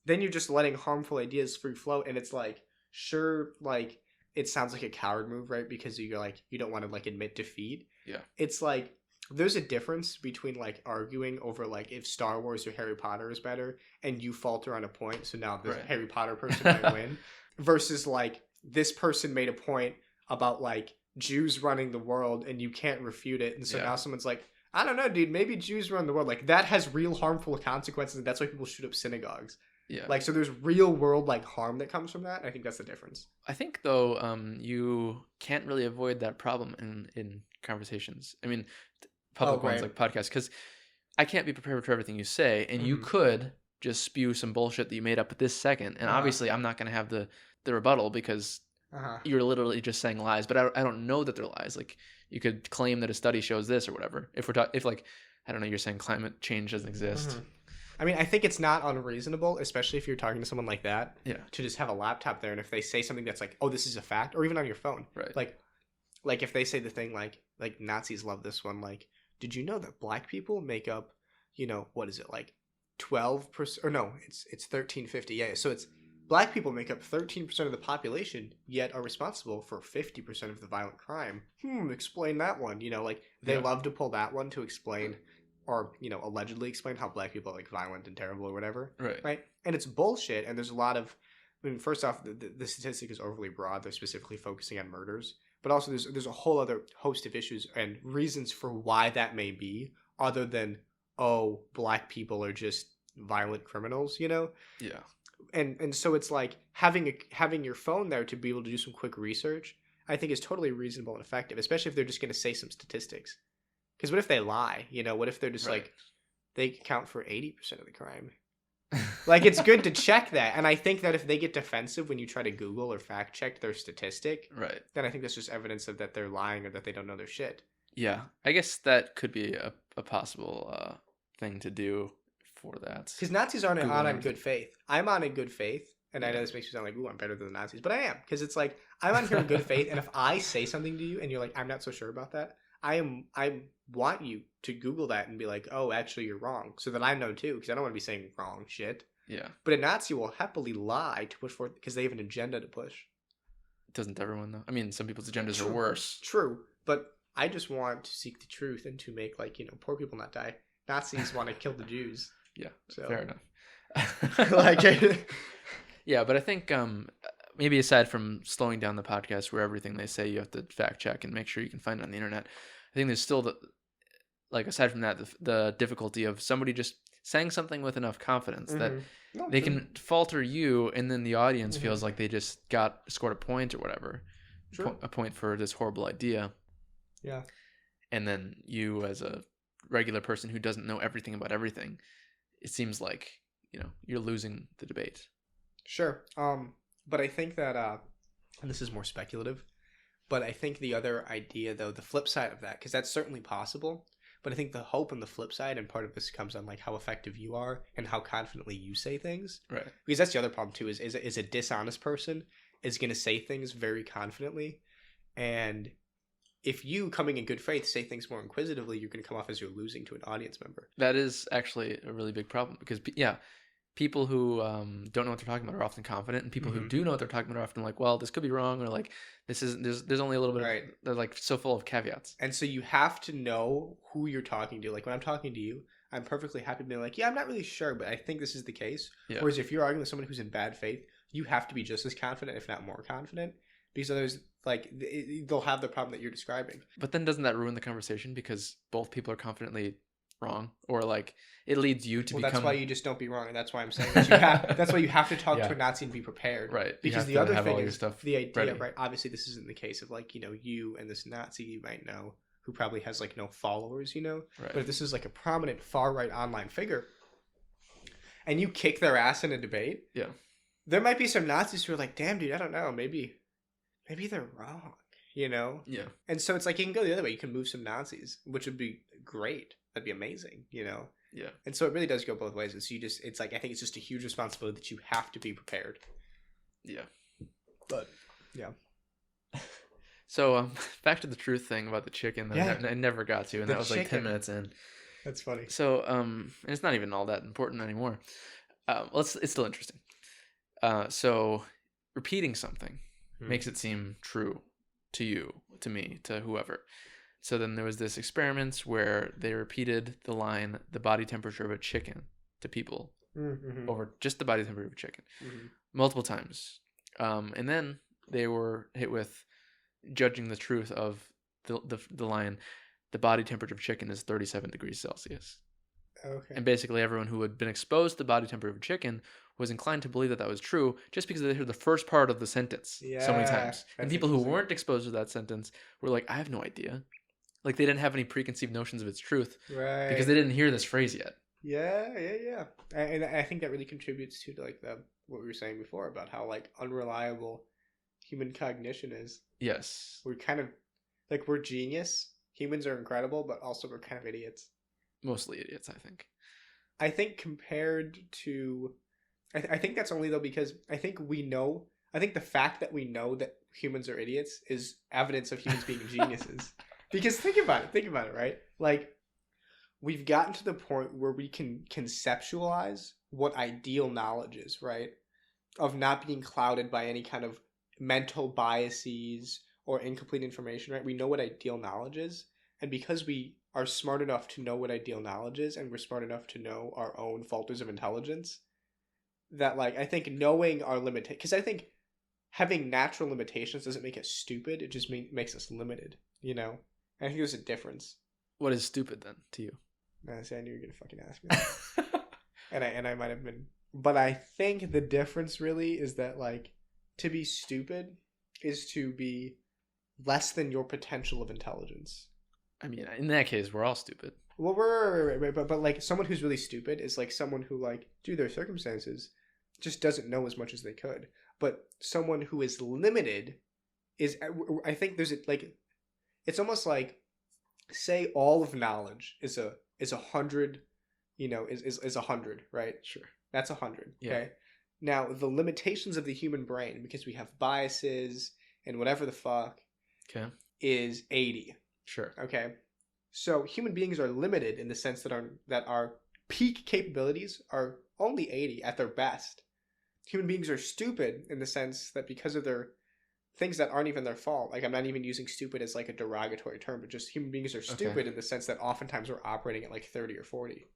then you're just letting harmful ideas free float. And it's like, sure, like, it sounds like a coward move, right? Because you're like, you don't want to like admit defeat. Yeah. It's like, there's a difference between like arguing over like if Star Wars or Harry Potter is better and you falter on a point, so now the Harry Potter person might win, versus like this person made a point about like Jews running the world and you can't refute it, and so now someone's like, I don't know, dude, maybe Jews run the world. Like that has real harmful consequences, and that's why people shoot up synagogues. Yeah. Like, so there's real world like harm that comes from that. I think that's the difference. I think though, you can't really avoid that problem in conversations. I mean, public ones like podcasts, because I can't be prepared for everything you say, and you could just spew some bullshit that you made up at this second, and obviously I'm not going to have the rebuttal because you're literally just saying lies, but I don't know that they're lies. Like, you could claim that a study shows this or whatever. If like, I don't know, you're saying climate change doesn't exist. I mean, I think it's not unreasonable, especially if you're talking to someone like that, to just have a laptop there, and if they say something that's like, oh, this is a fact, or even on your phone, right? Like if they say the thing like Nazis love this one, like, did you know that black people make up, what is it, like 12%, or no, it's 1350. Yeah, so it's black people make up 13% of the population, yet are responsible for 50% of the violent crime. Explain that one. Like they love to pull that one to explain, or allegedly explain how black people are like violent and terrible or whatever. Right. And it's bullshit. And there's a lot of, I mean, first off, the statistic is overly broad. They're specifically focusing on murders, but also there's a whole other host of issues and reasons for why that may be, other than, oh, black people are just violent criminals, Yeah. And so it's like having your phone there to be able to do some quick research, I think is totally reasonable and effective, especially if they're just going to say some statistics. Because what if they lie? What if they're just like, they account for 80% of the crime? Like, it's good to check that. And I think that if they get defensive when you try to Google or fact check their statistic, then I think that's just evidence of that they're lying or that they don't know their shit. Yeah, I guess that could be a possible thing to do for that. Because Nazis aren't on good faith. I'm on in good faith. And I know this makes me sound like, ooh, I'm better than the Nazis. But I am. Because it's like, I'm on here in good faith. And if I say something to you and you're like, I'm not so sure about that, I want you to Google that and be like, oh, actually, you're wrong. So that I know too. Because I don't want to be saying wrong shit. Yeah. But a Nazi will happily lie to push forth because they have an agenda to push. Doesn't everyone, though? I mean, some people's agendas are worse. True. But I just want to seek the truth and to make, like, poor people not die. Nazis want to kill the Jews. Yeah, so. Fair enough. Yeah, but I think maybe aside from slowing down the podcast where everything they say you have to fact check and make sure you can find it on the internet, I think there's still like aside from that, the difficulty of somebody just saying something with enough confidence that No, they true. can falter you, and then the audience Mhm. feels like they just scored a point or whatever, True. a point for this horrible idea, Yeah. and then you as a regular person who doesn't know everything about everything, it seems like you're losing the debate. Sure. But I think that and this is more speculative, but I think the other idea though, the flip side of that, because that's certainly possible, but I think the hope on the flip side, and part of this comes on like how effective you are and how confidently you say things. Right. Because that's the other problem too, is a dishonest person is gonna say things very confidently. And if you, coming in good faith, say things more inquisitively, you're gonna come off as you're losing to an audience member. That is actually a really big problem because people who don't know what they're talking about are often confident, and people who do know what they're talking about are often like, well, this could be wrong, or like this is there's only a little bit Right. they're like so full of caveats. And so you have to know who you're talking to. Like when I'm talking to you, I'm perfectly happy to be like, yeah, I'm not really sure, but I think this is the case. Yeah. Whereas if you're arguing with someone who's in bad faith, you have to be just as confident, if not more confident, because others like they'll have the problem that you're describing. But then doesn't that ruin the conversation because both people are confidently wrong, or like it leads you to become. That's why you just don't be wrong, and that's why I'm saying that you have. That's why you have to talk to a Nazi and be prepared, right? Because the other thing is stuff the idea, ready. right? Obviously, this isn't the case of like you and this Nazi you might know who probably has like no followers, Right. But if this is like a prominent far right online figure, and you kick their ass in a debate, yeah, there might be some Nazis who are like, damn, dude, I don't know, maybe they're wrong, Yeah. And so it's like you can go the other way. You can move some Nazis, which would be great. That'd be amazing, Yeah. And so it really does go both ways. And so it's like, I think it's just a huge responsibility that you have to be prepared. Yeah. But, yeah. So, back to the truth thing about the chicken that I never got to, and that was like 10 minutes in. That's funny. So, and it's not even all that important anymore. Well, it's still interesting. So, repeating something makes it seem true to you, to me, to whoever. So then there was this experiment where they repeated the line, the body temperature of a chicken, to people over just the body temperature of a chicken multiple times. And then they were hit with judging the truth of the line, the body temperature of chicken is 37 degrees Celsius. Okay. And basically everyone who had been exposed to the body temperature of a chicken was inclined to believe that was true just because they heard the first part of the sentence so many times. And people who weren't exposed to that sentence were like, I have no idea. Like they didn't have any preconceived notions of its truth, right? Because they didn't hear this phrase yet. Yeah. And I think that really contributes to like what we were saying before about how like unreliable human cognition is. Yes, We're kind of like we're genius. Humans are incredible, but also we're kind of idiots. Mostly idiots, I think. I think compared to, I think that's only though because I think we know. I think the fact that we know that humans are idiots is evidence of humans being geniuses. Because think about it, right? Like, we've gotten to the point where we can conceptualize what ideal knowledge is, right? Of not being clouded by any kind of mental biases or incomplete information, right? We know what ideal knowledge is. And because we are smart enough to know what ideal knowledge is, and we're smart enough to know our own falters of intelligence, that, like, I think knowing our limitations, because I think having natural limitations doesn't make us stupid. It just makes us limited, I think there's a difference. What is stupid then to you? I knew you were gonna fucking ask me that. and I might have been, but I think the difference really is that like to be stupid is to be less than your potential of intelligence. I mean, in that case, we're all stupid. Well, but like someone who's really stupid is like someone who like due to their circumstances just doesn't know as much as they could. But someone who is limited is, I think there's like. It's almost like, say, all of knowledge is 100, is 100, right? Sure. That's 100. Yeah. Okay. Now the limitations of the human brain, because we have biases and whatever the fuck, okay, is 80. Sure. Okay. So human beings are limited in the sense that our peak capabilities are only 80 at their best. Human beings are stupid in the sense that because of their things that aren't even their fault. Like, I'm not even using stupid as like a derogatory term, but just human beings are stupid in the sense that oftentimes we're operating at like 30 or 40.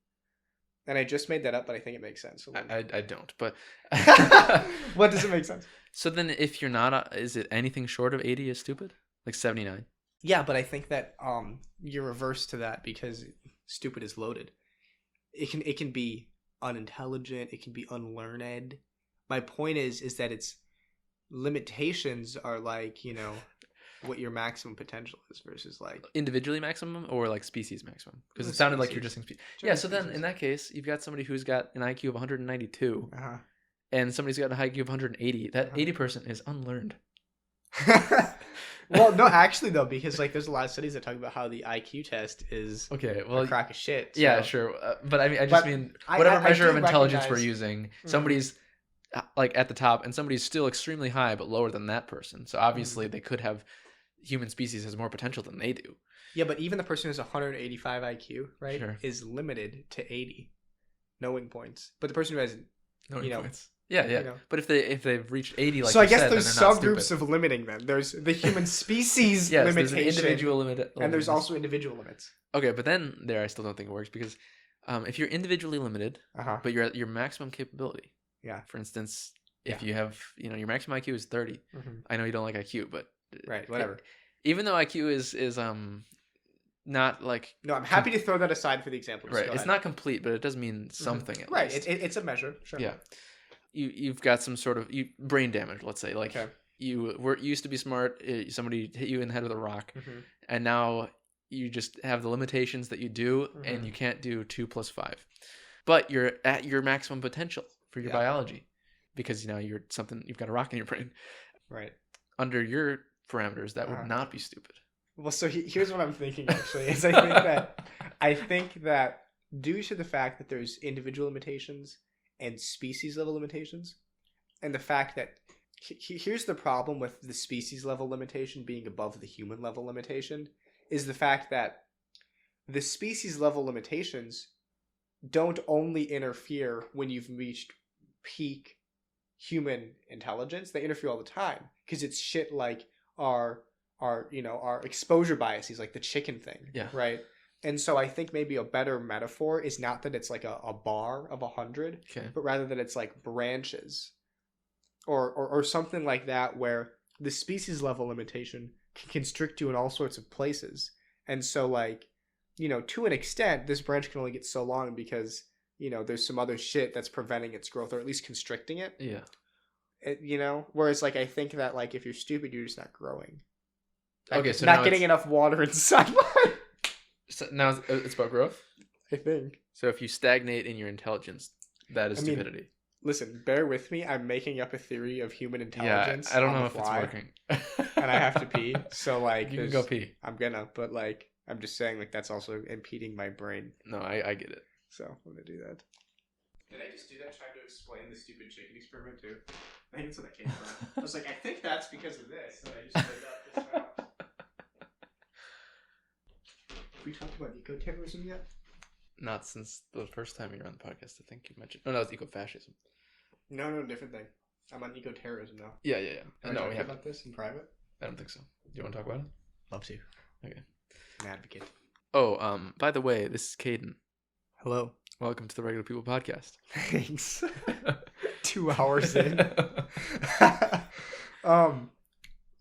And I just made that up, but I think it makes sense. I don't, but what does it make sense? So then if you're not, is it anything short of 80 is stupid? Like 79? Yeah, but I think that you're reverse to that because stupid is loaded. It can be unintelligent, it can be unlearned. My point is that its limitations are like, what your maximum potential is versus like Individually maximum or like species maximum? Because the it sounded like you're species. just saying species. Yeah, General so then species. in that case, you've got somebody who's got an IQ of 192 Uh-huh. and somebody's got an IQ of 180. That Uh-huh. 80 person is unlearned. Well, no, actually though, because like there's a lot of studies that talk about how the IQ test is Okay, a well, crock of shit. yeah, so- sure. But I mean, I just But mean I- whatever I measure do of intelligence we're recognize- using, Mhm. somebody's like at the top and somebody's still extremely high but lower than that person. So obviously Mm-hmm. they could have human species has more potential than they do. Yeah, but even the person who has 185 IQ, right, Sure. is limited to 80 knowing points. But the person who has No You know, points. Yeah, yeah. you know. But if they've reached 80, like so I you guess said, there's then they're not subgroups stupid. of limiting them. There's the human species Yes, there's limitation, an individual limit, and there's limits. also individual limits. Okay, but then there I still don't think it works because if you're individually limited, Uh-huh. but you're at your maximum capability. Yeah. For instance, if Yeah. you have, your maximum IQ is 30. Mhm. I know you don't like IQ, but Right, whatever. even though IQ is not like No, I'm happy to throw that aside for the example. Just right, go it's ahead. not complete, but it does mean something at Right, least. it's a measure. Sure. Yeah. You've got some sort of brain damage, let's say, like Okay. you used to be smart, somebody hit you in the head with a rock, Mhm. and now you just have the limitations that you do, and Mhm. you can't do 2 + 5. But you're at your maximum potential for your Yeah. biology because you've got a rock in your brain. Right. Under your parameters, that would Uh-huh. not be stupid. Well, so here's what I'm thinking. Actually, is I think that due to the fact that there's individual limitations and species level limitations, and the fact that here's the problem with the species level limitation being above the human level limitation is the fact that the species level limitations don't only interfere when you've reached peak human intelligence. They interfere all the time because it's shit like our exposure biases, like the chicken thing. Yeah. Right. And so I think maybe a better metaphor is not that it's like a bar of 100, Okay. but rather that it's like branches or something like that, where the species level limitation can constrict you in all sorts of places. And so like, to an extent, this branch can only get so long because, there's some other shit that's preventing its growth or at least constricting it. Yeah. Whereas like I think that like if you're stupid, you're just not growing. Okay, so not now getting enough water and sunlight. So now it's about growth. I think. So if you stagnate in your intelligence, that is I mean, stupidity. Listen, bear with me. I'm making up a theory of human Yeah, intelligence. I don't on know the if it's fly, working. and I have to pee. So like, You can go pee. I'm gonna, but like, I'm just saying like that's also impeding my brain. No, I get it. So I'm gonna do that. Did I just do that trying to explain the stupid chicken experiment too? I think that's what that came from. I was like, I think that's because of this. And I just made up this now. Have we talked about eco-terrorism yet? Not since the first time you were on the podcast. I think you mentioned. Oh, no, it's eco-fascism. No, different thing. I'm on eco-terrorism now. Yeah. Have No, I we talked haven't. about this in private? I don't think so. Do you want to talk about it? Love to. Okay. An advocate. Oh, by the way, this is Kaden. Hello. Welcome to the Regular People Podcast. Thanks. 2 hours in.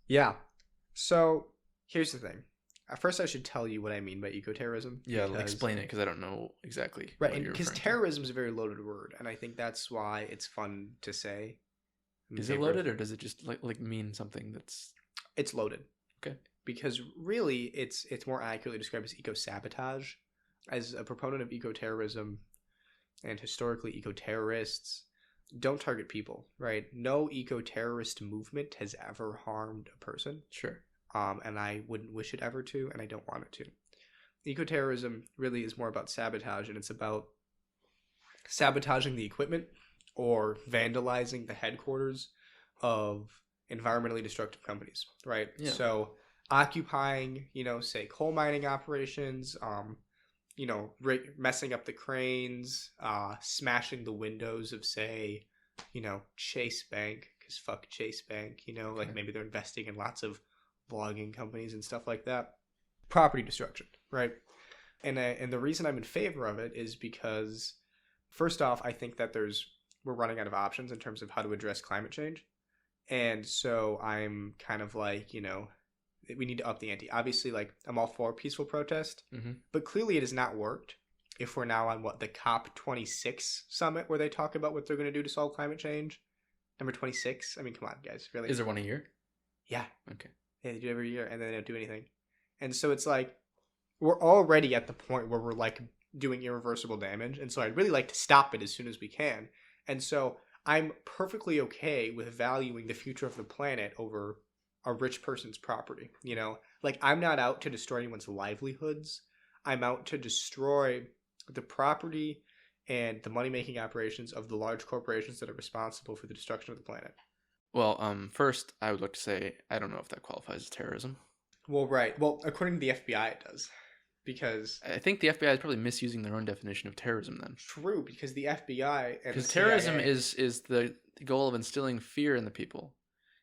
Yeah. So here's the thing. First, I should tell you what I mean by eco-terrorism. Yeah, explain it because I don't know exactly. Right, what you're because referring to. terrorism is a very loaded word, and I think that's why it's fun to say. Is it loaded or does it just like mean something that's? It's loaded. Okay. Because really, it's more accurately described as eco-sabotage. As a proponent of eco-terrorism, and historically eco-terrorists don't target people, right? No eco-terrorist movement has ever harmed a person. Sure. And I wouldn't wish it ever to, and I don't want it to. Eco-terrorism really is more about sabotage, and it's about sabotaging the equipment or vandalizing the headquarters of environmentally destructive companies, right? Yeah. So occupying, say coal mining operations, messing up the cranes, smashing the windows of, say, Chase Bank, because fuck Chase Bank, like maybe they're investing in lots of vlogging companies and stuff like that. Property destruction, right? And the reason I'm in favor of it is because, first off, I think that we're running out of options in terms of how to address climate change. And so I'm kind of like, we need to up the ante. Obviously, like, I'm all for peaceful protest, Mm-hmm. but clearly it has not worked if we're now on, the COP26 summit where they talk about what they're going to do to solve climate change. Number 26. I mean, come on, guys. Really? Is there one a year? Yeah. Okay. Yeah, they do every year, and then they don't do anything. And so it's like, we're already at the point where we're, like, doing irreversible damage, and so I'd really like to stop it as soon as we can. And so I'm perfectly okay with valuing the future of the planet over a rich person's property, you know? Like, I'm not out to destroy anyone's livelihoods. I'm out to destroy the property and the money-making operations of the large corporations that are responsible for the destruction of the planet. Well, first, I would like to say I don't know if that qualifies as terrorism. Well, right. Well, according to the FBI, it does. Because... I think the FBI is probably misusing their own definition of terrorism then. True, because the FBI and Because the terrorism CIA... is the goal of instilling fear in the people.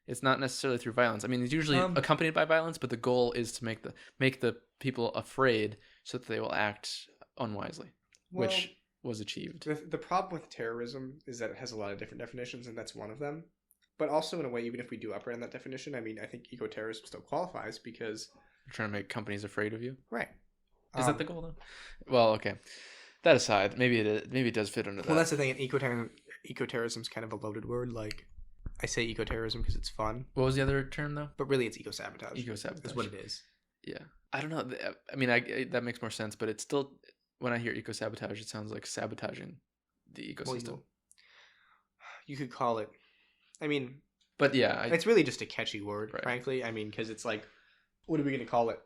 It's not necessarily through violence. I mean, it's usually accompanied by violence, but the goal is to make the people afraid so that they will act unwisely, which was achieved. The problem with terrorism is that it has a lot of different definitions, and that's one of them. But also, in a way, even if we do operate on that definition, I mean, I think eco-terrorism still qualifies because... You're trying to make companies afraid of you? Right. Is that the goal, though? Well, okay. That aside, maybe it does fit under that. Well, that's the thing. Eco-terrorism is kind of a loaded word. Like, I say eco-terrorism because it's fun. What was the other term, though? But really, it's eco-sabotage. Eco-sabotage. Is what it is. Yeah. I don't know. I mean, that makes more sense, but it's still... When I hear eco-sabotage, it sounds like sabotaging the ecosystem. Well, you could call it... I mean... But yeah... it's really just a catchy word, right. Frankly. I mean, because it's like... What are we going to call it?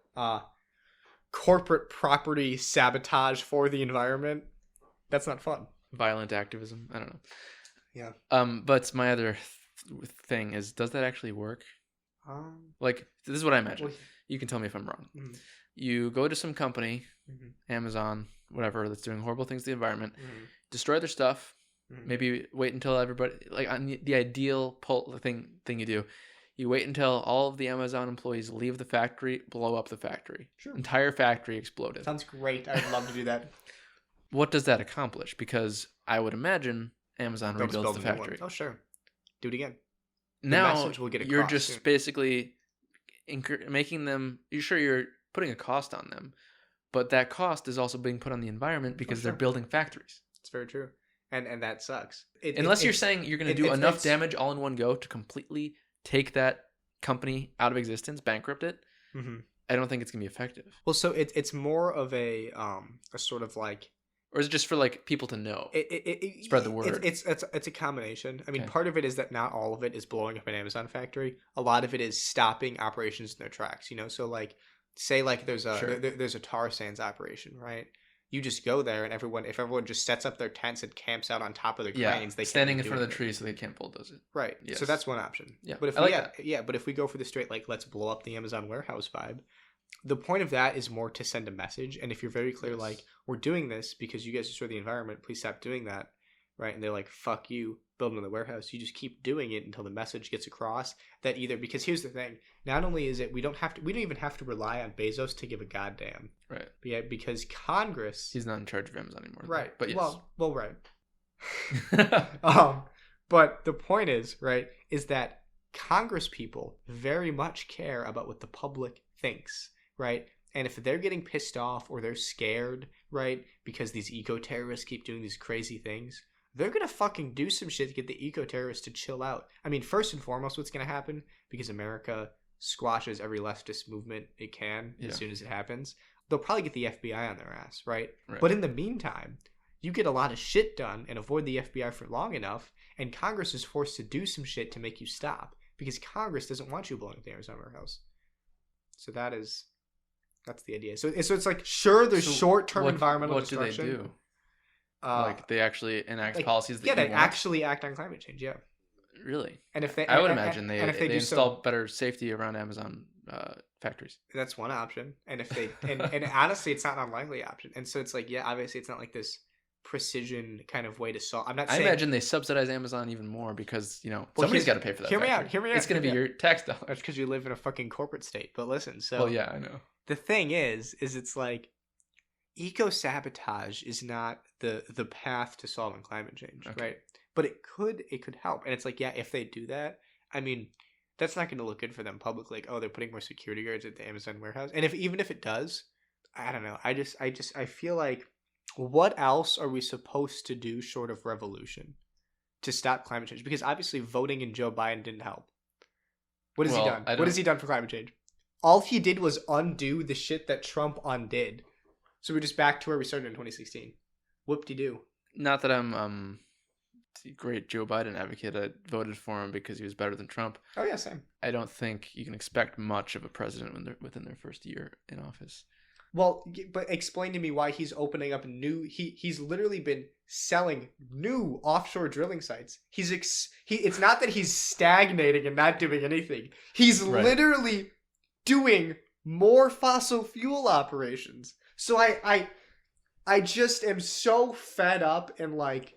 Corporate property sabotage for the environment. That's not fun. Violent activism. I don't know. Yeah. But my other thing is, does that actually work? Like, this is what I imagine. Well, you can tell me if I'm wrong. Mm-hmm. You go to some company, Amazon, whatever, that's doing horrible things to the environment, destroy their stuff, maybe wait until everybody, like on the ideal thing you do, you wait until all of the Amazon employees leave the factory, blow up the factory. Sure. Entire factory exploded. Sounds great. I'd love to do that. What does that accomplish? Because I would imagine Amazon rebuilds the factory. Oh, sure. Do it again. Now you're just basically making them... You're putting a cost on them, but that cost is also being put on the environment because they're building factories. It's very true. And that sucks. Unless you're saying you're going to do enough damage all in one go to completely take that company out of existence, bankrupt it, I don't think it's going to be effective. Well, so it's more of a sort of like... Or is it just for like people to know? Spread the word. It's a combination. I mean, part of it is that not all of it is blowing up an Amazon factory. A lot of it is stopping operations in their tracks, you know? So like, say like there's a tar sands operation, right? You just go there, and if everyone just sets up their tents and camps out on top of their cranes, they standing in front of the tree so they can't bulldoze it. Right. Yes. So that's one option. Yeah. But but if we go for the straight like let's blow up the Amazon warehouse vibe, the point of that is more to send a message. And if you're very clear, like we're doing this because you guys destroy the environment, please stop doing that, right? And they're like, fuck you, build another warehouse. You just keep doing it until the message gets across that because here's the thing. Not only is it we don't even have to rely on Bezos to give a goddamn. Right. But yeah, because Congress... He's not in charge of Amazon anymore. Right. But yes. Well, right. But the point is that Congress people very much care about what the public thinks, right? And if they're getting pissed off or they're scared, right, because these eco-terrorists keep doing these crazy things, they're going to fucking do some shit to get the eco-terrorists to chill out. I mean, first and foremost, what's going to happen, because America squashes every leftist movement it can as soon as it happens, they'll probably get the FBI on their ass, right? But in the meantime, you get a lot of shit done and avoid the FBI for long enough, and Congress is forced to do some shit to make you stop, because Congress doesn't want you blowing up the Amazon warehouse. So that's the idea. So it's like, sure, there's short-term environmental destruction. What do they do? Like they actually enact policies that they actually act on climate change. Yeah, really. And if they, I would imagine they install better safety around Amazon factories. That's one option. And if they and honestly, it's not an unlikely option. And so it's like, yeah, obviously, it's not like this precision kind of way to solve. I imagine they subsidize Amazon even more because somebody's got to pay for that. Hear me out. It's going to be your tax dollars. That's because you live in a fucking corporate state. But listen, so well, yeah, I know. The thing is it's like, eco-sabotage is not the path to solving climate change, right? But it could help. And it's like, yeah, if they do that, I mean, that's not going to look good for them publicly. Like, oh, they're putting more security guards at the Amazon warehouse. And even if it does, I don't know. I feel like, what else are we supposed to do short of revolution to stop climate change? Because obviously voting in Joe Biden didn't help. What has he done? What has he done for climate change? All he did was undo the shit that Trump undid. So we're just back to where we started in 2016. Whoop-de-doo. Not that I'm a great Joe Biden advocate. I voted for him because he was better than Trump. Oh, yeah, same. I don't think you can expect much of a president when they're within their first year in office. Well, but explain to me why he's opening up he's literally been selling new offshore drilling sites. It's not that he's stagnating and not doing anything. He's literally doing more fossil fuel operations. So I just am so fed up and like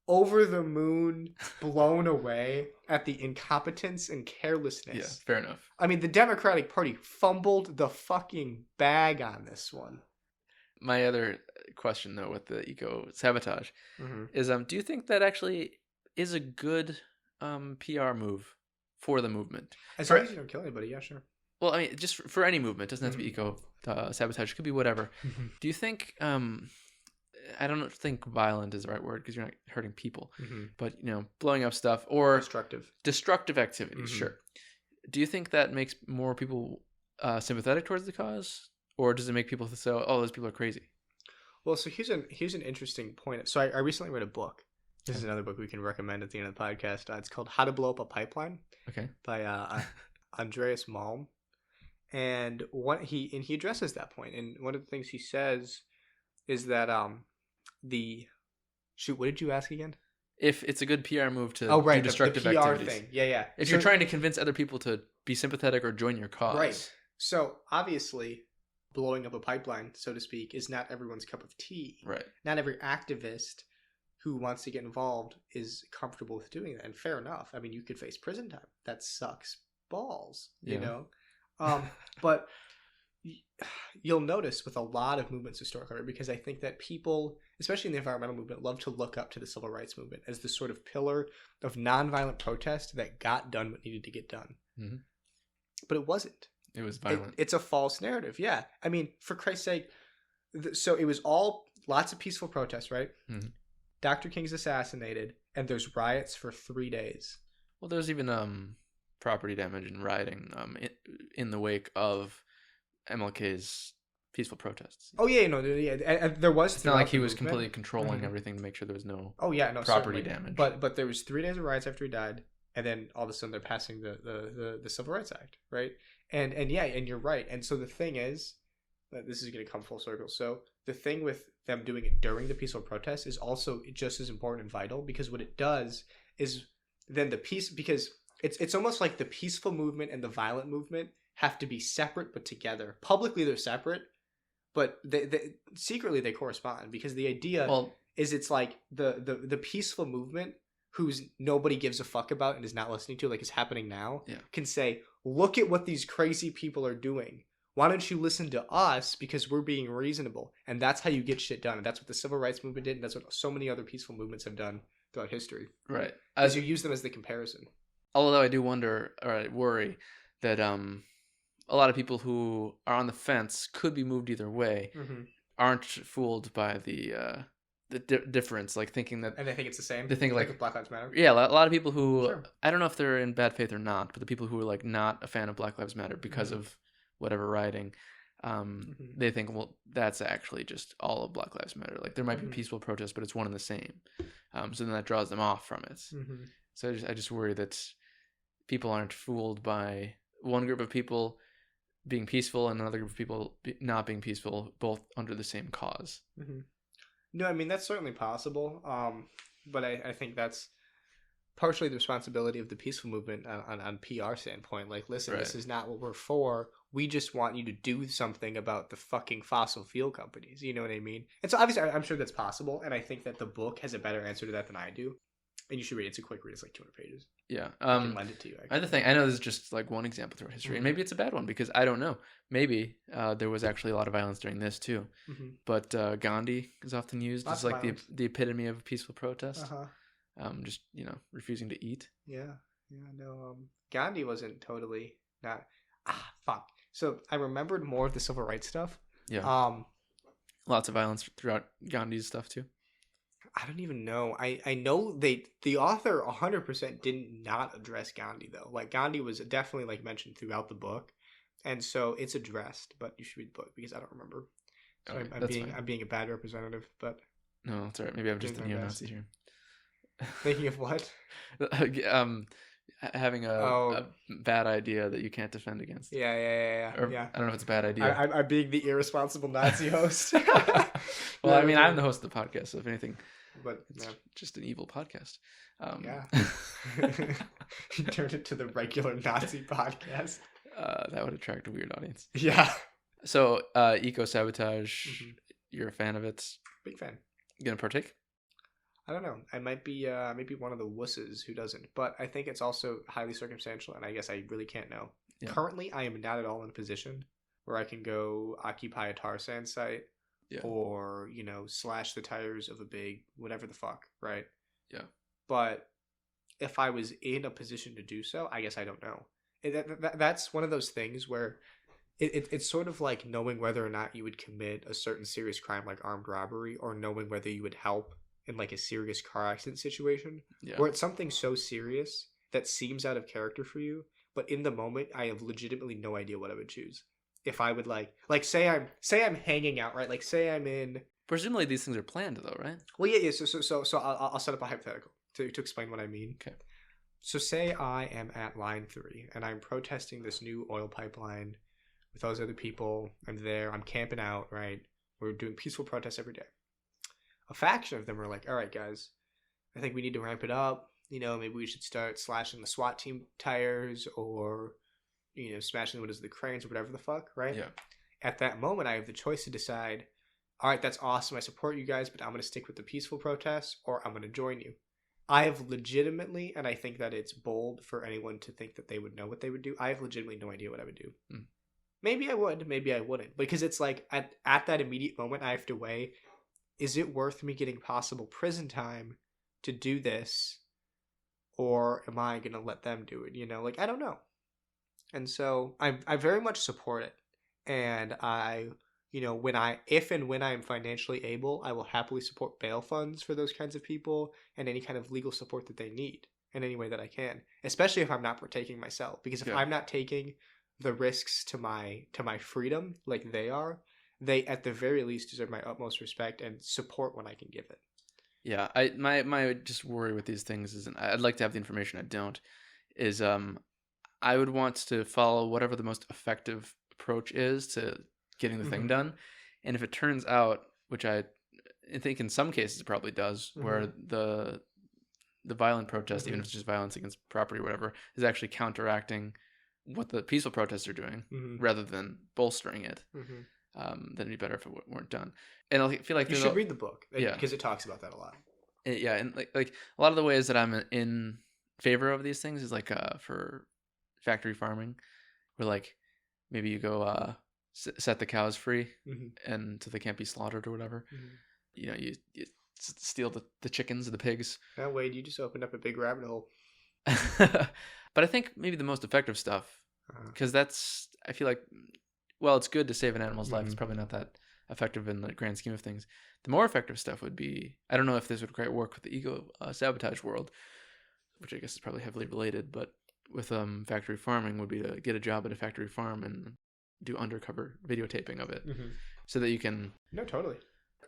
over the moon, blown away at the incompetence and carelessness. Yeah, fair enough. I mean, the Democratic Party fumbled the fucking bag on this one. My other question, though, with the eco-sabotage is, do you think that actually is a good PR move for the movement? As long as you don't kill anybody, yeah, sure. Well, I mean, just for any movement. It doesn't have to be eco-sabotage. It could be whatever. Do you think... I don't think violent is the right word because you're not hurting people, but blowing up stuff or destructive activities. Sure. Do you think that makes more people sympathetic towards the cause, or does it make people say, "Oh, those people are crazy"? Well, so here's an interesting point. So I recently read a book. This is another book we can recommend at the end of the podcast. It's called "How to Blow Up a Pipeline." Okay. By Andreas Malm, and he addresses that point. And one of the things he says is that what did you ask again? If it's a good PR move to do destructive the PR activities. Thing. Yeah. If you're trying to convince other people to be sympathetic or join your cause. Right. So obviously blowing up a pipeline, so to speak, is not everyone's cup of tea. Right. Not every activist who wants to get involved is comfortable with doing that. And fair enough. I mean, you could face prison time. That sucks balls, you know? But you'll notice with a lot of movements historically, because I think that people, especially in the environmental movement, love to look up to the civil rights movement as the sort of pillar of nonviolent protest that got done what needed to get done. But it wasn't. It was violent. It's a false narrative. Yeah. I mean, for Christ's sake, so it was lots of peaceful protests, right? Dr. King's assassinated, and there's riots for 3 days. Well, there's even property damage and rioting in the wake of MLK's peaceful protests. Oh yeah, and there was. It's not like he was completely controlling everything to make sure there was no. Property damage. But there was 3 days of riots after he died, and then all of a sudden they're passing the Civil Rights Act, right? And you're right. And so the thing is, this is going to come full circle. So the thing with them doing it during the peaceful protest is also just as important and vital, because what it does is then because it's almost like the peaceful movement and the violent movement have to be separate but together. Publicly they're separate, but they secretly they correspond, because the idea is it's like the peaceful movement who's nobody gives a fuck about and is not listening to, like is happening now, can say, look at what these crazy people are doing. Why don't you listen to us, because we're being reasonable? And that's how you get shit done. And that's what the civil rights movement did, and that's what so many other peaceful movements have done throughout history. Right. As you use them as the comparison. Although I do worry that a lot of people who are on the fence, could be moved either way, aren't fooled by the difference, like thinking that, and they think it's the same. They think like Black Lives Matter. Yeah, a lot of people who I don't know if they're in bad faith or not, but the people who are like not a fan of Black Lives Matter because of whatever rioting, they think, well, that's actually just all of Black Lives Matter. Like there might be peaceful protests, but it's one and the same. So then that draws them off from it. So I just worry that people aren't fooled by one group of people being peaceful and another group of people not being peaceful, both under the same cause. No, I mean, that's certainly possible. But I think that's partially the responsibility of the peaceful movement on PR standpoint. Like, listen, this is not what we're for. We just want you to do something about the fucking fossil fuel companies. You know what I mean? And so obviously I'm sure that's possible. And I think that the book has a better answer to that than I do. And you should read it. It's a quick read. It's like 200 pages. Yeah. I can lend it to you. Actually. Another thing, I know this is just like one example throughout history, and maybe it's a bad one because I don't know. Maybe there was actually a lot of violence during this too. But Gandhi is often used as like the epitome of peaceful protest. Just refusing to eat. Yeah. Yeah, no, Gandhi wasn't totally not. Fuck. So I remembered more of the civil rights stuff. Yeah. Um, Lots of violence throughout Gandhi's stuff too. I don't even know. I know the author 100% did not address Gandhi though. Like Gandhi was definitely like mentioned throughout the book, and so it's addressed. But you should read the book because I don't remember. So Okay, I'm being a bad representative, but No, it's all right. Maybe I'm just a doing my neo-Nazi here. thinking of what? Having a bad idea that you can't defend against. Yeah. Or, Yeah. I don't know if it's a bad idea. I'm being the irresponsible Nazi host. Well, I mean, I'm the host of the podcast, so if anything, but it's just an evil podcast. Yeah. You turned it to the regular Nazi podcast. That would attract a weird audience. Yeah. So, eco-sabotage, you're a fan of it. Big fan. You gonna partake? I don't know. I might be maybe one of the wusses who doesn't, but I think it's also highly circumstantial, and I guess I really can't know. Yeah. Currently, I am not at all in a position where I can go occupy a tar sand site, or slash the tires of a big whatever the fuck, right? Yeah. But if I was in a position to do so, I guess I don't know. That's one of those things where it's sort of like knowing whether or not you would commit a certain serious crime like armed robbery, or knowing whether you would help in like a serious car accident situation, where it's something so serious that seems out of character for you, but in the moment I have legitimately no idea what I would choose. If I would like say I'm hanging out, right? Like say I'm in. Presumably these things are planned though, right? Well, yeah. So I'll set up a hypothetical to explain what I mean. Okay. So say I am at line 3 and I'm protesting this new oil pipeline with those other people. I'm there. I'm camping out, right? We're doing peaceful protests every day. A faction of them are like, all right, guys, I think we need to ramp it up. Maybe we should start slashing the SWAT team tires, or, smashing the windows of the cranes, or whatever the fuck, right? Yeah. At that moment, I have the choice to decide, all right, that's awesome. I support you guys, but I'm going to stick with the peaceful protests, or I'm going to join you. I have legitimately, and I think that it's bold for anyone to think that they would know what they would do. I have legitimately no idea what I would do. Maybe I would, maybe I wouldn't. Because it's like, at that immediate moment, I have to weigh, is it worth me getting possible prison time to do this, or am I going to let them do it? Like, I don't know. And so I very much support it. And I, if and when I am financially able, I will happily support bail funds for those kinds of people and any kind of legal support that they need in any way that I can, especially if I'm not partaking myself. Because if I'm not taking the risks to my freedom like they are, they at the very least deserve my utmost respect and support when I can give it. Yeah, my just worry with these things is, and I'd like to have the information, I don't, is I would want to follow whatever the most effective approach is to getting the thing done. And if it turns out, which I think in some cases it probably does, where the violent protest, even if it's just violence against property or whatever, is actually counteracting what the peaceful protests are doing rather than bolstering it. Then it'd be better if it weren't done. And I feel like you should read the book, because it talks about that a lot. Yeah, and like a lot of the ways that I'm in favor of these things is like for factory farming, where like maybe you go set the cows free and so they can't be slaughtered or whatever. You steal the chickens or the pigs. That way, you just opened up a big rabbit hole. But I think maybe the most effective stuff, because I feel like, well, it's good to save an animal's life. It's probably not that effective in the grand scheme of things. The more effective stuff would be, I don't know if this would quite work with the eco-sabotage world, which I guess is probably heavily related, but with factory farming would be to get a job at a factory farm and do undercover videotaping of it so that you can... No, totally.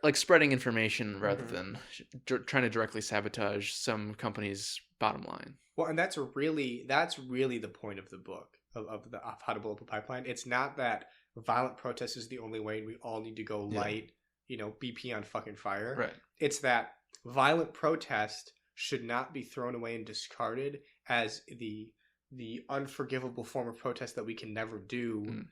Like spreading information rather than trying to directly sabotage some company's bottom line. Well, and that's really the point of the book of how to blow up a pipeline. It's not that violent protest is the only way and we all need to go light, BP on fucking fire. Right. It's that violent protest should not be thrown away and discarded as the unforgivable form of protest that we can never do.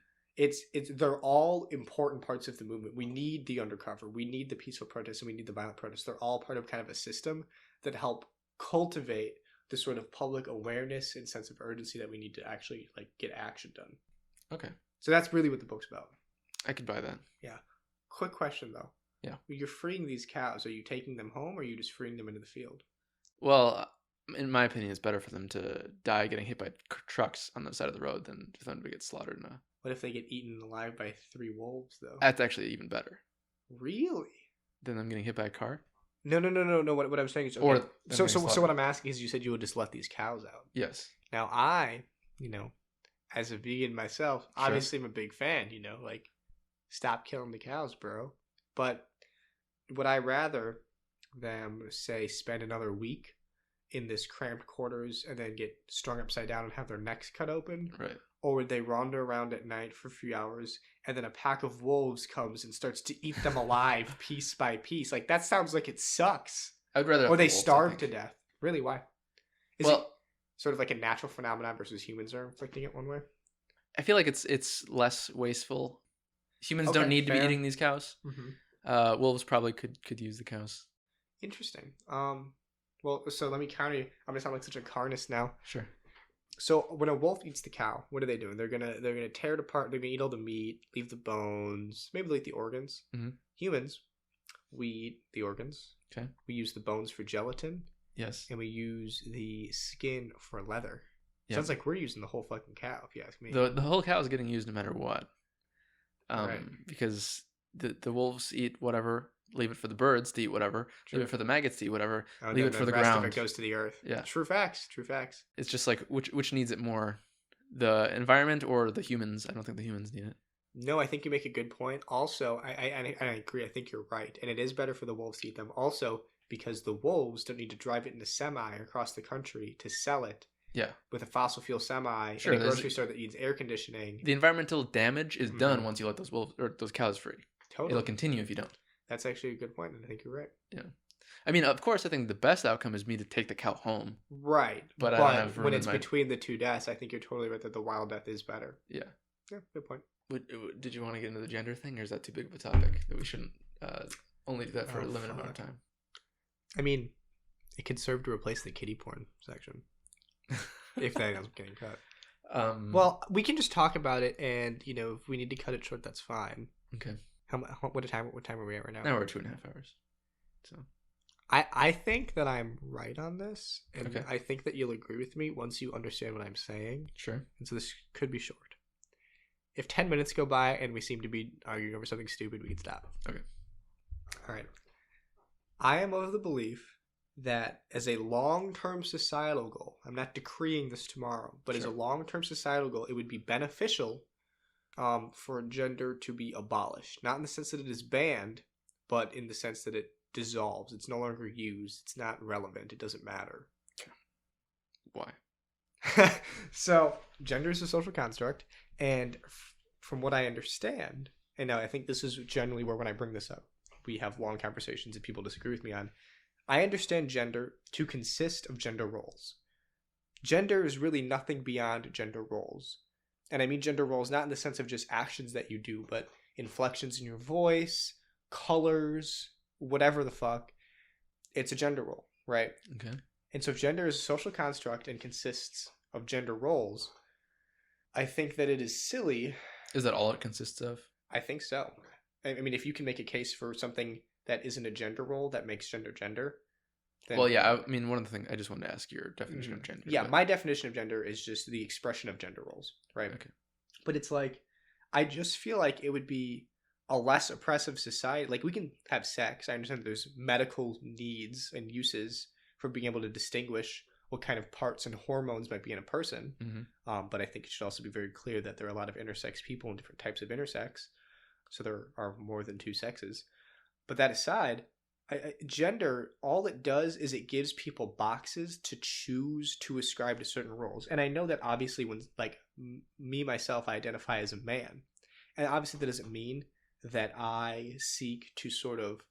They're all important parts of the movement. We need the undercover, we need the peaceful protest, and we need the violent protest. They're all part of kind of a system that help cultivate the sort of public awareness and sense of urgency that we need to actually like get action done. Okay. So that's really what the book's about. I could buy that. Yeah. Quick question though. Yeah. When you're freeing these cows, are you taking them home or are you just freeing them into the field? Well, in my opinion, it's better for them to die getting hit by trucks on the side of the road than for them to get slaughtered in a... What if they get eaten alive by 3 wolves, though? That's actually even better Really? than them getting hit by a car. No. What I'm saying is, okay. Or them so getting what slaughtered. I'm asking is, you said you would just let these cows out. Yes. Now I, as a vegan myself, Sure. obviously I'm a big fan. Like, stop killing the cows, bro. But would I rather them, say, spend another week in this cramped quarters and then get strung upside down and have their necks cut open? Right. Or would they wander around at night for a few hours and then a pack of wolves comes and starts to eat them alive piece by piece? Like, that sounds like it sucks. I'd rather... Or they have the wolves, I starve think. to death. Really, why? Is Well, it sort of like a natural phenomenon versus humans are inflicting it one way? I feel like it's less wasteful. Humans Okay, don't need to be fair. eating these cows. Mm-hmm. Wolves probably could use the cows. Interesting. Well, so let me counter you. I'm gonna sound like such a carnist now. Sure. So when a wolf eats the cow, what are they doing? They're gonna tear it apart. They're gonna eat all the meat, leave the bones, maybe they'll eat the organs. Mhm. Humans, we eat the organs. Okay. We use the bones for gelatin, Yes. and we use the skin for leather. Yeah. Sounds like we're using the whole fucking cow, if you ask me. The whole cow is getting used no matter what. Right. Because the wolves eat whatever, leave it for the birds to eat whatever, True. leave it for the maggots to eat whatever, And leave then it for the rest ground. of it goes to the earth. Yeah. True facts. True facts. It's just like which needs it more, the environment or the humans? I don't think the humans need it. No, I think you make a good point. Also, I agree. I think you're right, and it is better for the wolves to eat them. Also, because the wolves don't need to drive it in a semi across the country to sell it. Yeah. With a fossil fuel semi Sure, in a there's- grocery store that needs air conditioning. The environmental damage is done Mhm. once you let those wolves or those cows free. Totally. It'll continue if you don't. That's actually a good point, and I think you're right. I mean, of course, I think the best outcome is me to take the cow home. Right. But I don't have room when in it's my- between the two deaths, I think you're totally right that the wild death is better. Yeah. Yeah, good point. Did you want to get into the gender thing, or is that too big of a topic that we shouldn't only do that for a limited amount of time? I mean, it could serve to replace the kiddie porn section. If that ends up getting cut. Well, we can just talk about it, and if we need to cut it short, that's fine. okay. What time are we at right now? Now we're at 2.5 hours. So I think that I'm right on this, and Okay. I think that you'll agree with me once you understand what I'm saying. sure. And so this could be short. If 10 minutes go by and we seem to be arguing over something stupid, we can stop. Okay. All right. I am of the belief that as a long-term societal goal, I'm not decreeing this tomorrow, but as a Sure. long-term societal goal, it would be beneficial for gender to be abolished. Not in the sense that it is banned, but in the sense that it dissolves. It's no longer used. It's not relevant. It doesn't matter. Why? So, gender is a social construct, and from what I understand, and now I think this is generally where when I bring this up, we have long conversations and people disagree with me on, I understand gender to consist of gender roles. Gender is really nothing beyond gender roles. And I mean gender roles not in the sense of just actions that you do, but inflections in your voice, colors, whatever the fuck. It's a gender role, right? Okay. And so if gender is a social construct and consists of gender roles, I think that it is silly. Is that all it consists of? I think so. I mean, if you can make a case for something that isn't a gender role that makes gender, then... Well, yeah. I mean, one of the things I just wanted to ask your definition of gender. Yeah, but- my definition of gender is just the expression of gender roles, right? Okay. But it's like, I just feel like it would be a less oppressive society. Like, we can have sex. I understand there's medical needs and uses for being able to distinguish what kind of parts and hormones might be in a person. Mhm. But I think it should also be very clear that there are a lot of intersex people and different types of intersex. So there are more than two sexes. But that aside, gender, all it does is it gives people boxes to choose to ascribe to certain roles. And I know that obviously when, like, me, myself, I identify as a man. And obviously that doesn't mean that I seek to sort of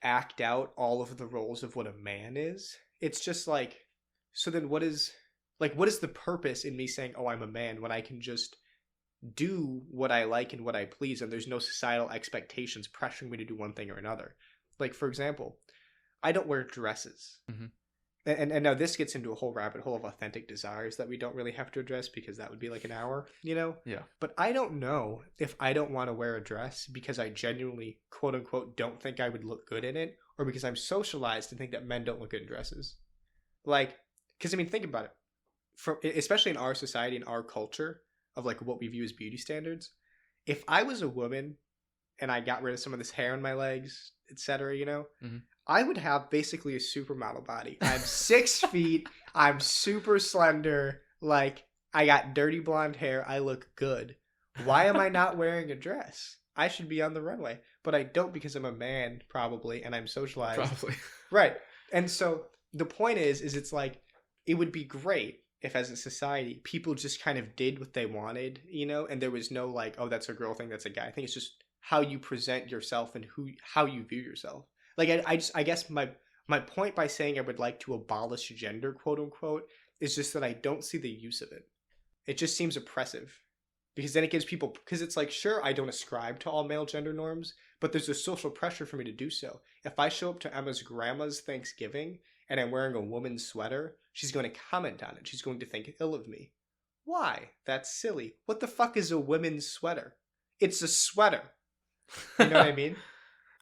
act out all of the roles of what a man is. It's just like, so then what is the purpose in me saying, oh, I'm a man, when I can just do what I like and what I please, and there's no societal expectations pressuring me to do one thing or another. Like, for example, I don't wear dresses. Mhm. And now this gets into a whole rabbit hole of authentic desires that we don't really have to address because that would be like an hour, Yeah. But I don't know if I don't want to wear a dress because I genuinely, quote unquote, don't think I would look good in it, or because I'm socialized to think that men don't look good in dresses. Like, because I mean, think about it. Especially in our society, in our culture of like what we view as beauty standards. If I was a woman and I got rid of some of this hair on my legs, etc., Mhm. I would have basically a supermodel body. I'm 6 feet. I'm super slender. Like, I got dirty blonde hair. I look good. Why am I not wearing a dress? I should be on the runway. But I don't because I'm a man, probably, and I'm socialized. Probably. Right. And so the point is it's like, it would be great if as a society, people just kind of did what they wanted, and there was no like, oh, that's a girl thing, that's a guy thing. It's just how you present yourself and how you view yourself. Like, I guess my point by saying I would like to abolish gender, quote unquote, is just that I don't see the use of it. It just seems oppressive because then it gives people, because it's like, sure, I don't ascribe to all male gender norms, but there's a social pressure for me to do so. If I show up to Emma's grandma's Thanksgiving and I'm wearing a woman's sweater, she's going to comment on it. She's going to think ill of me. Why? That's silly. What the fuck is a women's sweater? It's a sweater. You know what I mean?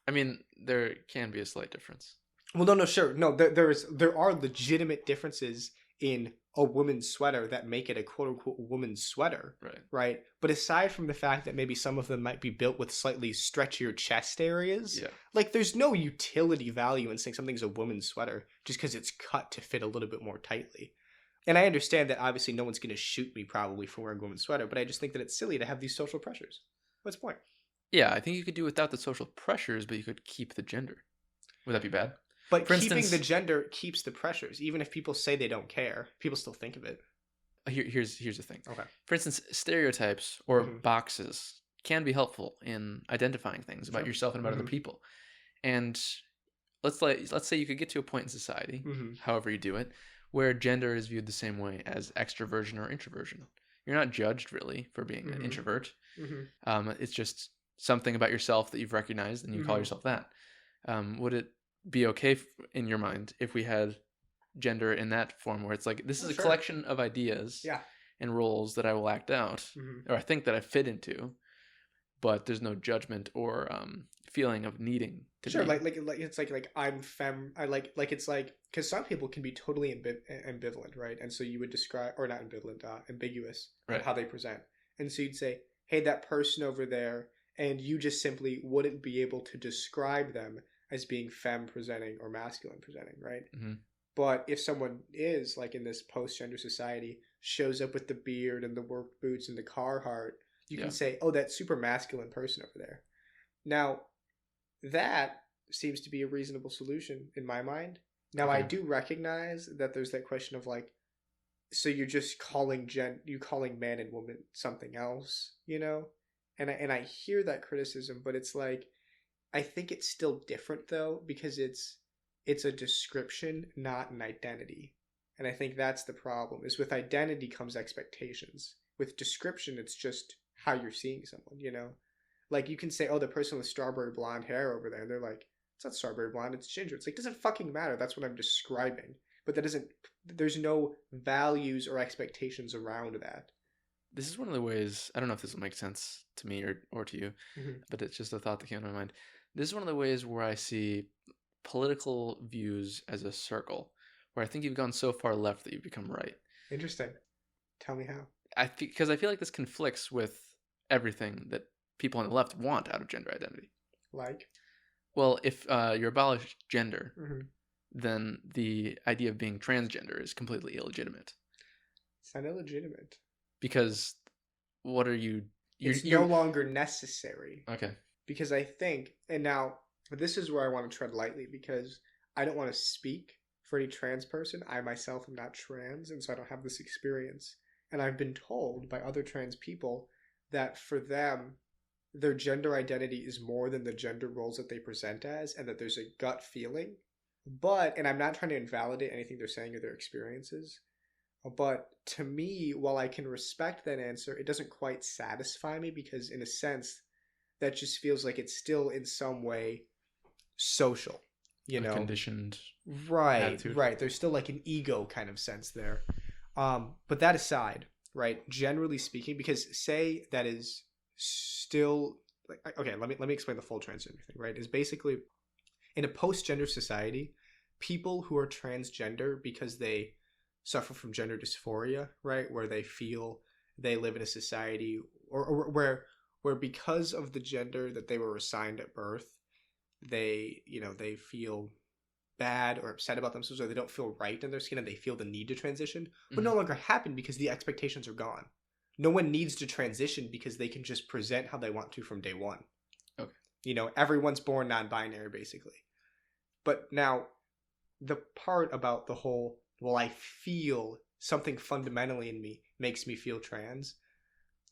I mean, there can be a slight difference. Well, no, sure. No, there are legitimate differences in a woman's sweater that make it a quote-unquote woman's sweater. Right? But aside from the fact that maybe some of them might be built with slightly stretchier chest areas, like, there's no utility value in saying something's a woman's sweater just because it's cut to fit a little bit more tightly. And I understand that obviously no one's going to shoot me probably for wearing a woman's sweater, but I just think that it's silly to have these social pressures. What's the point? Yeah, I think you could do without the social pressures, but you could keep the gender. Would that be bad? But keeping the gender keeps the pressures. Even if people say they don't care, people still think of it. Here's the thing. Okay. For instance, stereotypes or boxes can be helpful in identifying things about yourself and about other people. And let's say you could get to a point in society, however you do it, where gender is viewed the same way as extroversion or introversion. You're not judged really for being an introvert. It's just something about yourself that you've recognized and you call yourself that. Would it be okay in your mind if we had gender in that form where it's like, this is a collection of ideas and roles that I will act out or I think that I fit into, but there's no judgment or feeling of needing to be. Like it's like I'm femme. I like it's like, because some people can be totally ambivalent, right? And so you would describe, or not ambivalent, ambiguous, right, how they present. And so you'd say, hey, that person over there, and you just simply wouldn't be able to describe them as being femme presenting or masculine presenting, right? But if someone is, like, in this post-gender society, shows up with the beard and the work boots and the Carhartt, you can say, oh, that super masculine person over there. Now, that seems to be a reasonable solution in my mind. Now, I do recognize that there's that question of, like, so you're just calling man and woman something else, And I hear that criticism, but it's like, I think it's still different though, because it's a description, not an identity. And I think that's the problem, is with identity comes expectations. With description, it's just how you're seeing someone, Like, you can say, oh, the person with strawberry blonde hair over there, and they're like, it's not strawberry blonde, it's ginger. It's like, it doesn't fucking matter. That's what I'm describing. But there's no values or expectations around that. This is one of the ways, I don't know if this will make sense to me or to you, but it's just a thought that came to my mind. This is one of the ways where I see political views as a circle, where I think you've gone so far left that you've become right. Interesting. Tell me how. Because I feel like this conflicts with everything that people on the left want out of gender identity. Like? Well, if you abolish gender, then the idea of being transgender is completely illegitimate. It's not illegitimate. Because what are you... It's no longer necessary. Okay. Because I think, and now, this is where I want to tread lightly, because I don't want to speak for any trans person. I myself am not trans, and so I don't have this experience. And I've been told by other trans people that for them, their gender identity is more than the gender roles that they present as, and that there's a gut feeling. But, and I'm not trying to invalidate anything they're saying or their experiences, but to me, while I can respect that answer, it doesn't quite satisfy me, because in a sense, that just feels like it's still in some way social, conditioned. Right, attitude. Right. There's still like an ego kind of sense there. But that aside, right, generally speaking, because say that is still like, okay, let me explain the full transgender thing, right? Is basically in a post-gender society, people who are transgender because they suffer from gender dysphoria, right? Where they feel they live in a society or where because of the gender that they were assigned at birth, they, they feel bad or upset about themselves, or they don't feel right in their skin and they feel the need to transition, but no longer happen because the expectations are gone. No one needs to transition because they can just present how they want to from day one. Okay. Everyone's born non-binary basically. But now the part about the whole, well, I feel something fundamentally in me makes me feel trans.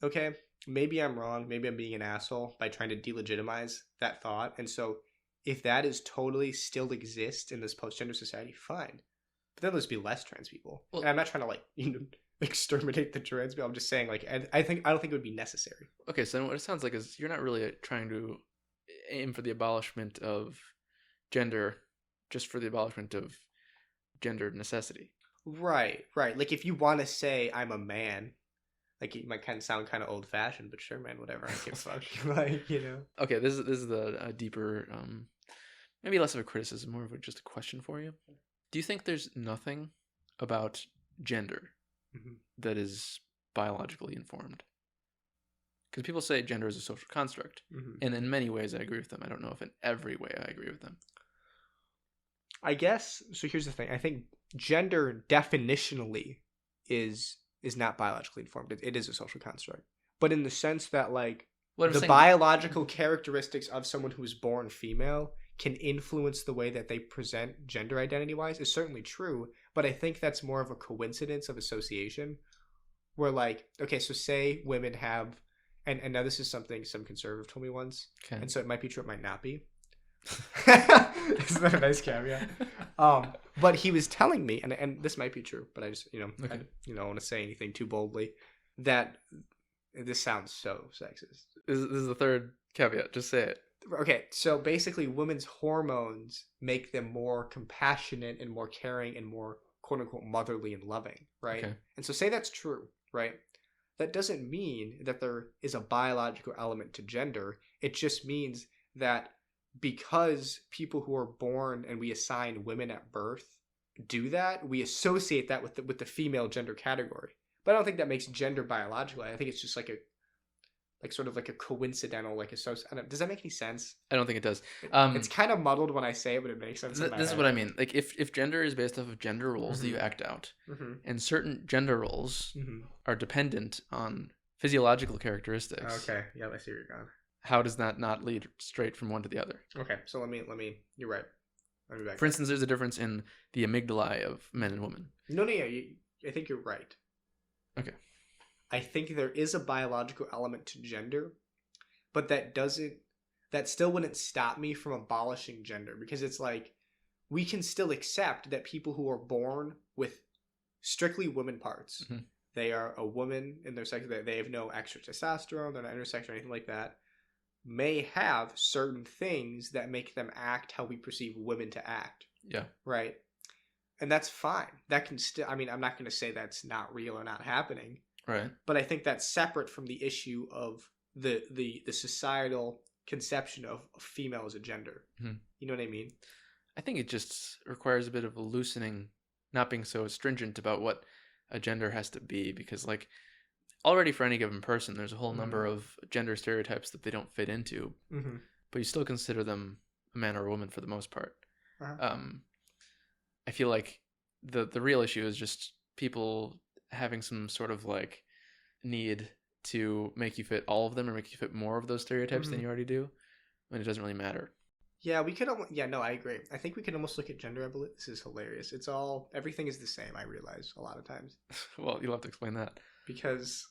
Okay, maybe I'm wrong. Maybe I'm being an asshole by trying to delegitimize that thought. And so if that is totally still exists in this post-gender society, fine. But then there's be less trans people. Well, and I'm not trying to exterminate the trans people. I'm just saying I don't think it would be necessary. Okay, so what it sounds like is you're not really trying to aim for the abolishment of gender just for the abolishment of gender necessity. Right. Like if you want to say I'm a man, like it might kind of sound kind of old fashioned, but sure, man, whatever. I don't give a fuck. Okay, this is the deeper, maybe less of a criticism, more of just a question for you. Do you think there's nothing about gender that is biologically informed? Because people say gender is a social construct, and in many ways I agree with them. I don't know if in every way I agree with them. I guess so. Here's the thing. I think gender definitionally is not biologically informed. It is a social construct, but in the sense that biological characteristics of someone who is born female can influence the way that they present gender identity wise is certainly true. But I think that's more of a coincidence of association, where okay, so say women have, and now this is something some conservative told me once, and so it might be true, it might not be. Isn't that a nice caveat? But he was telling me, and this might be true, but I just I don't want to say anything too boldly, that this sounds so sexist. This is the third caveat. Just say it. Okay, so basically, women's hormones make them more compassionate and more caring and more quote unquote motherly and loving, right? Okay. And so say that's true, right? That doesn't mean that there is a biological element to gender. It just means that because people who are born and we assign women at birth do that, we associate that with the female gender category. But I don't think that makes gender biological. I think it's just sort of a coincidental does that make any sense? I don't think it does. It's kind of muddled when I say it, but it makes sense. This is what I mean. Like if gender is based off of gender roles that you act out, and certain gender roles are dependent on physiological characteristics. Okay, yeah, I see where you're going. How does that not lead straight from one to the other? Okay, so let me. You're right. Let me back. For instance, there's a difference in the amygdalae of men and women. No, I think you're right. Okay. I think there is a biological element to gender, but that still wouldn't stop me from abolishing gender, because it's we can still accept that people who are born with strictly women parts, they are a woman in their sex, they have no extra testosterone, they're not intersex or anything like that, may have certain things that make them act how we perceive women to act. Yeah. Right? And that's fine. That can still, I'm not going to say that's not real or not happening. Right. But I think that's separate from the issue of the societal conception of female as a gender. You know what I mean? I think it just requires a bit of a loosening, not being so stringent about what a gender has to be, because already for any given person, there's a whole number of gender stereotypes that they don't fit into, but you still consider them a man or a woman for the most part. I feel like the real issue is just people having some sort of need to make you fit all of them or make you fit more of those stereotypes than you already do, when it doesn't really matter. Yeah, we could. No, I agree. I think we could almost look at gender abolition. This is hilarious. Everything is the same. I realize a lot of times. Well, you'll have to explain that. Because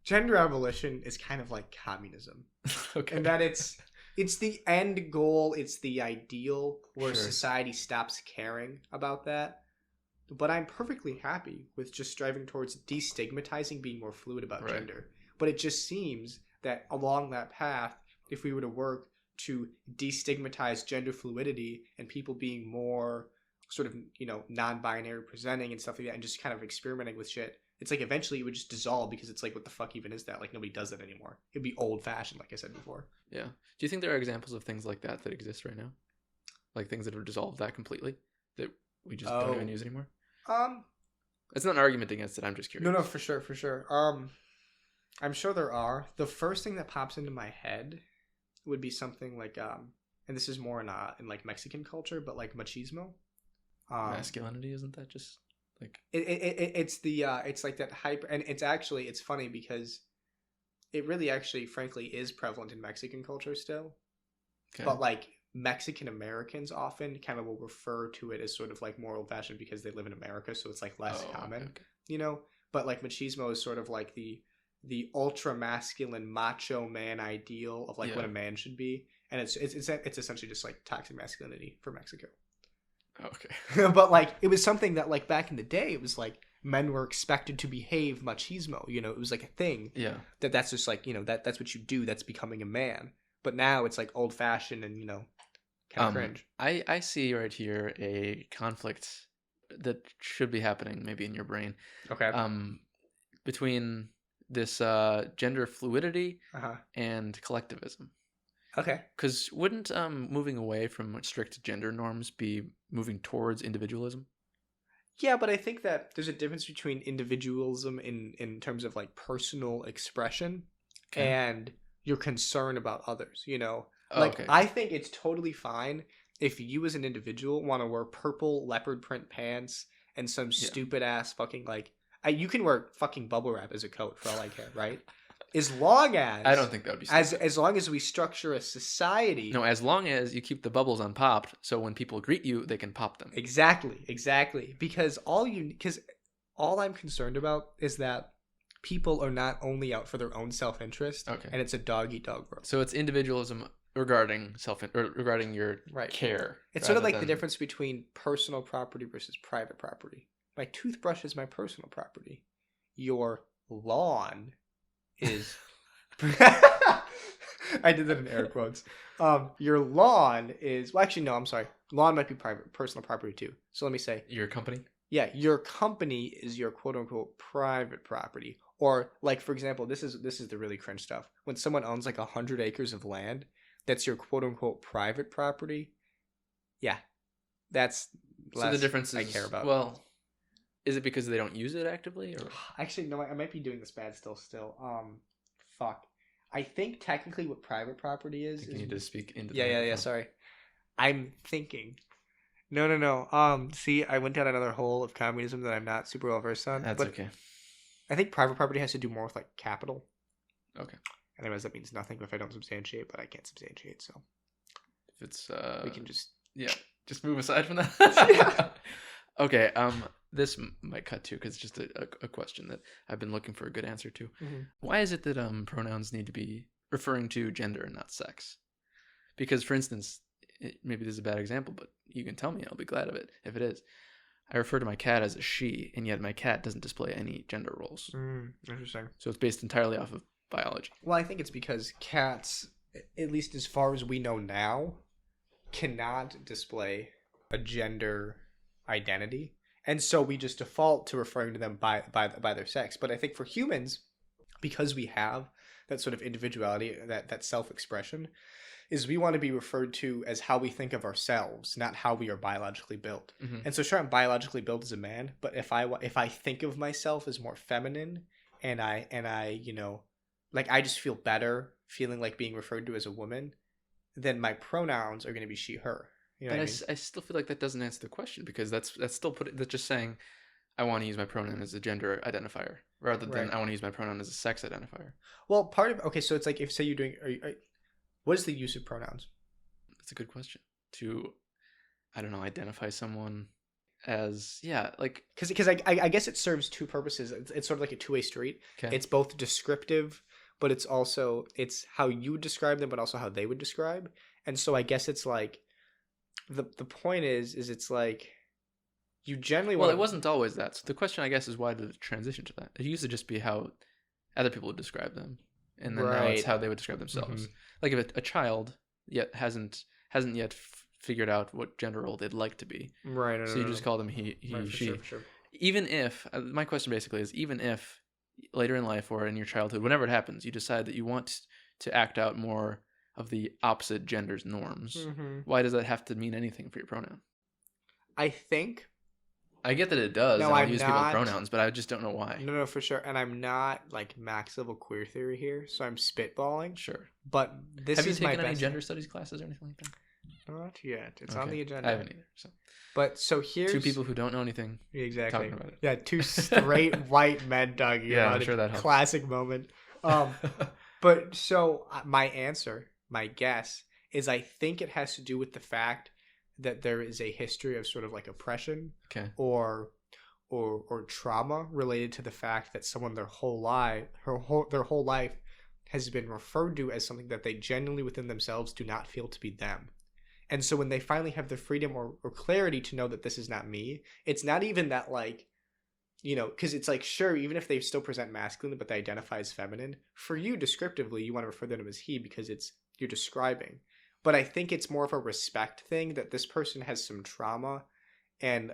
gender abolition is kind of like communism. Okay. And that it's the end goal, it's the ideal where society stops caring about that. But I'm perfectly happy with just striving towards destigmatizing, being more fluid about gender. But it just seems that along that path, if we were to work to destigmatize gender fluidity and people being more sort of, non-binary presenting and stuff like that, and just kind of experimenting with shit, it's eventually it would just dissolve, because it's what the fuck even is that? Nobody does that anymore. It'd be old-fashioned, like I said before. Yeah. Do you think there are examples of things like that exist right now? Things that have dissolved that completely, that we just don't even use anymore? Um, It's not an argument against it. I'm just curious. no, for sure, for sure. I'm sure there are. The first thing that pops into my head would be something like and this is more in like Mexican culture, but like machismo. Masculinity, isn't that just like it's the it's like that hyper, and it's funny because it really actually frankly is prevalent in Mexican culture still. okay. But like Mexican Americans often kind of will refer to it as sort of like more old fashioned because they live in America, so it's like less common, Okay. you know. But like machismo is sort of like the ultra masculine macho man ideal of like what a man should be, and it's essentially just like toxic masculinity for Mexico. Okay. But like it was something that like back in the day it was like men were expected to behave machismo, you know. It was like a thing. Yeah. That's just like, you know, that's what you do, that's becoming a man. But now it's like old fashioned and, you know, kind of cringe. I see right here a conflict that should be happening maybe in your brain. Okay. Between this gender fluidity and collectivism. Okay. Because wouldn't moving away from strict gender norms be moving towards individualism? Yeah, but I think that there's a difference between individualism in terms of like personal expression and your concern about others, you know? Like, I think it's totally fine if you as an individual want to wear purple leopard print pants and some stupid ass fucking like... you can wear fucking bubble wrap as a coat for all I care, right? As long as... I don't think that would be stupid. As long as we structure a society... No, as long as you keep the bubbles unpopped, so when people greet you, they can pop them. Exactly. Because all I'm concerned about is that people are not only out for their own self-interest, and it's a dog-eat-dog world. So it's individualism regarding regarding your care. It's sort of like the difference between personal property versus private property. My toothbrush is my personal property. Your lawn is... I did that in air quotes. Your lawn is... Well, actually, no, I'm sorry. Lawn might be personal property too. So let me say... Your company? Yeah, your company is your quote-unquote private property. Or, like, for example, this is the really cringe stuff. When someone owns, like, 100 acres of land, that's your quote-unquote private property. Yeah, that's so the difference is... I care about. Well, is it because they don't use it actively? Or actually, no, I might be doing this bad still. Fuck. I think technically what private property is... You need to speak into Yeah, sorry. I'm thinking... No. See, I went down another hole of communism that I'm not super well versed on. That's okay. I think private property has to do more with like capital. Okay. Otherwise, that means nothing if I don't substantiate, but I can't substantiate, so if it's we can just move aside from that. Okay. This might cut too because it's just a question that I've been looking for a good answer to. Mm-hmm. Why is it that pronouns need to be referring to gender and not sex? Because, for instance, maybe this is a bad example, but you can tell me. I'll be glad of it if it is. I refer to my cat as a she, and yet my cat doesn't display any gender roles. Interesting. So it's based entirely off of biology. Well, I think it's because cats, at least as far as we know now, cannot display a gender identity. And so we just default to referring to them by their sex. But I think for humans, because we have that sort of individuality, that self-expression, is we want to be referred to as how we think of ourselves, not how we are biologically built. Mm-hmm. And so sure, I'm biologically built as a man, but if I think of myself as more feminine and I, you know, like I just feel better feeling like being referred to as a woman, then my pronouns are going to be she, her. You know but I still feel like that doesn't answer the question because that's just saying I want to use my pronoun as a gender identifier rather than I want to use my pronoun as a sex identifier. Well, so it's like if say you're doing... What is the use of pronouns? That's a good question. To, I don't know, identify someone as, like... Because I guess it serves two purposes. It's sort of like a two-way street. Okay. It's both descriptive, but it's how you would describe them, but also how they would describe. And so I guess it's like, the point is it's like, you generally want... Well, it wasn't always that. So the question, I guess, is why did it transition to that? It used to just be how other people would describe them. And then now it's how they would describe themselves. Mm-hmm. Like if a child yet hasn't yet figured out what gender role they'd like to be. Right. So you just call them he, she. Sure. Even if, my question basically is, even if later in life or in your childhood, whenever it happens, you decide that you want to act out more of the opposite gender's norms, why does that have to mean anything for your pronoun? I think I get that it does, No, and I'll I'm use people's not. pronouns, but I just don't know why. No, for sure. And I'm not like max level queer theory here, so I'm spitballing. Sure. But this Have you is my taken any best. gender studies classes or anything like that? Not yet. It's Okay. on the agenda. I haven't either. So But so here's two people who don't know anything exactly talking about it. Yeah, two straight white men talking Yeah, about I'm sure it. that helps. Classic moment. But so my answer, my guess, is I think it has to do with the fact that there is a history of sort of like oppression Okay. or trauma related to the fact that someone their whole life has been referred to as something that they genuinely within themselves do not feel to be them. And so when they finally have the freedom or clarity to know that this is not me, it's not even that like, you know, because it's like, sure, even if they still present masculine, but they identify as feminine, for you descriptively, you want to refer to them as he because you're describing. But I think it's more of a respect thing that this person has some trauma and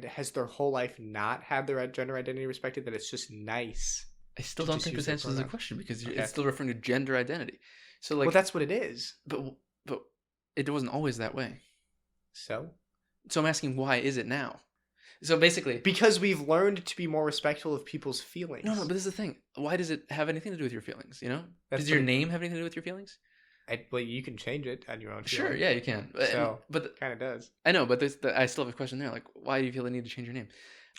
has their whole life not had their gender identity respected, that it's just nice. I still don't think this answers the question because Okay. it's still referring to gender identity. So like, well, that's what it is. But it wasn't always that way. So I'm asking, why is it now? So basically, because we've learned to be more respectful of people's feelings. No, but this is the thing. Why does it have anything to do with your feelings? You know, That's does your name have anything to do with your feelings? Well, you can change it on your own. Sure, yeah, you can. But it kind of does. I know, but I still have a question there. Like, why do you feel the need to change your name?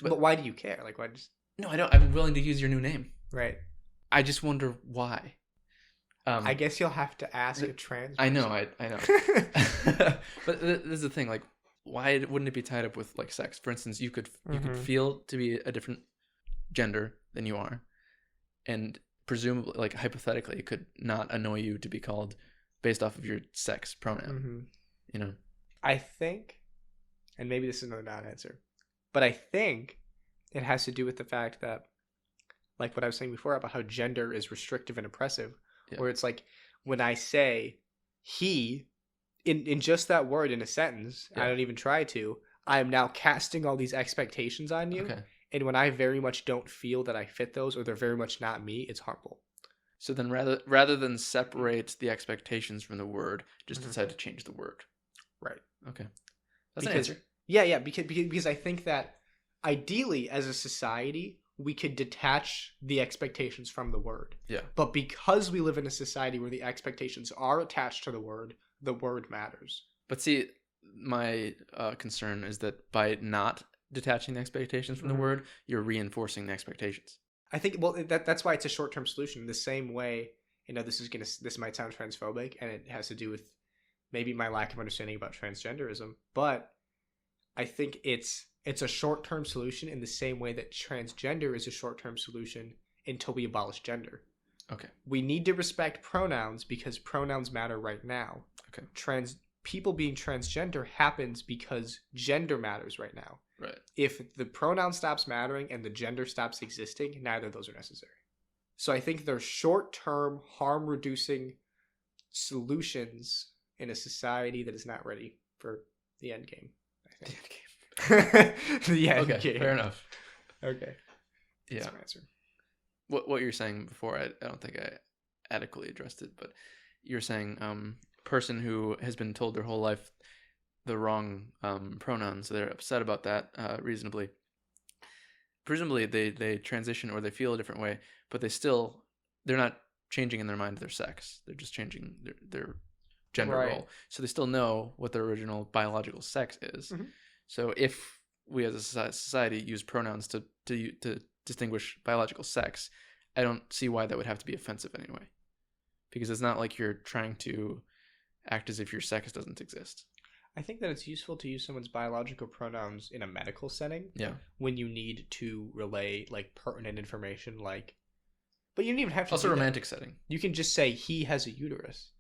But why do you care? Like, why just? No, I don't. I'm willing to use your new name. Right. I just wonder why. I guess you'll have to ask a trans person. I know, I know. But this is the thing. Like, why wouldn't it be tied up with like sex? For instance, you could feel to be a different gender than you are, and presumably, like hypothetically, it could not annoy you to be called based off of your sex pronoun. You know, I think, and maybe this is another non-answer, but I think it has to do with the fact that, like what I was saying before about how gender is restrictive and oppressive, where it's like when I say he, in just that word in a sentence, I don't even try to, I am now casting all these expectations on you. Okay. And when I very much don't feel that I fit those, or they're very much not me, it's harmful. So then rather than separate the expectations from the word, just decide to change the word. Right. Okay. That's an answer. Yeah, because I think that ideally as a society, we could detach the expectations from the word. Yeah. But because we live in a society where the expectations are attached to the word matters. But see, my concern is that by not detaching the expectations from the word, you're reinforcing the expectations. I think, well, that's why it's a short-term solution. In the same way, you know, this might sound transphobic, and it has to do with maybe my lack of understanding about transgenderism, but I think it's a short-term solution in the same way that transgender is a short-term solution until we abolish gender. Okay. We need to respect pronouns because pronouns matter right now. Okay. People being transgender happens because gender matters right now. Right. If the pronoun stops mattering and the gender stops existing, neither of those are necessary. So I think they're short-term, harm-reducing solutions in a society that is not ready for the end game, I think. The end game. Okay, fair enough. Okay. Yeah. That's my answer. What you're saying before, I don't think I adequately addressed it, but you're saying person who has been told their whole life the wrong pronouns, so they're upset about that reasonably. Presumably they transition or they feel a different way, but they're not changing in their mind their sex. They're just changing their gender role. So they still know what their original biological sex is. So if we as a society use pronouns to distinguish biological sex, I don't see why that would have to be offensive anyway. Because it's not like you're trying to act as if your sex doesn't exist. I think that it's useful to use someone's biological pronouns in a medical setting. Yeah. When you need to relay like pertinent information, like, but you don't even have to. Also, romantic setting. You can just say he has a uterus.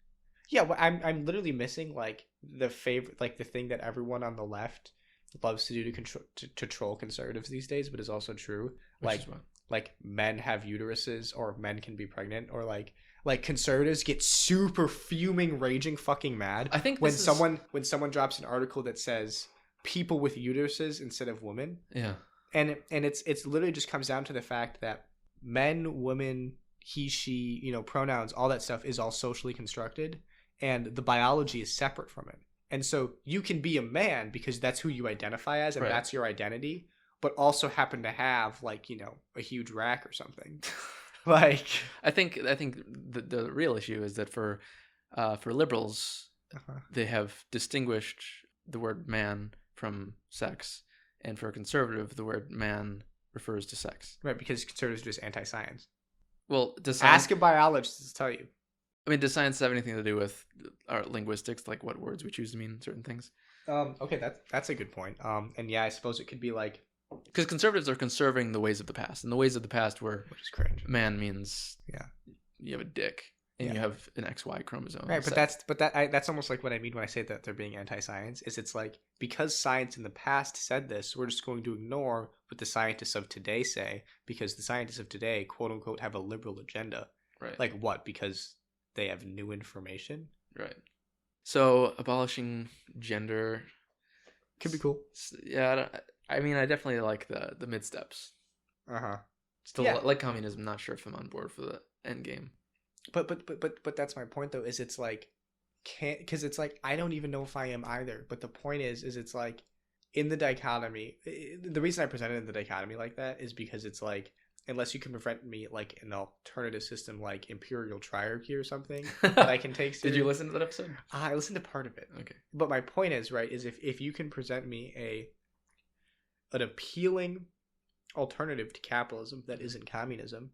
Yeah, well, I'm literally missing like the favorite, like the thing that everyone on the left loves to do to troll conservatives these days, but is also true. Like men have uteruses, or men can be pregnant, or like conservatives get super fuming, raging, fucking mad. I think when someone drops an article that says people with uteruses instead of women. Yeah. And it's literally just comes down to the fact that men, women, he, she, you know, pronouns, all that stuff is all socially constructed, and the biology is separate from it. And so you can be a man because that's who you identify as and Right. that's your identity, but also happen to have like, a huge rack or something. Like I think the real issue is that for liberals, uh-huh. they have distinguished the word man from sex, and for a conservative, the word man refers to sex. Right, because conservatives are just anti-science. Well, does science, Ask a biologist to tell you. I mean, does science have anything to do with our linguistics, like what words we choose to mean certain things? Okay, that's a good point. And yeah, I suppose it could be like, Because conservatives are conserving the ways of the past, and the ways of the past were which is cringe. man means Yeah. you have a dick and you have an XY chromosome. Right, but that's almost like what I mean when I say that they're being anti-science. Is it's like because science in the past said this, we're just going to ignore what the scientists of today say because the scientists of today, quote unquote, have a liberal agenda. Right. Like what? Because they have new information. Right. So abolishing gender Could be cool. Yeah, I mean, I definitely like the mid steps. Still Yeah. like communism. Not sure if I'm on board for the end game. But that's my point though. Is it's like because it's like I don't even know if I am either. But the point is it's like in the dichotomy. The reason I presented the dichotomy like that is because it's like unless you can prevent me like an alternative system like imperial triarchy or something that I can take. Did you listen to that episode? I listened to part of it. Okay. But my point is right is if you can present me an appealing alternative to capitalism that isn't communism.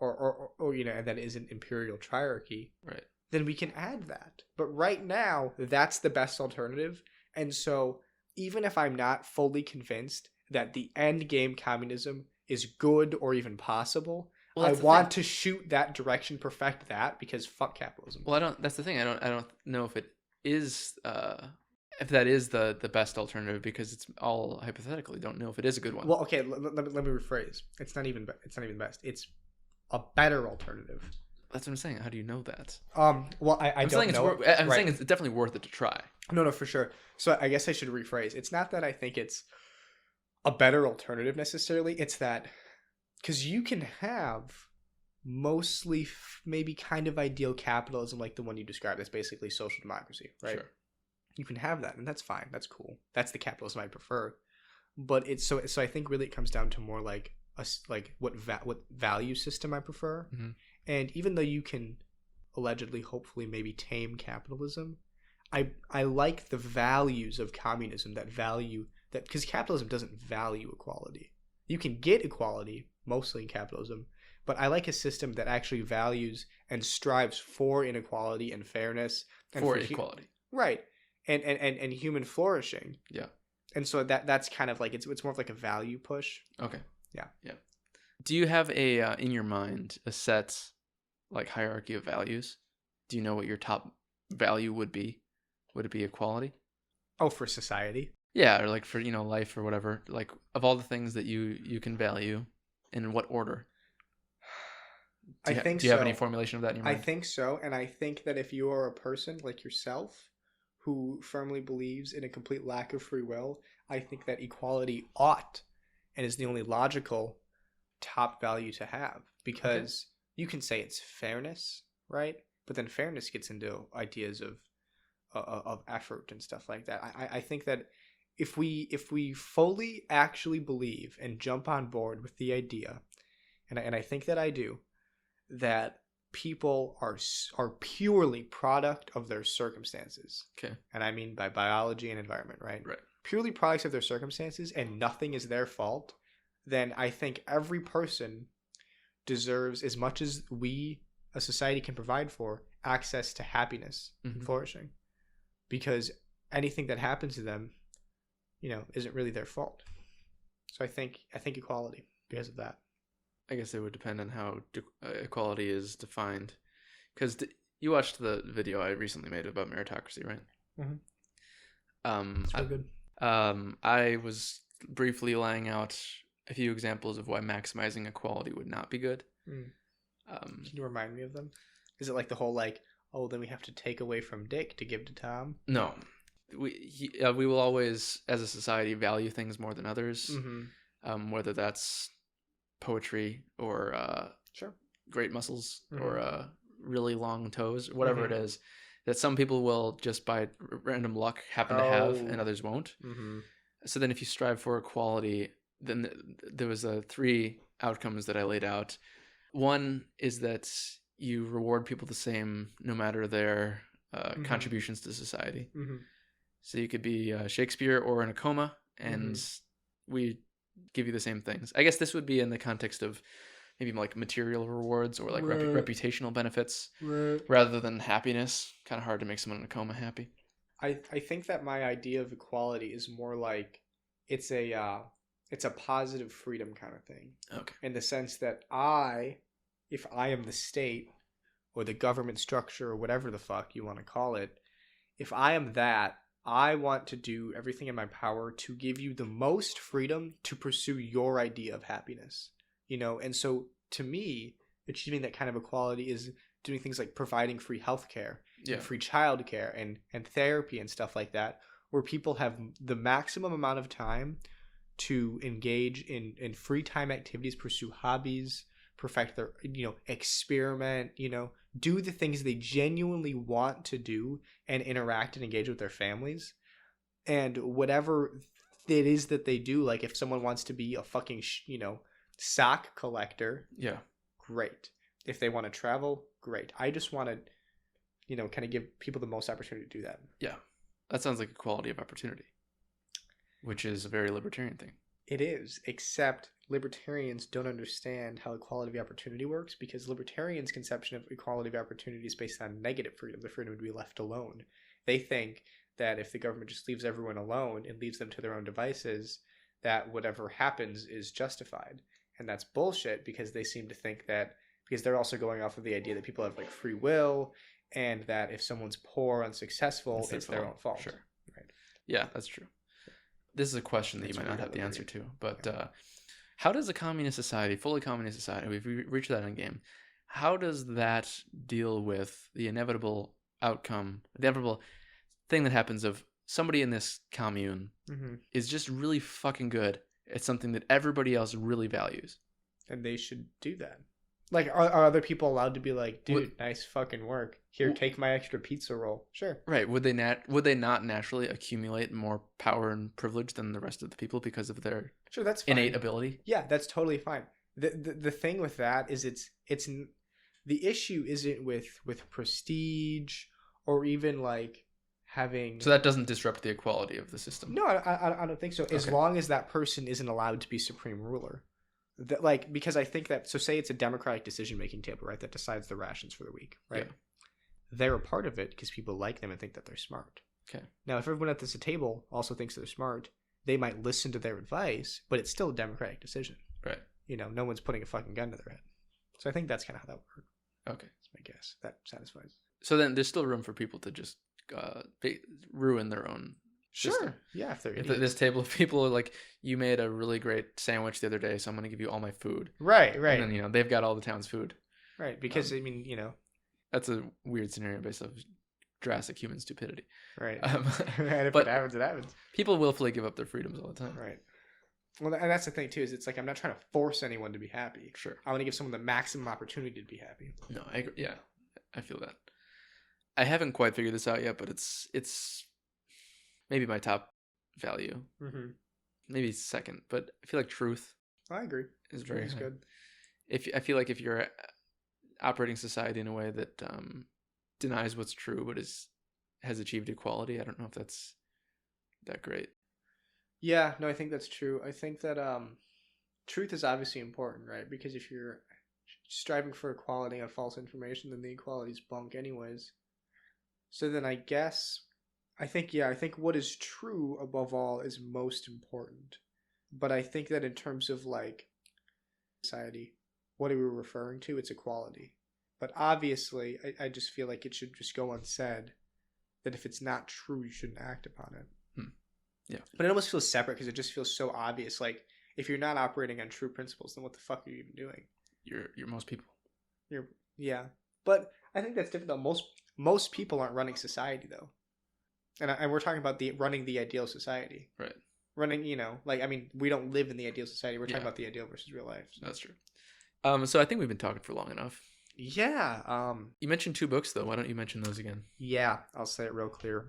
Or and that isn't imperial triarchy, right? Then we can add that. But right now, that's the best alternative. And so, even if I'm not fully convinced that the end game communism is good or even possible, I want to shoot that direction, perfect that, because fuck capitalism. Well, I don't. That's the thing. I don't know if it is. If that is the best alternative, because it's all hypothetical. You don't know if it is a good one. Well, okay. Let me rephrase. It's not even best. It's a better alternative. That's what I'm saying. How do you know that? Well, I'm don't know. I'm saying it's definitely worth it to try. No, for sure. So I guess I should rephrase. It's not that I think it's a better alternative necessarily. It's that because you can have mostly maybe kind of ideal capitalism like the one you described. That's basically social democracy, right? Sure. You can have that, and that's fine. That's cool. That's the capitalism I prefer. But it's so I think really it comes down to more like what value system I prefer. Mm-hmm. And even though you can allegedly, hopefully, maybe tame capitalism, I like the values of communism that because capitalism doesn't value equality. You can get equality mostly in capitalism, but I like a system that actually values and strives for inequality and fairness and for equality, right? And human flourishing. Yeah. And so that's kind of like it's more of like a value push. Okay. Yeah. Do you have a in your mind a set like hierarchy of values? Do you know what your top value would be? Would it be equality? Oh, for society? Yeah, or like for life or whatever. Like of all the things that you can value, in what order? Do you have any formulation of that in your mind? I think so, and I think that if you are a person like yourself who firmly believes in a complete lack of free will, I think that equality ought and is the only logical top value to have, because you can say it's fairness, right? But then fairness gets into ideas of effort and stuff like that. I think that if we fully actually believe and jump on board with the idea, and I think that I do, that people are purely product of their circumstances. Okay. And I mean by biology and environment, right? Right. Purely products of their circumstances and nothing is their fault, then I think every person deserves, as much as we, a society, can provide for, access to happiness and flourishing. Because anything that happens to them, isn't really their fault. So I think equality because of that. I guess it would depend on how equality is defined. Because you watched the video I recently made about meritocracy, right? Mm-hmm. It's really good. I was briefly laying out a few examples of why maximizing equality would not be good. Can you remind me of them? Is it like the whole then we have to take away from Dick to give to Tom? No. We will always, as a society, value things more than others. Mm-hmm. Whether that's poetry or sure, great muscles or really long toes, whatever it is. that some people will just by random luck happen to have Oh. and others won't. Mm-hmm. So then if you strive for equality, then there was 3 outcomes that I laid out. One is that you reward people the same no matter their contributions to society. Mm-hmm. So you could be Shakespeare or in a coma, and we give you the same things. I guess this would be in the context of maybe like material rewards or like reputational benefits rather than happiness. Kind of hard to make someone in a coma happy. I think that my idea of equality is more like it's a positive freedom kind of thing. Okay. In the sense that if I am the state or the government structure or whatever the fuck you want to call it, if I am that, I want to do everything in my power to give you the most freedom to pursue your idea of happiness. And so to me, achieving that kind of equality is doing things like providing free healthcare, and free childcare, and therapy and stuff like that, where people have the maximum amount of time to engage in free time activities, pursue hobbies, perfect their, experiment, do the things they genuinely want to do and interact and engage with their families. And whatever it is that they do, like if someone wants to be a fucking, sock collector, great. If they want to travel, great. I just want to, kind of give people the most opportunity to do that. Yeah. That sounds like equality of opportunity, which is a very libertarian thing. It is, except libertarians don't understand how equality of opportunity works, because libertarians' conception of equality of opportunity is based on negative freedom. The freedom to be left alone. They think that if the government just leaves everyone alone and leaves them to their own devices, that whatever happens is justified. And that's bullshit, because they seem to think that, because they're also going off of the idea that people have like free will, and that if someone's poor, unsuccessful, it's their own fault. Sure. Right. Yeah, that's true. This is a question that you might not have the answer to, but how does a communist society, fully communist society, we've reached that end game, how does that deal with the inevitable outcome, the inevitable thing that happens of somebody in this commune is just really fucking good at something that everybody else really values? And they should do that. Like, are other people allowed to be like, dude, nice fucking work. Here, take my extra pizza roll. Sure. Right. Would they not naturally accumulate more power and privilege than the rest of the people because of their that's fine. Innate ability? Yeah, that's totally fine. The thing with that is it's the issue isn't with prestige or even like having. So that doesn't disrupt the equality of the system. No, I don't think so. As long as that person isn't allowed to be supreme ruler. That, because I think that, so say it's a democratic decision-making table, right, that decides the rations for the week, right? Yeah. They're a part of it because people like them and think that they're smart. Okay. Now, if everyone at this table also thinks they're smart, they might listen to their advice, but it's still a democratic decision. Right. No one's putting a fucking gun to their head. So I think that's kind of how that works. Okay. That's my guess. That satisfies. So then there's still room for people to just ruin their own system. Sure. Yeah, if this table of people are like, you made a really great sandwich the other day, so I'm going to give you all my food. Right. And then, they've got all the town's food. Right, because, That's a weird scenario based on drastic human stupidity. Right. And if but it happens, it happens. People willfully give up their freedoms all the time. Right. Well, and that's the thing, too, is it's like I'm not trying to force anyone to be happy. Sure. I want to give someone the maximum opportunity to be happy. No, I agree. Yeah, I feel that. I haven't quite figured this out yet, but it's maybe my top value. Maybe second, but I feel like truth. I agree. Is very good. I feel like if you're operating society in a way that denies what's true but has achieved equality, I don't know if that's that great. Yeah, no, I think that's true. I think that truth is obviously important, right? Because if you're striving for equality on false information, then the equality's bunk anyways. So then I think what is true above all is most important. But I think that in terms of like society, what are we referring to? It's equality. But obviously, I just feel like it should just go unsaid that if it's not true, you shouldn't act upon it. Yeah. But it almost feels separate because it just feels so obvious. Like, if you're not operating on true principles, then what the fuck are you even doing? You're most people. Yeah. But I think that's different though. Most people aren't running society though. And we're talking about running the ideal society. Right. Running, we don't live in the ideal society. We're talking about the ideal versus real life. So. That's true. So I think we've been talking for long enough. Yeah. You mentioned 2 books though. Why don't you mention those again? Yeah. I'll say it real clear.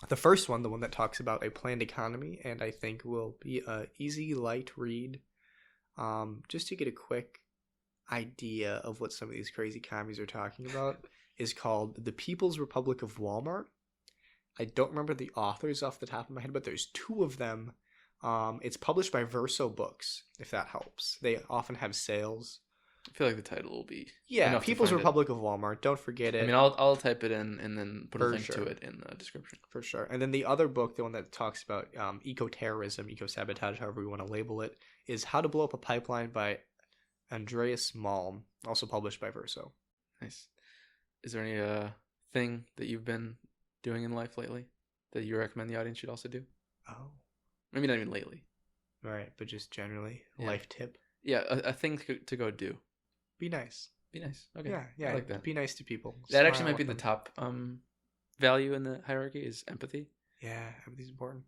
The first one, the one that talks about a planned economy, and I think will be a easy, light read. Just to get a quick idea of what some of these crazy commies are talking about, is called The People's Republic of Walmart. I don't remember the authors off the top of my head, but there's 2 of them. It's published by Verso Books, if that helps. They often have sales. I feel like the title will be Yeah, enough to People's find it. Republic of Walmart. Don't forget it. I mean, I'll type it in and then put a For link to sure. it in the description. For sure. And then the other book, the one that talks about eco-terrorism, eco-sabotage, however we want to label it, is How to Blow Up a Pipeline by Andreas Malm, also published by Verso. Nice. Is there any thing that you've been doing in life lately that you recommend the audience should also do? Oh. Maybe not even lately. Right, but just generally, Yeah. life tip. Yeah, a thing to go do. Be nice. Be nice. Okay. Yeah, I like that. Be nice to people. That actually Smile might be at the them. top value in the hierarchy is empathy. Yeah, everything's important.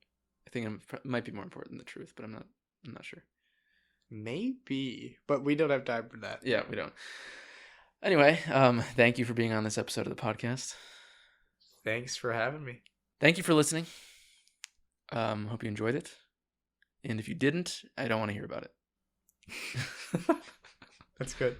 I think it might be more important than the truth, but I'm not sure. Maybe, but we don't have time for that. Yeah, we don't. Anyway, thank you for being on this episode of the podcast. Thanks for having me. Thank you for listening. Hope you enjoyed it. And if you didn't, I don't want to hear about it. That's good.